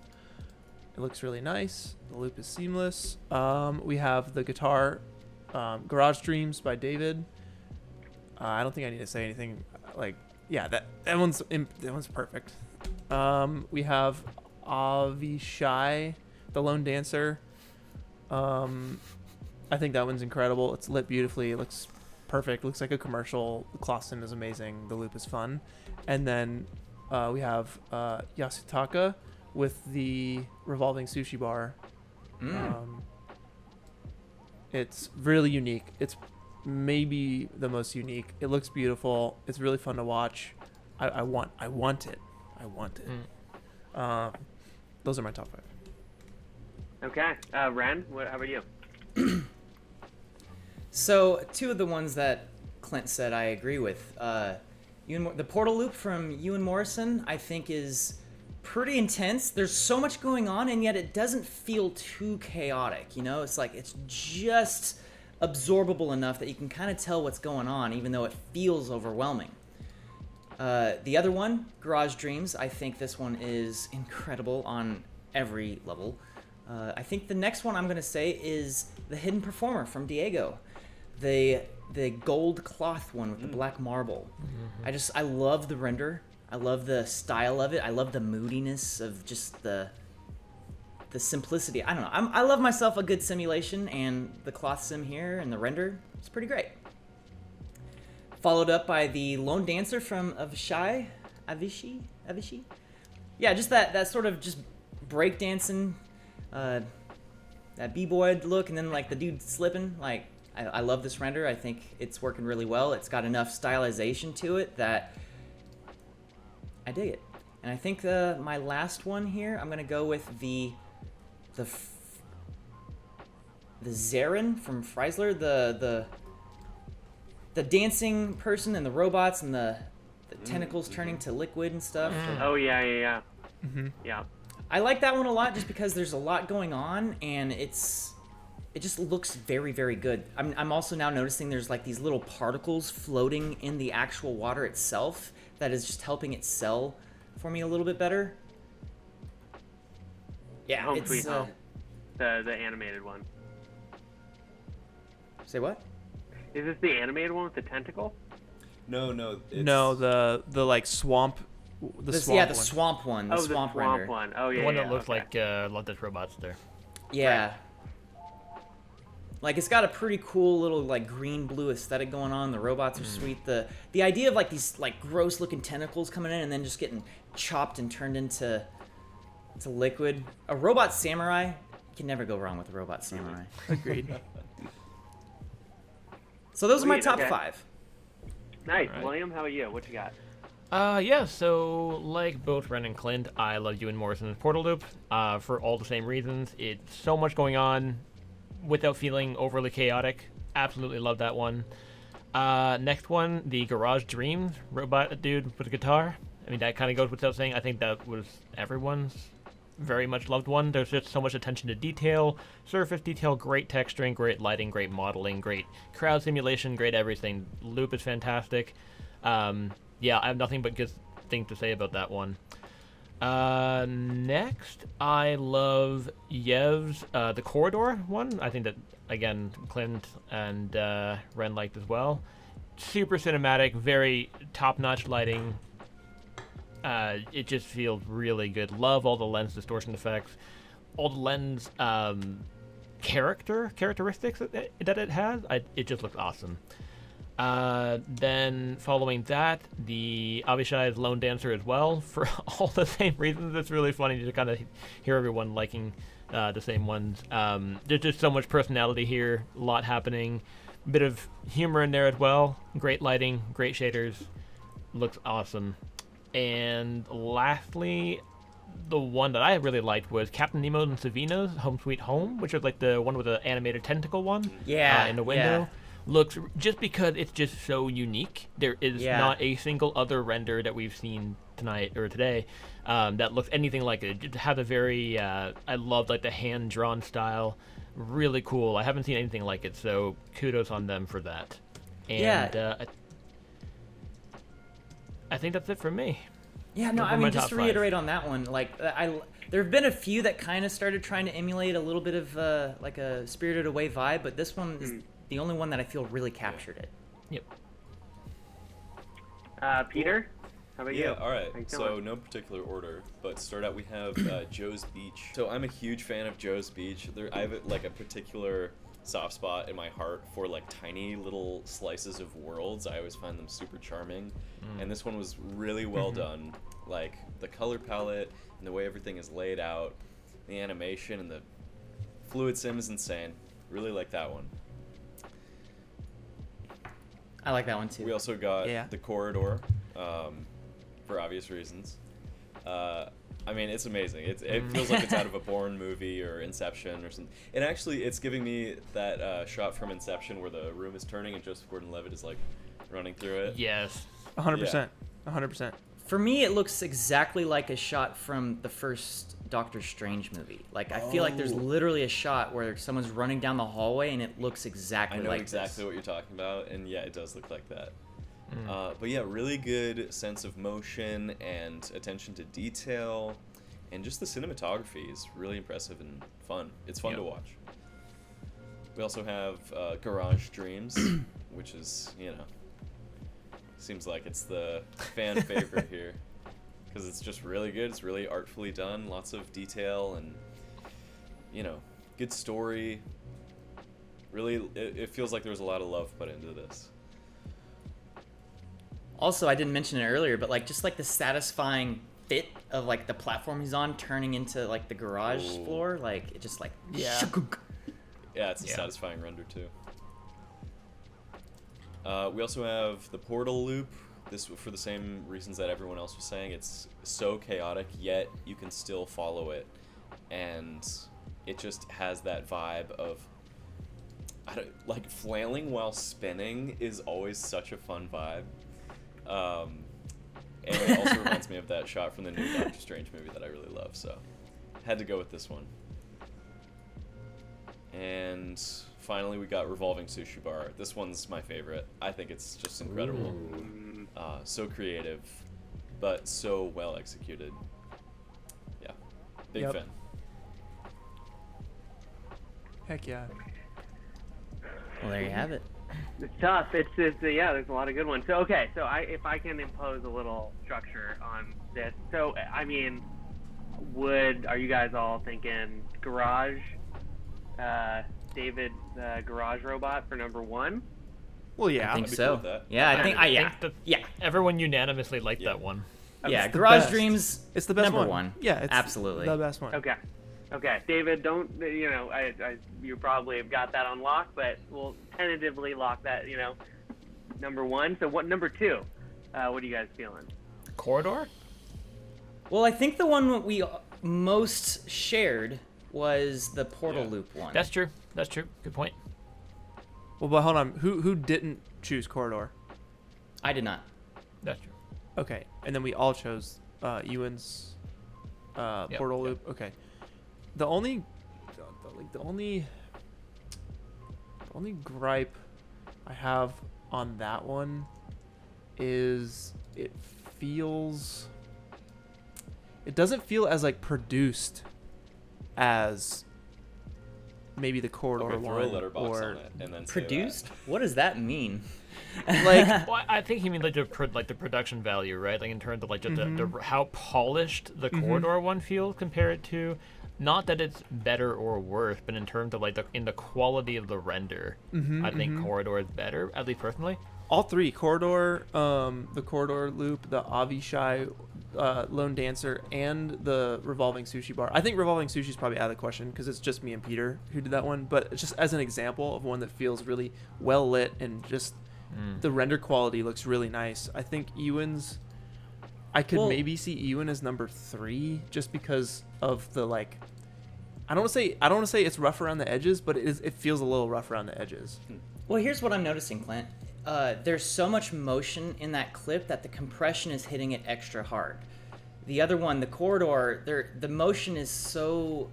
It looks really nice. The loop is seamless. We have the guitar, Garage Dreams by David. I don't think I need to say anything. That one's perfect. We have Avishai, the Lone Dancer. I think that one's incredible. It's lit beautifully. It looks perfect. Looks like a commercial. The cloth sim is amazing. The loop is fun. And then we have Yasutaka with the revolving sushi bar. It's really unique. It's maybe the most unique. It looks beautiful. It's really fun to watch. I want it. I want it. Those are my top 5. Okay. Ren, how about you? So, two of the ones that Clint said I agree with. The portal loop from Euan Morrison, I think, is pretty intense. There's so much going on, and yet it doesn't feel too chaotic, you know? It's like, it's just absorbable enough that you can kind of tell what's going on, even though it feels overwhelming. The other one, Garage Dreams, I think this one is incredible on every level. I think the next one I'm going to say is The Hidden Performer from Diego. The gold cloth one with the black marble. I love the render. I love the style of it. I love the moodiness of just the simplicity. I don't know. I love myself a good simulation, and the cloth sim here and the render, it's pretty great. Followed up by the Lone Dancer from Avishai. Yeah, just that sort of just breakdancing, that b-boy look, and then like the dude slipping. Like, I love this render. I think it's working really well. It's got enough stylization to it that I dig it. And I think my last one here, I'm gonna go with the Zarin from Freisler, the dancing person and the robots and the tentacles turning to liquid and stuff. Oh yeah. Yeah. I like that one a lot just because there's a lot going on, and it just looks very, very good. I'm also now noticing there's like these little particles floating in the actual water itself that is just helping it sell for me a little bit better. Yeah, Home it's Sweet Home. The animated one. Say what? Is this the animated one with the tentacle? No. It's... No, the like swamp. The swamp one. The swamp render. One. Oh yeah. The one that looks like Lotus robots there. Yeah. Right. Like, it's got a pretty cool little like green blue aesthetic going on. The robots are sweet. The idea of like these like gross looking tentacles coming in and then just getting chopped and turned into liquid. A robot samurai, you can never go wrong with a robot samurai. Agreed. So those are my Sweet, top okay. 5. Nice. Alright. William, how about you? What you got? Yeah, so like both Ren and Clint, I love Euan Morrison's Portal Loop for all the same reasons. It's so much going on without feeling overly chaotic. Absolutely love that one. Next one, the Garage Dreams robot dude with a guitar. I mean, that kind of goes without saying. I think that was everyone's very much loved one. There's just so much attention to detail, surface detail, great texturing, great lighting, great modeling, great crowd simulation, great everything. Loop is fantastic. Yeah, I have nothing but good things to say about that one. Next, I love Jev's The Corridor one. I think that, again, Clint and Ren liked as well. Super cinematic, very top-notch lighting. It just feels really good. Love all the lens distortion effects, all the lens characteristics that it has. It just looks awesome. Then following that, the Avishai's Lone Dancer as well, for all the same reasons. It's really funny to kind of hear everyone liking the same ones. There's just so much personality here, a lot happening, a bit of humor in there as well. Great lighting, great shaders, looks awesome. And lastly, the one that I really liked was Captain Nemo and Savino's Home Sweet Home, which is like the one with the animated tentacle one. Yeah, in the window. yeah. Looks, just because it's just so unique. There is not a single other render that we've seen tonight or today that looks anything like it. It has a very, I love like the hand-drawn style. Really cool. I haven't seen anything like it, so kudos on them for that. And I think that's it for me. Yeah, no, Those I were my mean, just top to five. reiterate on that one, like, there have been a few that kind of started trying to emulate a little bit of like a Spirited Away vibe, but this one is the only one that I feel really captured it. Yep. Peter, how about you? Yeah, all right. How you So feeling? no particular order, but to start out we have Joe's Beach. So I'm a huge fan of Joe's Beach. I have like a particular soft spot in my heart for like tiny little slices of worlds. I always find them super charming, and this one was really well done. Like the color palette and the way everything is laid out, the animation and the fluid sim is insane. Really like that one. I like that one too. We also got Yeah. the corridor, for obvious reasons. I mean, it's amazing. It feels like it's out of a Bourne movie or Inception or something. And actually, it's giving me that shot from Inception where the room is turning and Joseph Gordon-Levitt is like running through it. Yes. 100%. 100%. For me, it looks exactly like a shot from the first Doctor Strange movie. Like, I feel like there's literally a shot where someone's running down the hallway and it looks exactly I know like exactly this. what you're talking about, and yeah, it does look like that. But yeah, really good sense of motion and attention to detail, and just the cinematography is really impressive and fun. It's fun to watch. We also have Garage Dreams, which is, seems like it's the fan favorite here, because it's just really good. It's really artfully done, lots of detail, and good story. Really, it feels like there was a lot of love put into this. Also, I didn't mention it earlier, but just the satisfying fit of the platform he's on turning into the garage floor, it just Yeah. Yeah, it's a satisfying render too. We also have the portal loop. This, for the same reasons that everyone else was saying, it's so chaotic, yet you can still follow it, and it just has that vibe of flailing while spinning is always such a fun vibe. And it also reminds me of that shot from the new Doctor Strange movie that I really love, so had to go with this one. And finally, we got Revolving Sushi Bar. This one's my favorite. I think it's just incredible. So creative, but so well executed. Yeah, big fan. Heck yeah. Well, there you have it. It's tough. It's there's a lot of good ones. So if I can impose a little structure on this. So I mean, are you guys all thinking garage? David's garage robot for number 1? Well, yeah. I think I'd be so. cool with that. Yeah, I think that everyone unanimously liked that one. Yeah, It's the Garage best. Dreams. It's the best number one. one. Yeah, it's absolutely the best one. Okay, David, don't you probably have got that on lock, but we'll tentatively lock that. Number 1. So what number 2? What are you guys feeling? Corridor? Well, I think the one we most shared was the portal loop one. That's true. Good point. Well, but hold on. Who didn't choose corridor? I did not. That's true. Okay, and then we all chose Euan's portal loop. Okay. The only gripe I have on that one is it doesn't feel as produced as maybe the corridor Throw a one letterbox or on it and then say Produced? What does that mean? Well, I think he means the production value, right? In terms of just the how polished the corridor one feels compared to, not that it's better or worse, but in terms of in the quality of the render, I think corridor is better, at least personally. all three: corridor, the corridor loop, the Avishai lone dancer, and the revolving sushi bar. I think revolving sushi is probably out of the question because it's just me and Peter who did that one. But just as an example of one that feels really well lit and just the render quality looks really nice. I think Euan's. I could maybe see Euan as number 3 just because of the I don't want to say it's rough around the edges, but it feels a little rough around the edges. Well, here's what I'm noticing, Clint. There's so much motion in that clip that the compression is hitting it extra hard. The other one, the corridor, the motion is so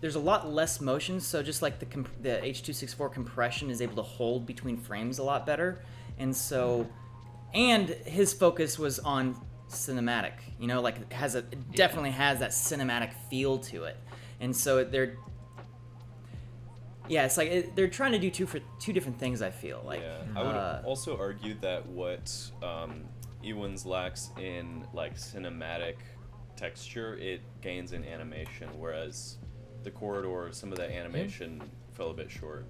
there's a lot less motion, so just like the H.264 compression is able to hold between frames a lot better, and so. And his focus was on cinematic, it definitely has that cinematic feel to it. And so it's they're trying to do two different things, I feel like. Yeah, I would also argue that what Euan's lacks in cinematic texture, it gains in animation, whereas the corridor, some of that animation fell a bit short.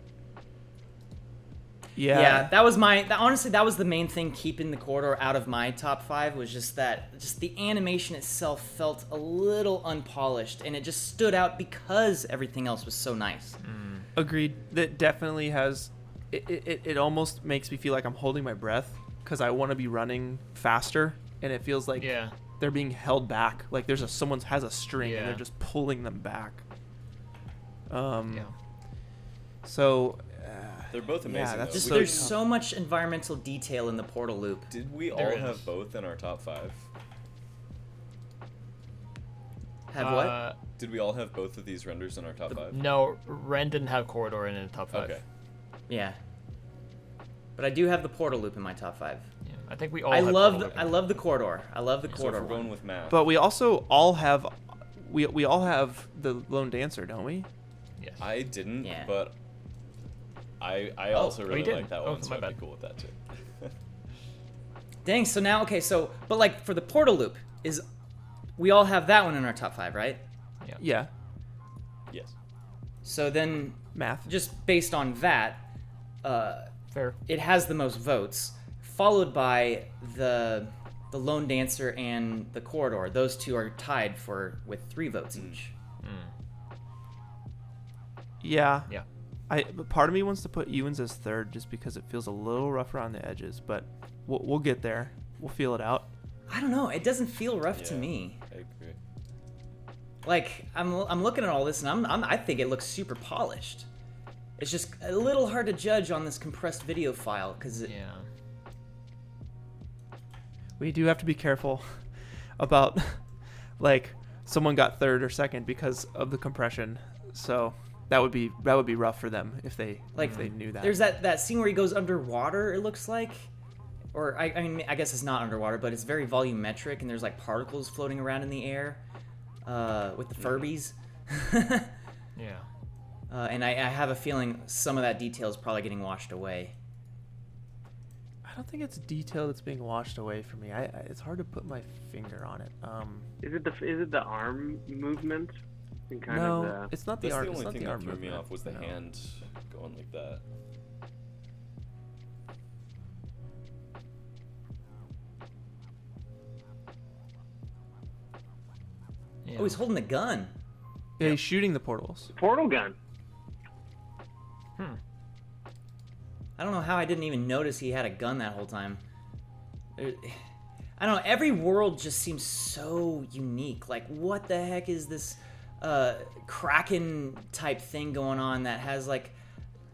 Yeah, that was honestly, that was the main thing keeping the corridor out of my top 5 was just the animation itself felt a little unpolished, and it just stood out because everything else was so nice. Agreed. That definitely has it almost makes me feel like I'm holding my breath because I want to be running faster, and it feels like they're being held back. Like someone has a string and they're just pulling them back. So they're both amazing. that's Just though. there's so much environmental detail in the portal loop. Did we all have both in our top 5? Have what? Did we all have both of these renders in our top 5? No, Wren didn't have corridor in his top 5. Okay. Yeah. But I do have the portal loop in my top 5. Yeah, I think we all. I had love corridor the corridor. I love the So if corridor. we're going with math. But we also all have, we all have the Lone Dancer, don't we? Yes. I didn't, Yeah. but I also really didn't? like that Oh, one, so my I'd be bad. cool with that too. Dang. So now, okay. So, but like for the portal loop, we all have that one in our top 5, right? Yeah. Yes. So then, Math. just based on that, Fair. it has the most votes, followed by the Lone Dancer and the Corridor. Those two are tied with 3 votes each. Yeah. Yeah. But part of me wants to put Euan's as 3rd just because it feels a little rough around the edges, but we'll get there. We'll feel it out. I don't know. It doesn't feel rough to me. I agree. Like I'm looking at all this and I think it looks super polished. It's just a little hard to judge on this compressed video file because We do have to be careful about like someone got 3rd or 2nd because of the compression. So that would be rough for them if they knew that. There's that scene where he goes underwater. It looks like, or I mean I guess it's not underwater, but it's very volumetric and there's like particles floating around in the air with the Furbies. Yeah. And I have a feeling some of that detail is probably getting washed away. I don't think it's detail that's being washed away for me. It's hard to put my finger on it. Is it the arm movement? And kind No, of it's not the That's arm. the It's only not thing the that arm threw me movement. off was the No. hand going like that. Oh, he's holding the gun. Yeah, he's shooting the portals. portal gun. I don't know how I didn't even notice he had a gun that whole time. I don't know. Every world just seems so unique. Like, what the heck is this Kraken type thing going on that has like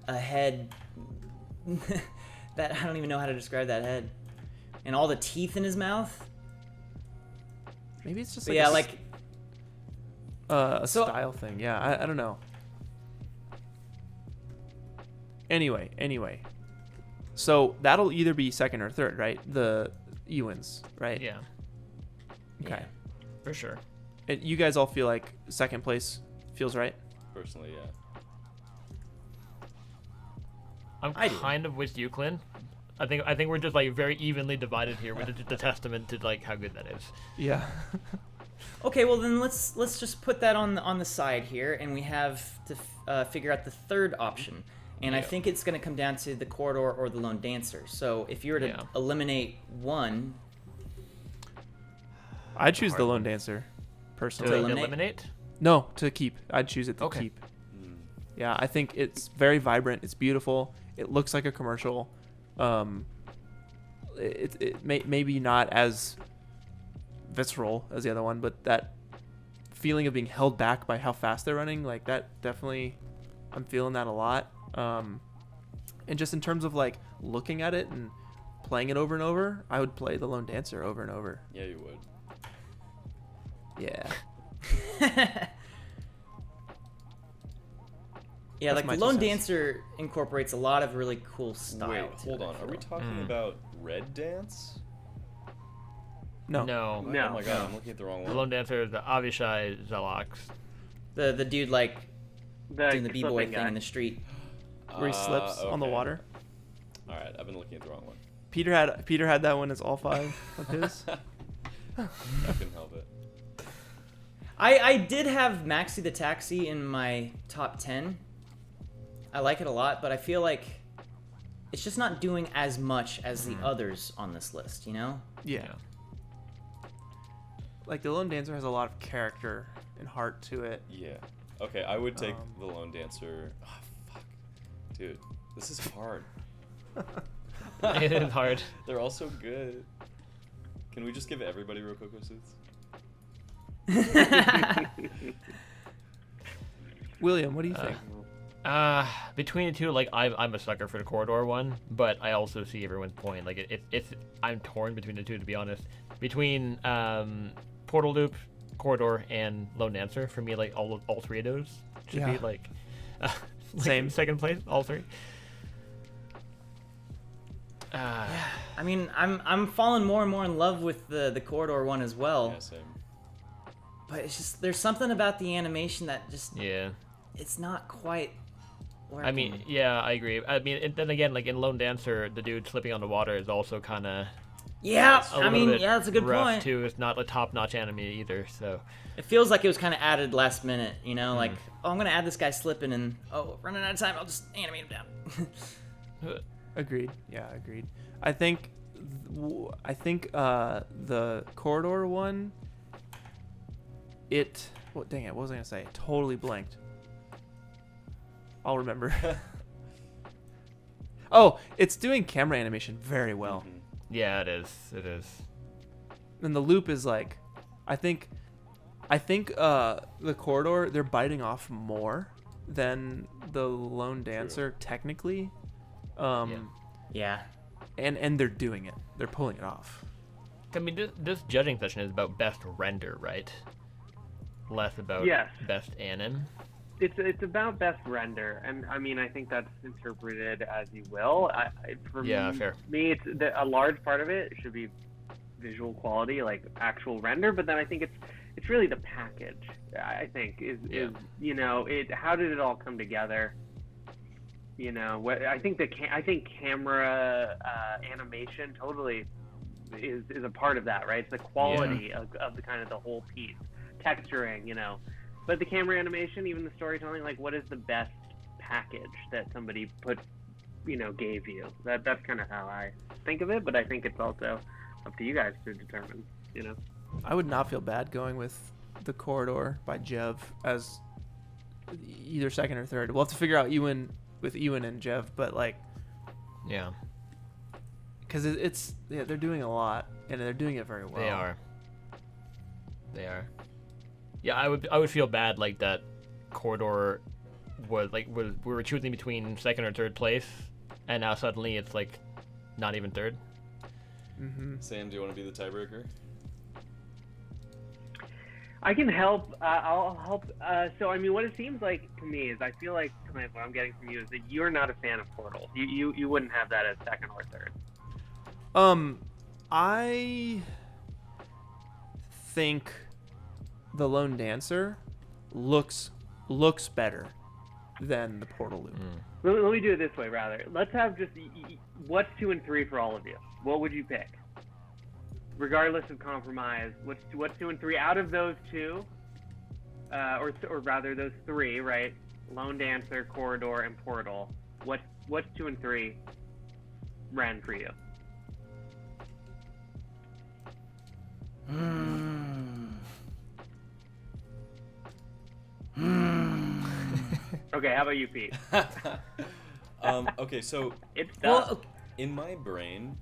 a head that I don't even know how to describe that head, and all the teeth in his mouth. Maybe it's just But like yeah, a, like a so- style thing. Yeah, I don't know. Anyway. So that'll either be 2nd or 3rd, right? The Euans, right? Yeah. Okay. Yeah. For sure. And you guys all feel like 2nd place feels right? Personally, yeah. I'm I do. kind of with you, Clint. I think we're just like very evenly divided here with the testament to like how good that is. Yeah. Okay, well then let's just put that on the side here, and we have to figure out the 3rd option. And I think it's going to come down to the Corridor or the Lone Dancer. So if you were to eliminate one, I'd choose the Lone Dancer, To personally. eliminate? No, to keep. I'd choose it to Okay. keep. Yeah, I think it's very vibrant. It's beautiful. It looks like a commercial. It maybe not as visceral as the other one, but that feeling of being held back by how fast they're running, like that definitely, I'm feeling that a lot. And just in terms of like looking at it and playing it over and over, I would play the Lone Dancer over and over. Yeah, you would. Yeah. yeah, That's like my the 2 Lone cents. Dancer incorporates a lot of really cool style. Wait, to hold it, I on. Are feel we like. talking about Red Dance? No. No. No. Oh my god, I'm looking at the wrong The one. lone dancer, the Avishai Zalox. the dude like doing the b-boy slipping thing guy. in the street? Where he slips on the okay. water. Alright, I've been looking at the wrong one. Peter had that one as all 5 of his. I couldn't help it. I did have Maxi the Taxi in my top 10. I like it a lot, but I feel like it's just not doing as much as the others on this list, you know? Yeah. Like the Lone Dancer has a lot of character and heart to it. Yeah. Okay, I would take the Lone Dancer. Oh, fuck. Dude. This is hard. It is hard. They're all so good. Can we just give everybody Rokoko suits? William, what do you think? Between the two, like I'm a sucker for the corridor one, but I also see everyone's point. Like it's I'm torn between the two, to be honest. Between portal loop, corridor, and lone dancer, for me, like all three of those should be like Same. second place, all three. I mean, I'm falling more and more in love with the corridor one as well. Yeah, same. But it's just there's something about the animation that just it's not quite working. I mean, yeah, I agree. I mean, and then again, like in Lone Dancer, the dude slipping on the water is also kind of I mean, that's a good rough point. too. It's not a top-notch anime either, so It feels like it was kind of added last minute, you know, like, oh, I'm gonna add this guy slipping, and running out of time, I'll just animate him down. Agreed. Yeah, agreed. I think the corridor one. Well, dang it! What was I gonna say? Totally blanked. I'll remember. Oh, it's doing camera animation very well. Mm-hmm. yeah, it is. It is. And the loop is like, I think the corridor, they're biting off more than the lone dancer technically. Yeah. And they're doing it. They're pulling it off. I mean, this judging session is about best render, right? Less about best anim. It's about best render, and I mean I think that's interpreted as you will. Fair. Me, it's a large part of it should be visual quality, like actual render, but then I think it's really the package. I think is you know how did it all come together? You know, I think camera animation totally is a part of that, right? It's the quality of the kind of the whole piece, texturing, you know. But the camera animation, even the storytelling, like what is the best package that somebody gave you? That's kind of how I think of it. But I think it's also up to you guys to determine, you know. I would not feel bad going with The Corridor by Jev as either second or third. We'll have to figure out Euan and Jev, but like, because they're doing a lot and they're doing it very well. They are. Yeah, I would feel bad like that corridor was we were choosing between second or third place, and now suddenly it's like not even third. Mm-hmm. Sam, do you want to be the tiebreaker? I can help. I'll help. So I mean, what it seems like to me is I feel like what I'm getting from you is that you're not a fan of Portal. You wouldn't have that as second or third. I think the Lone Dancer looks better than the Portal Loop. Let me do it this way, rather. Let's have just what's 2 and 3 for all of you. What would you pick? Regardless of compromise, what's 2 and 3 out of those two, or rather those 3, right? Lone Dancer, Corridor, and Portal. What's 2 and 3? Wren for you. Okay, how about you, Pete? Okay, so it's tough. In my brain,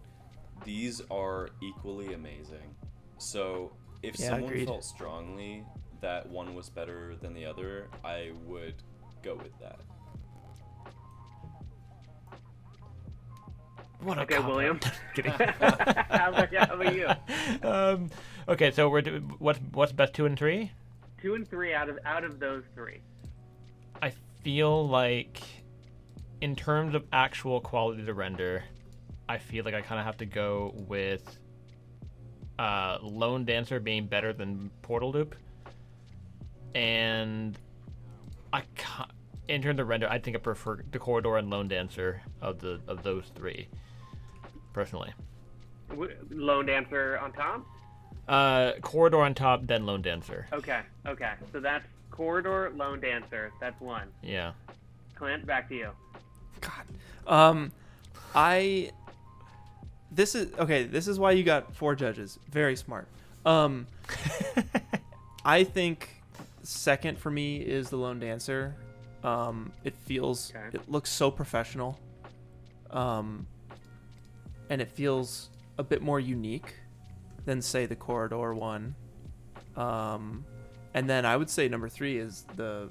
these are equally amazing. So if someone felt strongly that one was better than the other, I would go with that. Okay, William. Kidding. How about you? Okay, so we're what's best 2 and 3? 2 and 3 out of those 3. I feel like, in terms of actual quality to render, I feel like I kind of have to go with Lone Dancer being better than Portal Loop, and in terms of render, I think I prefer the Corridor and Lone Dancer of those 3, personally. Lone Dancer on top? Corridor on top, then Lone Dancer. Okay. So that's Corridor, Lone Dancer. That's 1. Yeah. Clint, back to you. God. This is why you got 4 judges. Very smart. I think second for me is the Lone Dancer. It looks so professional. and it feels a bit more unique than, say, the Corridor one. And then I would say number 3 is the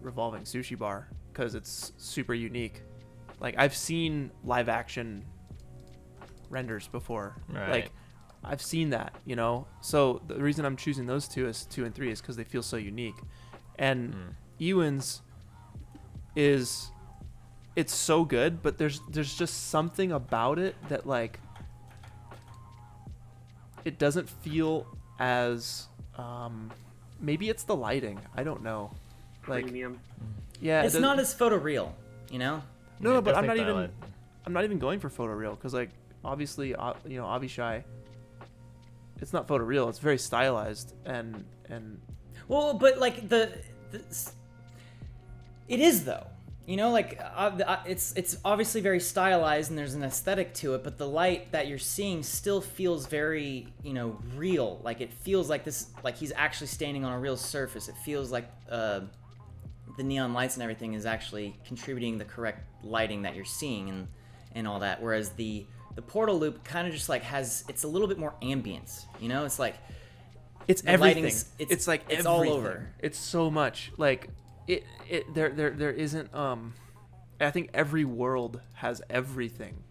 Revolving Sushi Bar, because it's super unique. Like, I've seen live action renders before. Right. Like, I've seen that, you know? So the reason I'm choosing those 2 as 2 and 3 is because they feel so unique. And Euan's it's so good, but there's just something about it that, like, it doesn't feel as maybe it's the lighting. I don't know. Like, Premium. yeah, It's not as photoreal, you know? No, but I'm definitely not even going for photoreal, because, like, obviously, you know, Avishai, it's not photoreal. It's very stylized and Well, but like it is though. You know, like it's obviously very stylized and there's an aesthetic to it, but the light that you're seeing still feels very, you know, real. Like, it feels like like he's actually standing on a real surface. It feels like the neon lights and everything is actually contributing the correct lighting that you're seeing and all that. Whereas the portal loop kind of just like it's a little bit more ambience. You know, it's like it's everything. It's like it's everything. all over. It's so much. Like, there isn't I think every world has everything.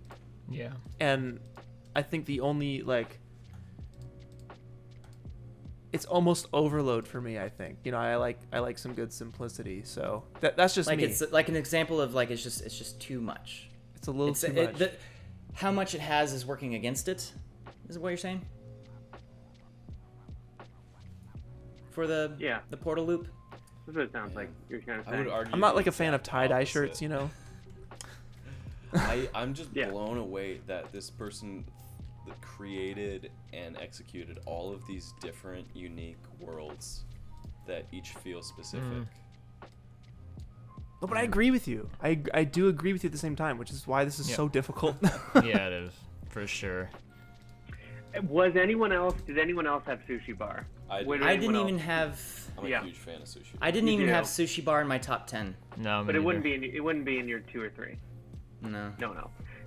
Yeah. And I think the only, like, it's almost overload for me, I think. You know, I like some good simplicity. So that's just like me. it's like an example of, like, it's just too much. It's a little too much. How much it has is working against it. Is what you're saying? For the portal loop? That's what it sounds like you're kind of saying. I would argue I'm not like a the fan of exact tie-dye opposite. shirts, you know. I'm just blown away that this person that created and executed all of these different unique worlds that each feel specific. No, but I agree with you. I do agree with you at the same time, which is why this is so difficult. Yeah, it is, for sure. Did anyone else have Sushi Bar? I didn't even have. I'm a huge fan of Sushi Bar. I didn't even have Sushi Bar in my top 10. No, but it wouldn't be in your 2 or 3. No.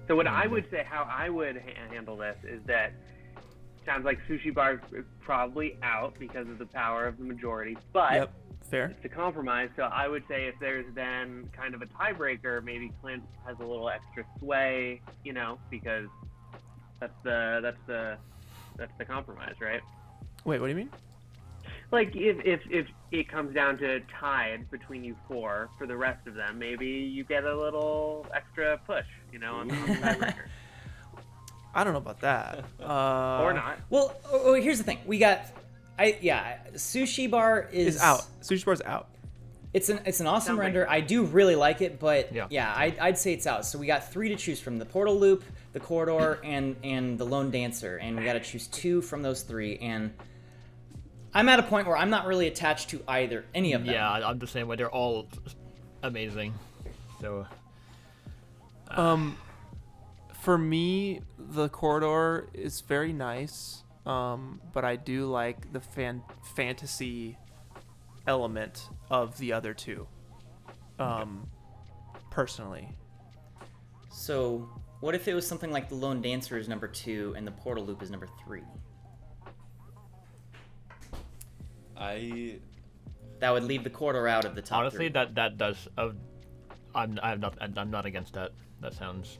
So what I would say, how I would handle this is that sounds like Sushi Bar is probably out because of the power of the majority, but fair. It's a compromise. So I would say if there's then kind of a tiebreaker, maybe Clint has a little extra sway, you know, because that's the compromise, right? Wait, what do you mean? Like, if it comes down to tied between you 4 for the rest of them, maybe you get a little extra push, you know, on the tiebreaker. I don't know about that. Or not. Well, here's the thing. We got, Sushi Bar is out. Sushi Bar's out. It's an awesome render. I do really like it, but yeah, I'd say it's out. So we got 3 to choose from: the Portal Loop, the Corridor, and the Lone Dancer, and we got to choose 2 from those 3. And I'm at a point where I'm not really attached to any of them. Yeah, I'm the same way. They're all amazing. So, for me, the Corridor is very nice, but I do like the fantasy element of the other 2, personally. So, what if it was something like the Lone Dancer is number 2 and the Portal Loop is number 3? That would leave the Corridor out of the top. Honestly, 3. that does. I'm not against that. That sounds.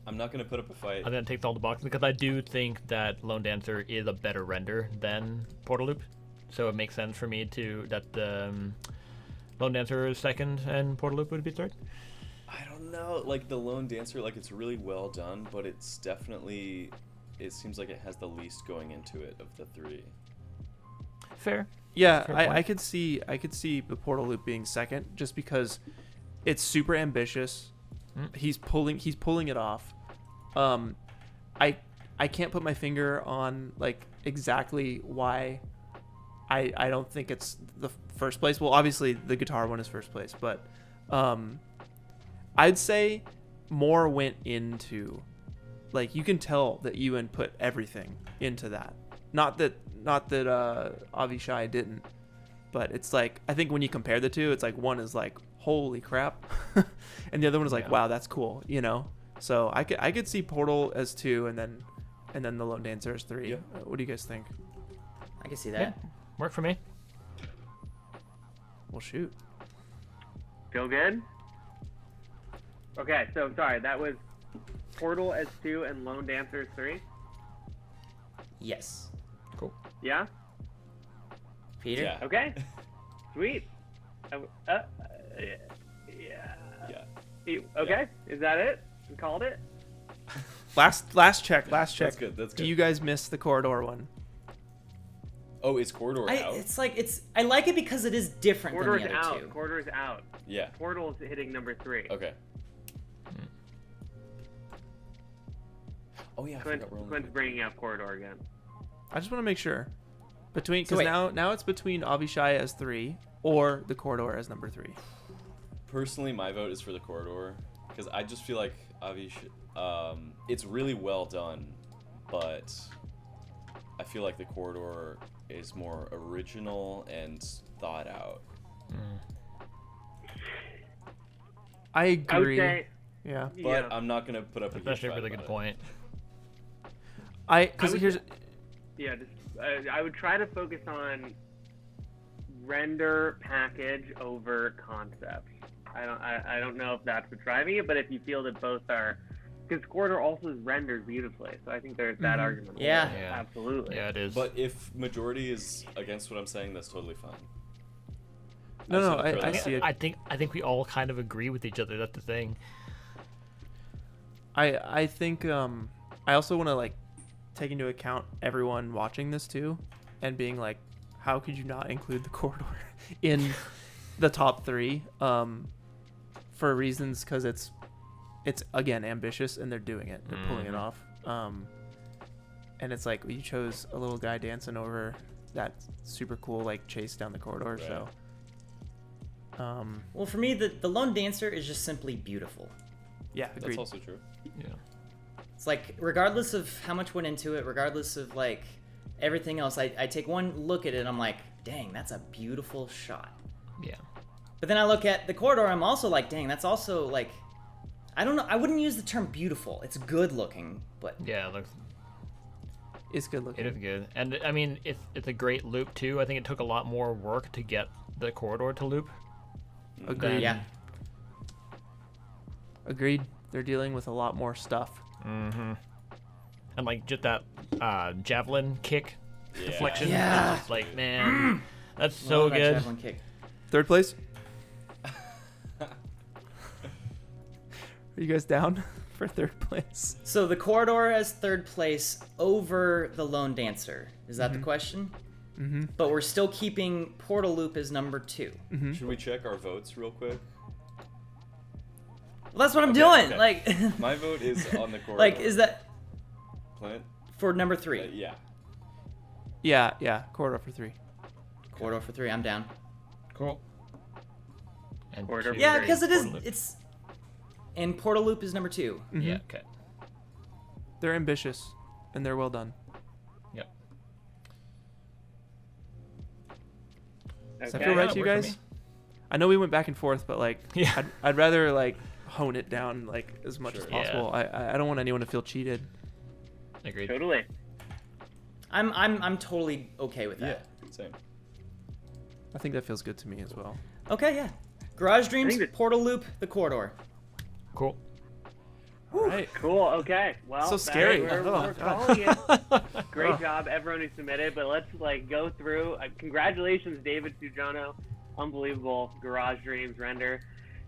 I'm not gonna put up a fight. I'm gonna take all the boxes because I do think that Lone Dancer is a better render than Portal Loop, so it makes sense for me that Lone Dancer is second and Portal Loop would be third. I don't know. Like, the Lone Dancer, like, it's really well done, but it's definitely. It seems like it has the least going into it of the 3. Fair. Yeah, Fair I could see the Portal Loop being second just because it's super ambitious. He's pulling it off. I can't put my finger on, like, exactly why I don't think it's the first place. Well, obviously the guitar one is first place, but I'd say more went into, like, you can tell that Euan put everything into that. Not that Avishai didn't, but it's like, I think when you compare the 2, it's like one is like, holy crap, and the other one is like, wow, that's cool, you know. So I could see Portal as 2 and then the Lone Dancer as 3. Yeah. What do you guys think? I can see that. Yeah, work for me. Well, shoot. Feel good? Okay, so sorry, that was Portal as 2 and Lone Dancer as 3? Yes. Cool. Yeah? Peter? Yeah. Okay. Sweet. Yeah. Okay, is that it? We called it? Last check. That's good. That's good. Do you guys miss the corridor one? Oh, is Corridor out? I like it because it is different Corridor's than the other out. two. Corridor's out. Yeah. Portal's hitting number 3. Okay. Oh yeah. I forgot we're only Quinn's bringing up Corridor again. I just want to make sure. Because So wait. now it's between Avishai as 3 or the corridor as number 3. Personally, my vote is for the Corridor because I just feel like it's really well done, but I feel like the Corridor is more original and thought out. I agree. I would say, Yeah. But I'm not gonna put up a That's actually a huge really fight good about point. I would try to focus on render package over concept. I don't know if that's what's driving it, but if you feel that both are, because Corridor also is rendered beautifully, so I think there's that argument. Yeah. Absolutely. Yeah, it is. But if majority is against what I'm saying, that's totally fine. No, I I see it. I think we all kind of agree with each other. That's the thing. I think I also want to like take into account everyone watching this too, and being like, how could you not include the corridor in the top 3? For reasons because it's again ambitious and they're doing it, they're pulling it off. And it's like you chose a little guy dancing over that super cool like chase down the corridor. Right. So. Well, for me, the Lone Dancer is just simply beautiful. Yeah, agreed. That's also true. Yeah. It's like, regardless of how much went into it, regardless of like everything else, I take one look at it and I'm like, dang, that's a beautiful shot. Yeah. But then I look at the corridor, I'm also like, dang, that's also like, I don't know, I wouldn't use the term beautiful. It's good looking, but Yeah, it looks. It's good looking. It is good, and I mean, it's a great loop too. I think it took a lot more work to get the corridor to loop. Agreed. yeah. Agreed. They're dealing with a lot more stuff. Mm-hmm. And like just that javelin kick Yeah. deflection. Yeah. It's just like, man, that's so Love that good. javelin kick. Third place. Are you guys down for third place? So the corridor has third place over the Lone Dancer. Is that the question? Mm-hmm. But we're still keeping Portal Loop as number 2. Should we check our votes real quick? Well, that's what I'm Okay, doing. okay. Like, My vote is on the corridor. like, is that Clint? for number 3? Yeah. Yeah. Corridor for 3. Corridor for 3. I'm down. Cool. And Corridor two. for Yeah, Three. because it is. Portal Loop. It's. And Portal Loop is number 2. Yeah. Okay. They're ambitious and they're well done. Yep. Does that Okay. feel right Yeah, to you worked for guys? me. I know we went back and forth, but like, Yeah. I'd rather like hone it down like as much as Sure. possible. I don't want anyone to feel cheated. Agreed. Totally. I'm totally okay with Yeah. that. Same. I think that feels good to me as well. Okay, yeah. Garage Dreams, think that- Portal Loop, the corridor. Cool. All right. Cool. Okay. Well, So that's scary. We're, Oh, we're God. calling it. Great job, everyone who submitted. But let's like go through. Congratulations, David Sujono. Unbelievable Garage Dreams render.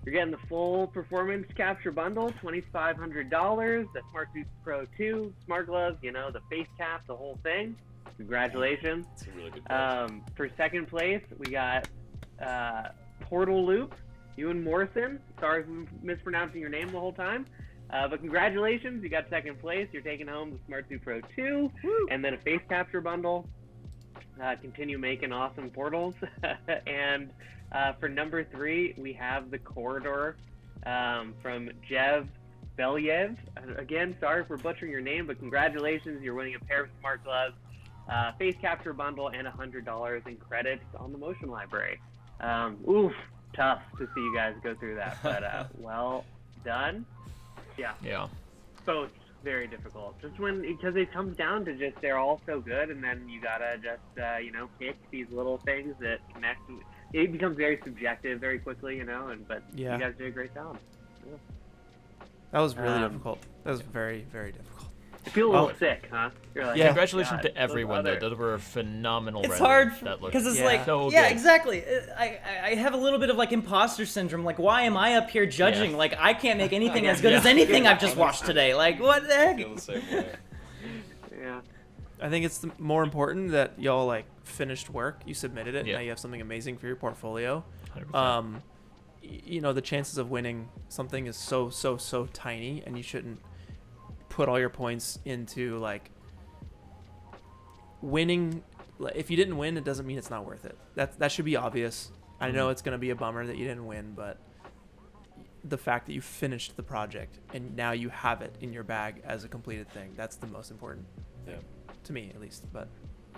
You're getting the full performance capture bundle, $2,500. The Smartsuit Pro 2, Smartgloves, the face cap, the whole thing. Congratulations. It's a really good vote. For second place, we got Portal Loop, Euan Morrison. Sorry if I'm mispronouncing your name the whole time. But congratulations, you got second place. You're taking home the Smartsuit Pro 2 and then a face capture bundle. Continue making awesome portals. And for number 3, we have the corridor from Jev Belyaev. Again, sorry for butchering your name, but congratulations. You're winning a pair of smart gloves, face capture bundle, and $100 in credits on the Motion Library. Tough to see you guys go through that, but well done. Yeah. Yeah. both very difficult. Just because it comes down to just they're all so good, and then you gotta just pick these little things that connect. It becomes very subjective very quickly, but Yeah. you guys do a great job. Yeah. That was really difficult. That was very, very difficult. You feel a little sick, huh? You're like, Yeah. Congratulations God, to everyone, those though. Those were phenomenal It's renders. hard That looked because it's Yeah. like, so yeah, good. exactly. I have a little bit of like imposter syndrome. Like, why am I up here judging? Yeah. Like, I can't make anything as good as anything I've just watched today. Like, what the I heck? feel the same way. Yeah. I think it's more important that y'all like finished work. You submitted it. Yeah. Now you have something amazing for your portfolio. 100%. The chances of winning something is so tiny, and you shouldn't put all your points into like winning. If you didn't win, it doesn't mean it's not worth it. That should be obvious. I know it's gonna be a bummer that you didn't win, but the fact that you finished the project and now you have it in your bag as a completed thing, that's the most important thing, to me at least. But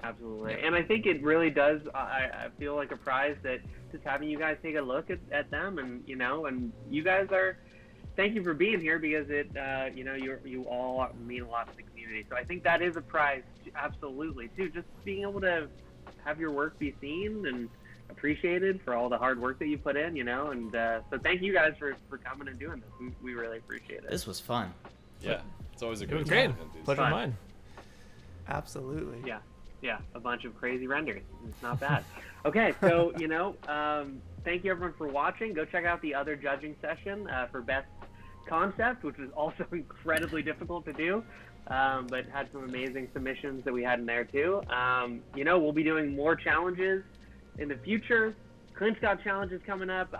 Absolutely. And I think it really does, I feel like a prize that just having you guys take a look at them and you guys thank you for being here because it, you all mean a lot to the community. So I think that is a prize, absolutely, too. Just being able to have your work be seen and appreciated for all the hard work that you put in, and so thank you guys for coming and doing this. We really appreciate it. This was fun. Yeah, it's always a It was great great. time, dude. Pleasure of Fun. mine. absolutely. Yeah, a bunch of crazy renders. It's not bad. Okay, so, thank you everyone for watching. Go check out the other judging session for Best Concept, which was also incredibly difficult to do, but had some amazing submissions that we had in there too. We'll be doing more challenges in the future. Clint's got challenges coming up.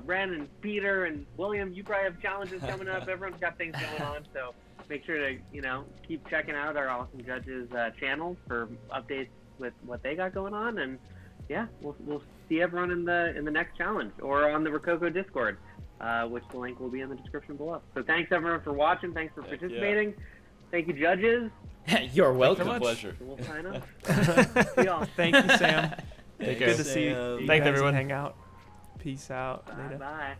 Wren and Peter and William, you probably have challenges coming up. Everyone's got things going on, so make sure to, keep checking out our awesome judges' channels for updates with what they got going on. And yeah, we'll see everyone in the next challenge or on the Rokoko Discord, which the link will be in the description below. So thanks everyone for watching. Thanks for participating. Thank you, judges. You're welcome. It's a pleasure. We'll sign off. See y'all. Thank you, Sam. Take Good care. to see you. Sam. You Thanks, guys everyone. Hang out. Peace out. Later. Bye.